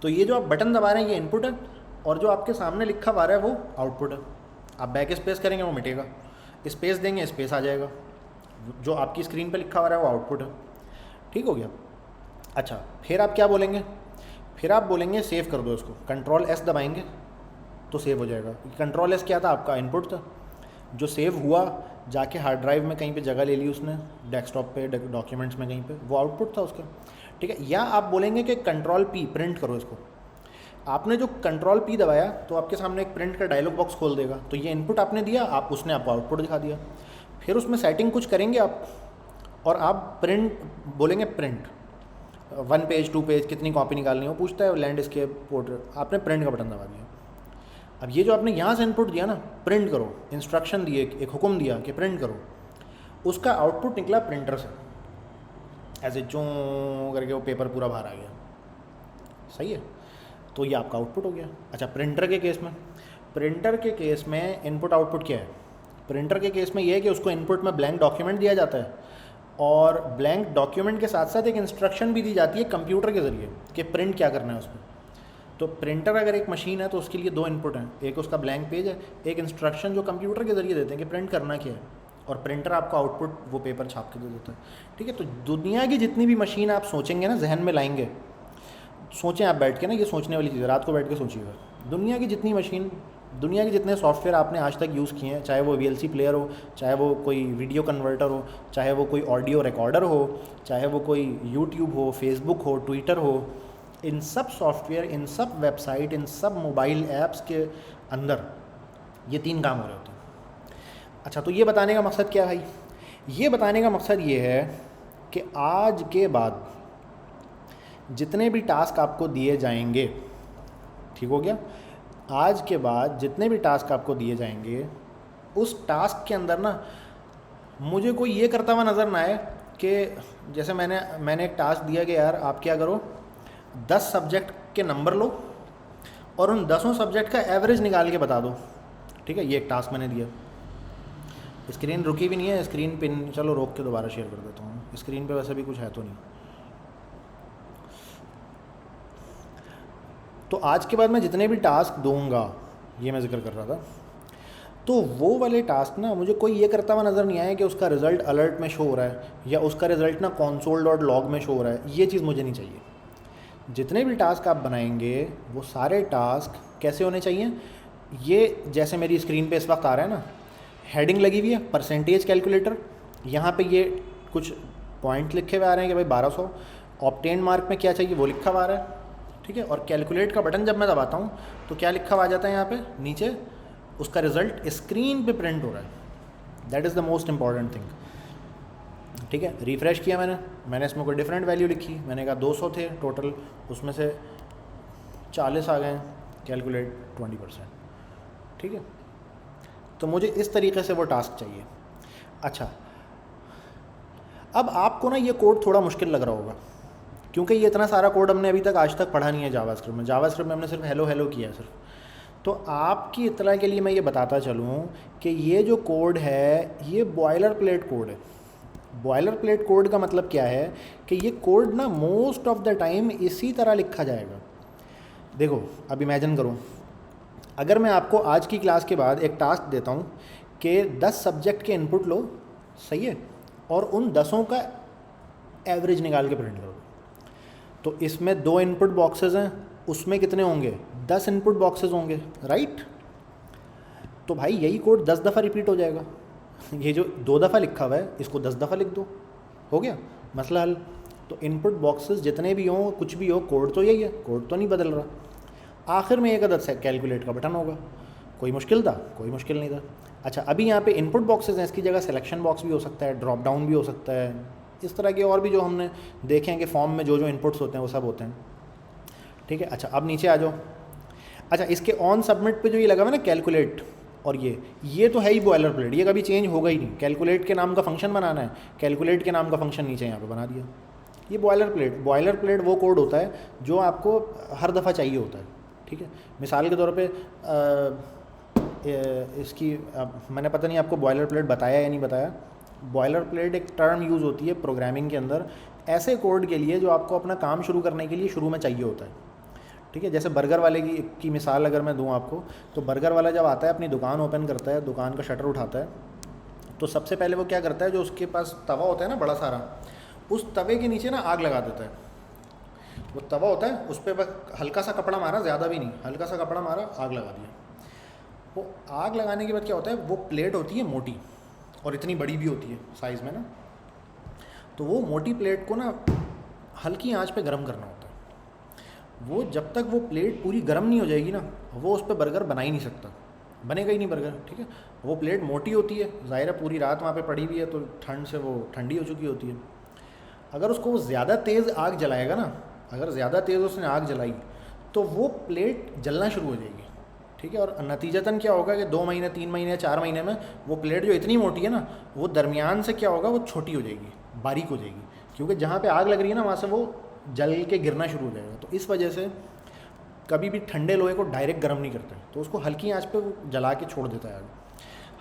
तो ये जो आप बटन दबा रहे हैं ये इनपुट है और जो आपके सामने लिखा हुआ है वो आउटपुट है। आप बैक स्पेस करेंगे वो मिटेगा, स्पेस देंगे स्पेस आ जाएगा, जो आपकी स्क्रीन पे लिखा हुआ है वो आउटपुट है। ठीक हो गया। अच्छा, फिर आप क्या बोलेंगे? फिर आप बोलेंगे सेव कर दो इसको, Ctrl+S दबाएंगे तो सेव हो जाएगा। Ctrl+S क्या था? आपका इनपुट था, जो सेव हुआ जाके हार्ड ड्राइव में कहीं पे जगह ले ली उसने, डेस्कटॉप पे, डॉक्यूमेंट्स में कहीं पे, वो आउटपुट था उसका, ठीक है। या आप बोलेंगे कि कंट्रोल पी प्रिंट करो इसको, आपने जो कंट्रोल पी दबाया तो आपके सामने एक प्रिंट का डायलॉग बॉक्स खोल देगा, तो ये इनपुट आपने दिया, आप उसने आपको आउटपुट दिखा दिया। फिर उसमें सेटिंग कुछ करेंगे आप, और आप प्रिंट बोलेंगे, प्रिंट 1 पेज 2 पेज कितनी कॉपी निकालनी है, वो पूछता है लैंडस्केप पोर्ट्रेट, आपने प्रिंट का बटन दबा दिया। अब ये जो आपने यहाँ से इनपुट दिया ना, प्रिंट करो, इंस्ट्रक्शन दिए, एक हुक्म दिया कि प्रिंट करो, उसका आउटपुट निकला प्रिंटर से, ऐसे चूँ करके वो पेपर पूरा बाहर आ गया, सही है। तो ये आपका आउटपुट हो गया। अच्छा, प्रिंटर के केस में, प्रिंटर के केस में इनपुट आउटपुट क्या है? प्रिंटर के केस में ये है कि उसको इनपुट में ब्लैंक डॉक्यूमेंट दिया जाता है, और ब्लैंक डॉक्यूमेंट के साथ साथ एक इंस्ट्रक्शन भी दी जाती है कंप्यूटर के ज़रिए कि प्रिंट क्या करना है उसमें। तो प्रिंटर अगर एक मशीन है तो उसके लिए 2 इनपुट हैं, एक उसका ब्लैंक पेज है, एक इंस्ट्रक्शन जो कंप्यूटर के ज़रिए देते हैं कि प्रिंट करना क्या है, और प्रिंटर आपका आउटपुट वो पेपर छाप के दे देता है, ठीक है। तो दुनिया की जितनी भी मशीन आप सोचेंगे ना, जहन में लाएंगे, सोचें आप बैठ के ना, ये सोचने वाली चीज़ है, रात को बैठ के सोचिएगा, दुनिया की जितनी मशीन, दुनिया के जितने सॉफ्टवेयर आपने आज तक यूज़ किए हैं, चाहे वो VLC प्लेयर हो, चाहे वो कोई वीडियो कन्वर्टर हो, चाहे वो कोई ऑडियो रिकॉर्डर हो, चाहे वो कोई यूट्यूब हो, फेसबुक हो, ट्विटर हो, इन सब सॉफ्टवेयर, इन सब वेबसाइट, इन सब मोबाइल ऐप्स के अंदर ये 3 काम हो रहे होते हैं। अच्छा, तो ये बताने का मकसद क्या है भाई? ये बताने का मकसद ये है कि आज के बाद जितने भी टास्क आपको दिए जाएंगे, ठीक हो गया, आज के बाद जितने भी टास्क आपको दिए जाएंगे, उस टास्क के अंदर ना मुझे कोई ये करता हुआ नज़र ना आए कि जैसे मैंने एक टास्क दिया कि यार आप क्या करो, 10 सब्जेक्ट के नंबर लो और उन 10 सब्जेक्ट का एवरेज निकाल के बता दो, ठीक है। ये एक टास्क मैंने दिया। स्क्रीन रुकी भी नहीं है, स्क्रीन पिन चलो रोक के दोबारा शेयर कर देता हूँ, स्क्रीन पे वैसे भी कुछ है तो नहीं। तो आज के बाद मैं जितने भी टास्क दूंगा, ये मैं जिक्र कर रहा था, तो वो वाले टास्क ना मुझे कोई ये करता हुआ नज़र नहीं आया कि उसका रिज़ल्ट अलर्ट में शो हो रहा है, या उसका रिज़ल्ट ना console.log में शो हो रहा है, ये चीज़ मुझे नहीं चाहिए। जितने भी टास्क आप बनाएंगे वो सारे टास्क कैसे होने चाहिए? ये जैसे मेरी स्क्रीन पे इस वक्त आ रहा है ना, हेडिंग लगी हुई है परसेंटेज कैलकुलेटर, यहाँ पे ये कुछ पॉइंट लिखे हुए आ रहे हैं कि भाई 1200, ऑब्टेन मार्क में क्या चाहिए वो लिखा हुआ आ रहा है, ठीक है। और कैलकुलेट का बटन जब मैं दबाता हूँ तो क्या लिखा हुआ आ जाता है यहाँ पे नीचे, उसका रिज़ल्ट स्क्रीन पे प्रिंट हो रहा है। That is the most important thing, ठीक है। रिफ़्रेश किया मैंने इसमें कोई डिफरेंट वैल्यू लिखी, मैंने कहा 200 थे टोटल, उसमें से 40 आ गए, कैलकुलेट 20%, ठीक है। तो मुझे इस तरीके से वो टास्क चाहिए। अच्छा, अब आपको ना ये कोड थोड़ा मुश्किल लग रहा होगा, क्योंकि ये इतना सारा कोड हमने अभी तक आज तक पढ़ा नहीं है जावास्क्रिप्ट में। जावास्क्रिप्ट में हमने सिर्फ हेलो किया है सिर्फ। तो आपकी इत्तला के लिए मैं ये बताता चलूँ कि ये जो कोड है ये बॉयलर प्लेट कोड है। बॉयलर प्लेट कोड का मतलब क्या है कि ये कोड ना मोस्ट ऑफ द टाइम इसी तरह लिखा जाएगा। देखो, अब इमेजिन करो, अगर मैं आपको आज की क्लास के बाद एक टास्क देता हूँ कि 10 सब्जेक्ट के इनपुट लो, सही है, और उन 10 का एवरेज निकाल के प्रिंट करो, तो इसमें 2 इनपुट बॉक्सेस हैं, उसमें कितने होंगे? 10 इनपुट बॉक्सेस होंगे, राइट। तो भाई यही कोड 10 दफ़ा रिपीट हो जाएगा। ये जो 2 दफ़ा लिखा हुआ है इसको 10 दफ़ा लिख दो, हो गया मसला हल। तो इनपुट बॉक्सेस जितने भी हों, कुछ भी हो, कोड तो यही है, कोड तो नहीं बदल रहा। आखिर में एक अदद से कैलकुलेट का बटन होगा। कोई मुश्किल था? कोई मुश्किल नहीं था। अच्छा, अभी यहाँ पे इनपुट बॉक्सेस हैं, इसकी जगह सिलेक्शन बॉक्स भी हो सकता है, ड्रॉप डाउन भी हो सकता है, इस तरह के और भी जो हमने देखे हैं कि फॉर्म में जो जो इनपुट्स होते हैं वो सब होते हैं, ठीक है। अच्छा, अब नीचे आ जाओ। अच्छा, इसके ऑन सबमिट पे जो ये लगा हुआ है ना कैलकुलेट, और ये तो है ही बॉयलर प्लेट, ये कभी चेंज होगा ही नहीं। कैलकुलेट के नाम का फंक्शन बनाना है, कैलकुलेट के नाम का फंक्शन नीचे यहाँ पे बना दिया। ये बॉयलर प्लेट वो कोड होता है जो आपको हर दफ़ा चाहिए होता है, ठीक है। मिसाल के तौर पे इसकी मैंने पता नहीं आपको बॉयलर प्लेट बताया या नहीं बताया। बॉयलर प्लेट एक टर्म यूज़ होती है प्रोग्रामिंग के अंदर ऐसे कोड के लिए जो आपको अपना काम शुरू करने के लिए शुरू में चाहिए होता है, ठीक है। जैसे बर्गर वाले की मिसाल अगर मैं दूं आपको, तो बर्गर वाला जब आता है अपनी दुकान ओपन करता है, दुकान का शटर उठाता है, तो सबसे पहले वो क्या करता है, जो उसके पास तवा होता है ना बड़ा सारा, उस तवे के नीचे ना आग लगा देता है। वो तवा होता है, उस पर बस हल्का सा कपड़ा मारा, ज़्यादा भी नहीं, हल्का सा कपड़ा मारा, आग लगा दिया। वो आग लगाने के बाद क्या होता है, वो प्लेट होती है मोटी, और इतनी बड़ी भी होती है साइज़ में ना। तो वो मोटी प्लेट को ना हल्की आंच पे गर्म करना होता है। वो जब तक वो प्लेट पूरी गर्म नहीं हो जाएगी ना, वो उस पर बर्गर बना ही नहीं सकता, बनेगा ही नहीं बर्गर, ठीक है। वो प्लेट मोटी होती है, ज़ाहिर है पूरी रात वहाँ पे पड़ी हुई है तो ठंड से वो ठंडी हो चुकी होती है। अगर उसको वो ज़्यादा तेज़ आग जलाएगा ना, अगर ज़्यादा तेज़ उसने आग जलाई तो वो प्लेट जलना शुरू हो जाएगी, ठीक है। और नतीजतन क्या होगा कि 2 महीने 3 महीने 4 महीने में वो प्लेट जो इतनी मोटी है ना, वो दरमियान से क्या होगा, वो छोटी हो जाएगी, बारीक हो जाएगी, क्योंकि जहाँ पे आग लग रही है ना वहाँ से वो जल के गिरना शुरू हो जाएगा। तो इस वजह से कभी भी ठंडे लोहे को डायरेक्ट गर्म नहीं करते, तो उसको हल्की आंच पे वो जला के छोड़ देता है आग।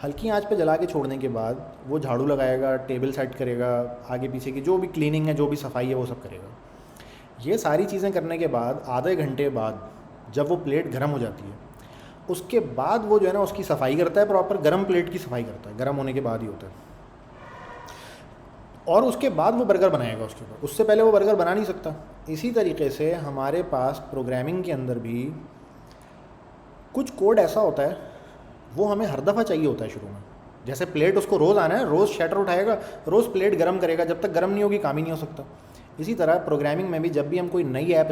हल्की आंच पे जला के छोड़ने के बाद वो झाड़ू लगाएगा, टेबल सेट करेगा, आगे पीछे की जो भी क्लीनिंग है, जो भी सफाई है, वो सब करेगा। ये सारी चीज़ें करने के बाद आधे घंटे बाद जब वो प्लेट गर्म हो जाती है, उसके बाद वो जो है ना उसकी सफाई करता है, प्रॉपर गर्म प्लेट की सफाई करता है, गर्म होने के बाद ही होता है। और उसके बाद वो बर्गर बनाएगा उसके ऊपर, उससे पहले वो बर्गर बना नहीं सकता। इसी तरीके से हमारे पास प्रोग्रामिंग के अंदर भी कुछ कोड ऐसा होता है, वो हमें हर दफ़ा चाहिए होता है शुरू में। जैसे प्लेट उसको रोज़ आना है, रोज़ शटर उठाएगा, रोज़ प्लेट गर्म करेगा, जब तक गर्म नहीं होगी काम ही नहीं हो सकता। इसी तरह प्रोग्रामिंग में भी जब भी हम कोई नई ऐप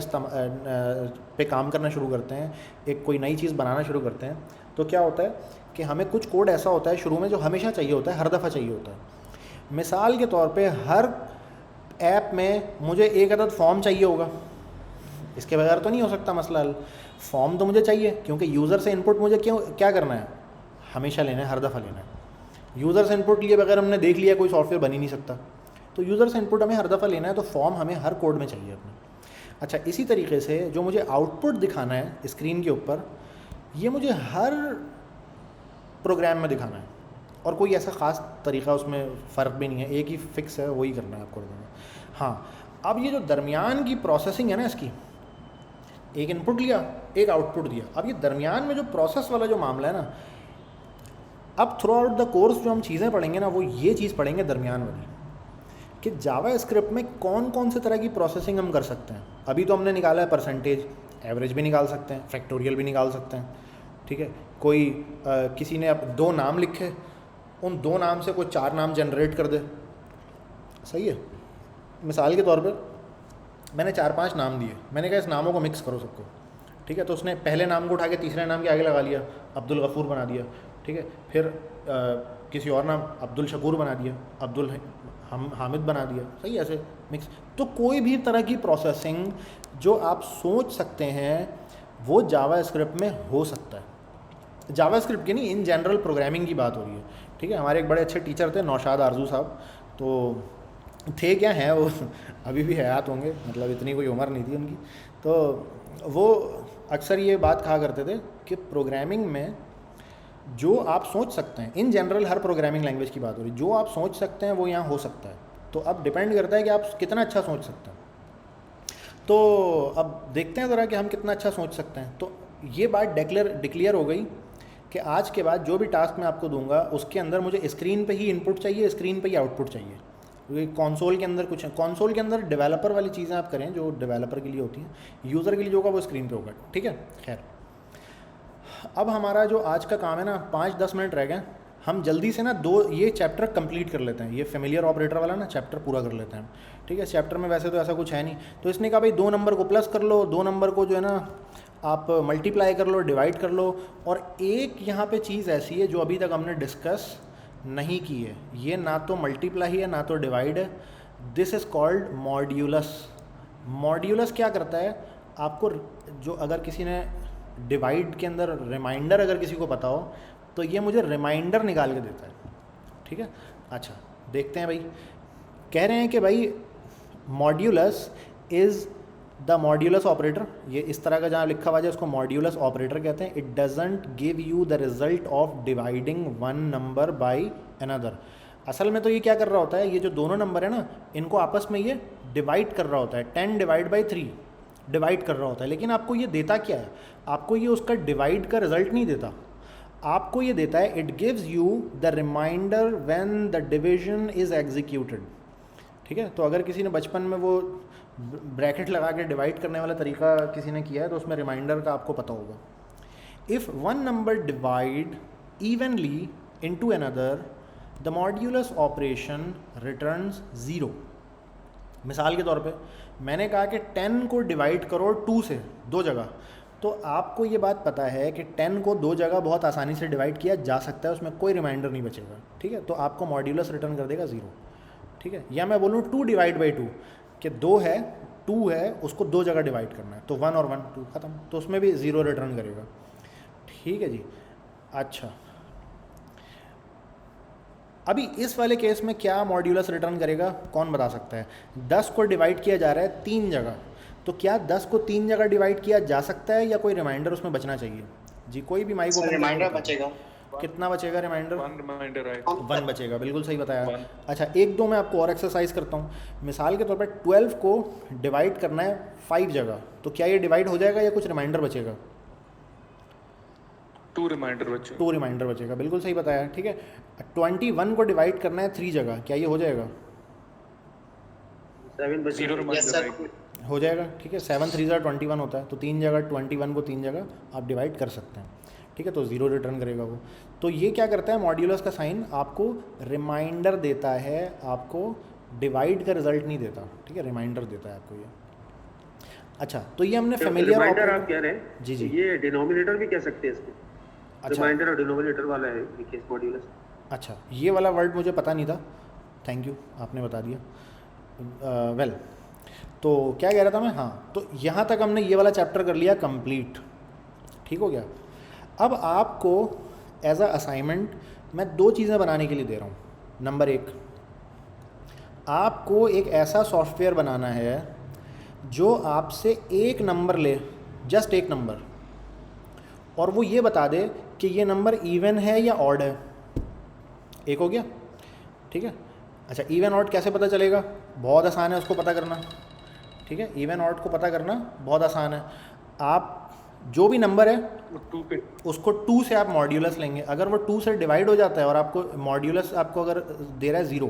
पे काम करना शुरू करते हैं, एक कोई नई चीज़ बनाना शुरू करते हैं, तो क्या होता है कि हमें कुछ कोड ऐसा होता है शुरू में जो हमेशा चाहिए होता है, हर दफ़ा चाहिए होता है। मिसाल के तौर पे हर ऐप में मुझे एक अदद फॉर्म चाहिए होगा, इसके बगैर तो नहीं हो सकता मसला हल। फॉर्म तो मुझे चाहिए क्योंकि यूज़र से इनपुट मुझे क्या करना है, हमेशा लेना है, हर दफ़ा लेना है। यूज़र से इनपुट लिए बगैर हमने देख लिया कोई सॉफ्टवेयर बन ही नहीं सकता, तो यूज़र से इनपुट हमें हर दफ़ा लेना है, तो फॉर्म हमें हर कोड में चाहिए अपने। अच्छा, इसी तरीके से जो मुझे आउटपुट दिखाना है स्क्रीन के ऊपर, ये मुझे हर प्रोग्राम में दिखाना है, और कोई ऐसा ख़ास तरीका उसमें फ़र्क भी नहीं है, एक ही फिक्स है, वही करना है आपको। हाँ, अब ये जो दरमियान की प्रोसेसिंग है ना इसकी, एक इनपुट लिया, एक आउटपुट दिया, अब ये दरमियान में जो प्रोसेस वाला जो मामला है ना, अब थ्रू आउट द कोर्स जो हम चीज़ें पढ़ेंगे ना, वो ये चीज़ पढ़ेंगे दरमियान वाली, कि जावा स्क्रिप्ट में कौन कौन से तरह की प्रोसेसिंग हम कर सकते हैं। अभी तो हमने निकाला है परसेंटेज, एवरेज भी निकाल सकते हैं, फैक्टोरियल भी निकाल सकते हैं, ठीक है। कोई किसी ने अब 2 नाम लिखे, उन 2 नाम से कोई 4 नाम जनरेट कर दे, सही है। मिसाल के तौर पे मैंने 4-5 नाम दिए, मैंने कहा इस नामों को मिक्स करो सबको, ठीक है। तो उसने पहले नाम को उठा के तीसरे नाम के आगे लगा लिया, अब्दुल गफूर बना दिया, ठीक है। फिर किसी और नाम अब्दुल शकूर बना दिया, अब्दुल हामिद बना दिया, सही, ऐसे मिक्स। तो कोई भी तरह की प्रोसेसिंग जो आप सोच सकते हैं वो जावा स्क्रिप्ट में हो सकता है। जावा स्क्रिप्ट की नहीं, इन जनरल प्रोग्रामिंग की बात हो रही है, ठीक है। हमारे एक बड़े अच्छे टीचर थे नौशाद आरजू साहब, तो थे क्या हैं वो अभी भी हयात होंगे, मतलब इतनी कोई उम्र नहीं थी उनकी, तो वो अक्सर ये बात कहा करते थे कि प्रोग्रामिंग में जो आप सोच सकते हैं, in general her programming language की बात हो रही, जो आप सोच सकते हैं वो यहाँ हो सकता है। तो अब डिपेंड करता है कि आप कितना अच्छा सोच सकते हैं। तो अब देखते हैं ज़रा कि हम कितना अच्छा सोच सकते हैं। तो ये बात डिक्लेयर हो गई कि आज के बाद जो भी टास्क मैं आपको दूंगा उसके अंदर मुझे स्क्रीन पे ही इनपुट चाहिए, स्क्रीन पे ही आउटपुट चाहिए। क्योंकि कंसोल के अंदर कुछ है, कंसोल के अंदर डेवलपर वाली चीज़ें आप करें जो डेवलपर के लिए होती हैं, यूज़र के लिए जो होगा वो स्क्रीन पे होगा, ठीक है। खैर, अब हमारा जो आज का काम है ना, 5-10 मिनट रह गए, हम जल्दी से ना ये चैप्टर कंप्लीट कर लेते हैं, ये फेमिलियर ऑपरेटर वाला ना चैप्टर पूरा कर लेते हैं, ठीक है। चैप्टर में वैसे तो ऐसा कुछ है नहीं, तो इसने कहा भाई 2 नंबर को प्लस कर लो, 2 नंबर को जो है ना आप मल्टीप्लाई कर लो, डिवाइड कर लो, और एक यहाँ पे चीज़ ऐसी है जो अभी तक हमने डिस्कस नहीं की है, ये ना तो मल्टीप्लाई है ना तो डिवाइड है, this is called modulus. Modulus क्या करता है, आपको जो अगर किसी ने डिवाइड के अंदर रिमाइंडर अगर किसी को पता हो तो ये मुझे रिमाइंडर निकाल के देता है, ठीक है। अच्छा, देखते हैं भाई, कह रहे हैं कि भाई modulus is the modulus operator, ये इस तरह का जहाँ लिखा हुआ है उसको मॉड्यूलस ऑपरेटर कहते हैं। It doesn't give you the result of dividing one number by another. असल में तो ये क्या कर रहा होता है, ये जो दोनों नंबर है ना इनको आपस में ये डिवाइड कर रहा होता है, 10 डिवाइड बाई 3 डिवाइड कर रहा होता है, लेकिन आपको ये देता क्या है, आपको ये उसका डिवाइड का रिजल्ट नहीं देता, आपको ये देता है it gives you the reminder when the division is executed, ठीक है। तो अगर किसी ने बचपन में वो ब्रैकेट लगा के डिवाइड करने वाला तरीका किसी ने किया है तो उसमें रिमाइंडर का आपको पता होगा। If one number divide evenly into another the modulus operation returns 0। मिसाल के तौर पे मैंने कहा कि 10 को डिवाइड करो 2 से, 2 जगह, तो आपको ये बात पता है कि 10 को 2 जगह बहुत आसानी से डिवाइड किया जा सकता है, उसमें कोई रिमाइंडर नहीं बचेगा, ठीक है। तो आपको मॉड्यूलस रिटर्न कर देगा 0, ठीक है। या मैं बोलूँ 2 डिवाइड बाई 2 कि 2 है, 2 है, उसको 2 जगह डिवाइड करना है, तो 1 और 1 2 ख़त्म, तो उसमें भी 0 रिटर्न करेगा, ठीक है जी। अच्छा, अभी इस वाले केस में क्या मॉड्यूलस रिटर्न करेगा, कौन बता सकता है? 10 को डिवाइड किया जा रहा है 3 जगह, तो क्या 10 को 3 जगह डिवाइड किया जा सकता है या कोई रिमाइंडर उसमें बचना चाहिए? जी, कोई भी माइक ओपन रिमाइंडर बचेगा। कितना बचेगा रिमाइंडर? 1 रिमाइंडर आएगा। 1 बचेगा, बिल्कुल सही बताया। अच्छा, एक दो मैं आपको और एक्सरसाइज करता हूँ। मिसाल के तौर पर 12 को डिवाइड करना है 5 जगह, तो क्या ये डिवाइड हो जाएगा या कुछ रिमाइंडर बचेगा? 2 रिमाइंडर बचेगा। 2 रिमाइंडर बचेगा, बिल्कुल सही बताया, ठीक है। 21 को डिवाइड करना है 3 जगह, क्या ये हो जाएगा? 7 बचे। 0 रिमाइंडर आएगा। हो जाएगा, ठीक है। 7 3 21 होता है, तो 3 जगह 21 को 3 जगह आप डिवाइड कर सकते हैं, ठीक है। तो 0 रिटर्न करेगा वो। तो ये क्या करता है, मॉड्यूलस का साइन आपको रिमाइंडर देता है, आपको डिवाइड का रिजल्ट नहीं देता, ठीक है, रिमाइंडर देता है आपको ये। अच्छा, तो ये हमने फेमिलियर रिमाइंडर आप कह रहे हैं? जी जी, ये डिनोमिनेटर भी कह सकते हैं इसमें। अच्छा, रिमाइंडर और डिनोमिनेटर वाला है ये केस मॉड्यूलस। अच्छा, ये वाला वर्ड मुझे पता नहीं था, थैंक यू, आपने बता दिया। वेल, तो क्या कह रहा था मैं, हाँ, तो यहाँ तक हमने ये वाला चैप्टर कर लिया कंप्लीट, ठीक हो गया। अब आपको एज अ असाइनमेंट मैं 2 चीज़ें बनाने के लिए दे रहा हूँ। नंबर 1, आपको एक ऐसा सॉफ्टवेयर बनाना है जो आपसे एक नंबर ले, जस्ट एक नंबर, और वो ये बता दे कि ये नंबर इवन है या ऑड है। एक हो गया, ठीक है। अच्छा, इवन ऑड कैसे पता चलेगा? बहुत आसान है उसको पता करना, ठीक है। इवन ऑड को पता करना बहुत आसान है। आप जो भी नंबर है 2 पे उसको 2 से आप मॉड्यूलस लेंगे, अगर वो 2 से डिवाइड हो जाता है और आपको मॉड्यूलस आपको अगर दे रहा है 0,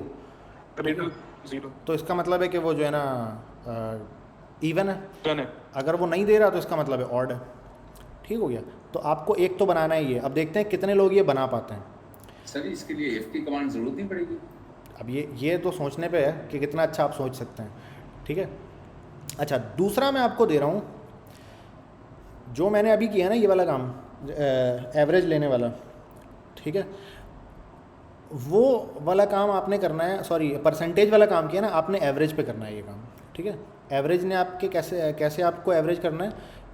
तो इसका मतलब है कि वो जो है ना इवन है। अगर वो नहीं दे रहा तो इसका मतलब है ऑड है, ठीक हो गया। तो आपको एक तो बनाना है ये। अब देखते हैं कितने लोग ये बना पाते हैं। सर इसके लिए एफटी कमांड जरूरत नहीं पड़ेगी? अब ये तो सोचने पे है कि कितना अच्छा आप सोच सकते हैं, ठीक है। अच्छा, दूसरा मैं आपको दे रहा हूँ, जो मैंने अभी किया ना ये वाला काम, एवरेज लेने वाला, ठीक है, वो वाला काम आपने करना है, सॉरी परसेंटेज वाला काम किया ना आपने, एवरेज पे करना है ये काम, ठीक है। एवरेज ने आपके कैसे आपको एवरेज करना है,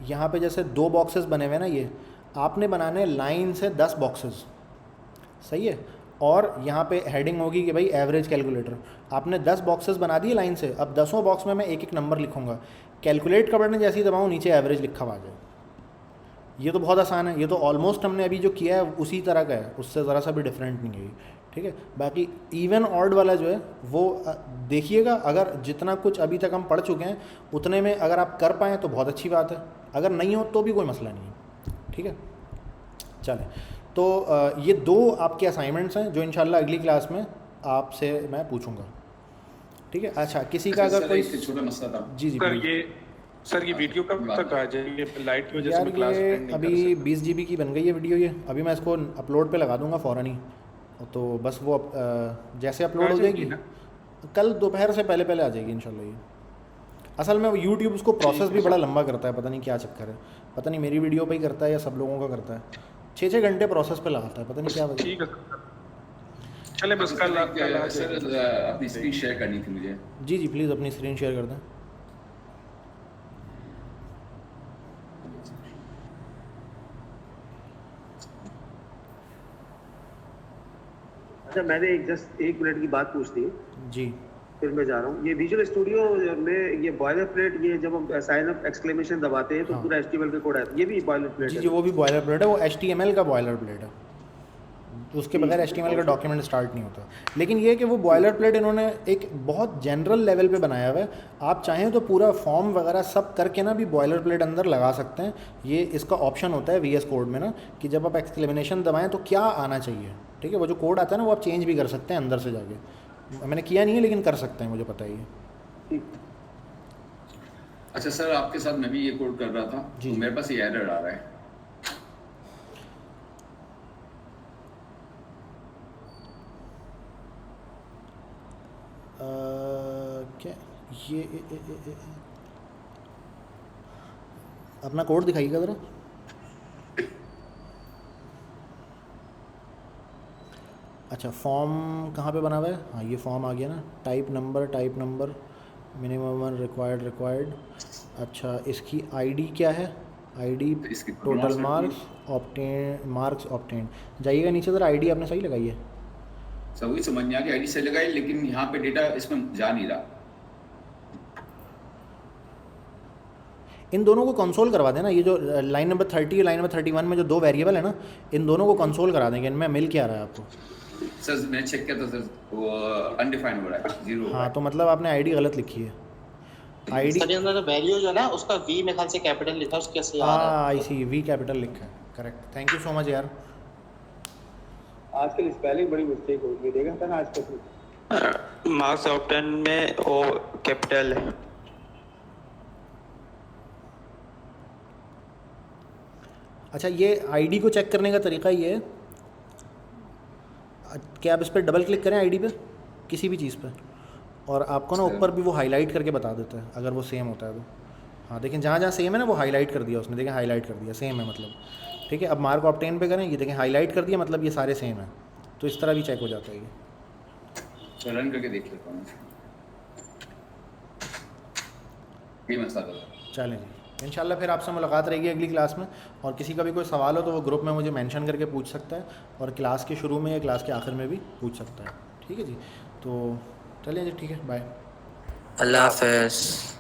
यहाँ पे जैसे 2 बॉक्सेस बने हुए हैं ना, ये आपने बनाने लाइन से 10 बॉक्सेस, सही है। और यहाँ पे हेडिंग होगी कि भाई एवरेज कैलकुलेटर। आपने 10 बॉक्सेस बना दिए लाइन से, अब 10 बॉक्स में मैं एक एक नंबर लिखूँगा, कैलकुलेट का बटन जैसे ही दबाऊँ नीचे एवरेज लिखा हुआ आ जाए। ये तो बहुत आसान है, ये तो ऑलमोस्ट हमने अभी जो किया है उसी तरह का है, उससे ज़रा सा भी डिफरेंट नहीं है, ठीक है। बाकी इवन ऑड वाला जो है वो देखिएगा, अगर जितना कुछ अभी तक हम पढ़ चुके हैं उतने में अगर आप कर पाएँ तो बहुत अच्छी बात है, अगर नहीं हो तो भी कोई मसला नहीं है, ठीक है। चलें, तो ये 2 आपके असाइनमेंट्स हैं जो इंशाल्लाह अगली क्लास में आपसे मैं पूछूंगा, ठीक है। अच्छा, किसी का अगर कोई छोटा मसला था जी जी सर ये वीडियो कब तक आ जाएगी? लाइट की वजह से यार, मैं क्लास ये अटेंड नहीं कर अभी सकता। 20 GB की बन गई है वीडियो, ये अभी मैं इसको अपलोड पे लगा दूंगा फ़ौरन ही, तो बस वो जैसे अपलोड हो जाएगी कल दोपहर से पहले आ जाएगी इंशाल्लाह। ये असल में यूट्यूब उसको प्रोसेस भी बड़ा लंबा करता है, पता नहीं क्या चक्कर है, पता नहीं मेरी वीडियो पे ही करता है या सब लोगों का करता है, 6-6 घंटे प्रोसेस पे लगाता है, पता नहीं क्या वजह। ठीक है, चले बस कल सर अपनी स्क्रीन शेयर करनी थी मुझे। जी जी, प्लीज़ अपनी स्क्रीन शेयर कर दें। अच्छा, मैंने जस्ट 1 मिनट की बात पूछनी है जी, फिर मैं जा रहा हूँ। ये विजुअल स्टूडियो में ये बॉयलर प्लेट, ये जब हम साइन अप एक्सक्लेमेशन दबाते हैं तो हाँ। पूरा HTML का कोड आता है, ये भी बॉयलर प्लेट जी है? जी, वो भी बॉयलर प्लेट है, वो HTML का बॉयलर प्लेट है, उसके बगैर HTML का डॉक्यूमेंट स्टार्ट नहीं होता। लेकिन ये कि वो बॉयलर प्लेट इन्होंने एक बहुत जनरल लेवल पे बनाया हुआ है, आप चाहें तो पूरा फॉर्म वगैरह सब करके ना भी बॉयलर प्लेट अंदर लगा सकते हैं। ये इसका ऑप्शन होता है VS कोड में ना, कि जब आप एक्सक्लेमेशन दबाएं तो क्या आना चाहिए, ठीक है। वो जो कोड आता है ना वो आप चेंज भी कर सकते हैं अंदर से जाके, मैंने किया नहीं है लेकिन कर सकते हैं, मुझे पता है ये। अच्छा सर, आपके साथ मैं भी ये कोड कर रहा था, तो मेरे पास ये एरर आ रहा है। क्या ये अपना कोड दिखाइएगा ज़रा। अच्छा फॉर्म कहाँ पे बना हुआ है? हाँ ये फॉर्म आ गया ना, टाइप नंबर मिनिमम रिक्वायर्ड। अच्छा इसकी आईडी क्या है? आईडी इसकी टोटल मार्क्स ऑब्टेन। जाइएगा नीचे ज़रा, आईडी आपने सही लगाई है? सर वही समझ में आ गया, आईडी से लगाई, लेकिन यहाँ पे डेटा इसमें जा नहीं रहा। इन दोनों को कंसोल करवा देना। ये जो लाइन नंबर 30 और लाइन नंबर 31 में जो दो वेरिएबल है ना, इन दोनों को कंसोल करा देंगे। इनमें मिल क्या रहा है आपको? सर मैंने चेक किया था सर, वो अनडिफाइंड हो रहा है, 0। हाँ तो मतलब आपने आईडी गलत लिखी है। आईडी सर अंदर वैल्यू जो है ना उसका वी में ख्याल से कैपिटल लिखा है, उसके कैसे आ रहा है? हाँ आई सी, वी कैपिटल लिखा है, correct. Thank you so much यार। आजकल स्पेलिंग बड़ी मिस्टेक हो गई, देखा था ना आजकल। मार्क्स ऑब्टेन में ओ कैपिटल है। अच्छा ये आईडी को चेक करने का तरीका ये है कि आप इस पर डबल क्लिक करें आईडी पे, किसी भी चीज़ पे, और आपको ना ऊपर भी वो हाईलाइट करके बता देता है अगर वो सेम होता है तो। हाँ देखें जहाँ जहाँ सेम है ना वो हाईलाइट कर दिया उसने, देखें हाईलाइट कर दिया, सेम है मतलब। ठीक है, अब मार्क ऑब्टेन पे करें, ये देखें हाईलाइट कर दिया, मतलब ये सारे सेम है। तो इस तरह भी चेक हो जाता है ये। तो रन करके देख लेता हूँ, ये मसला था। चलें जी, इंशाल्लाह फिर आपसे मुलाकात रहेगी अगली क्लास में। और किसी का भी कोई सवाल हो तो वो ग्रुप में मुझे मेंशन करके पूछ सकता है, और क्लास के शुरू में या क्लास के आखिर में भी पूछ सकता है। ठीक है जी, तो चलिए जी, ठीक है, बाय। अल्लाह हाफ़िज़।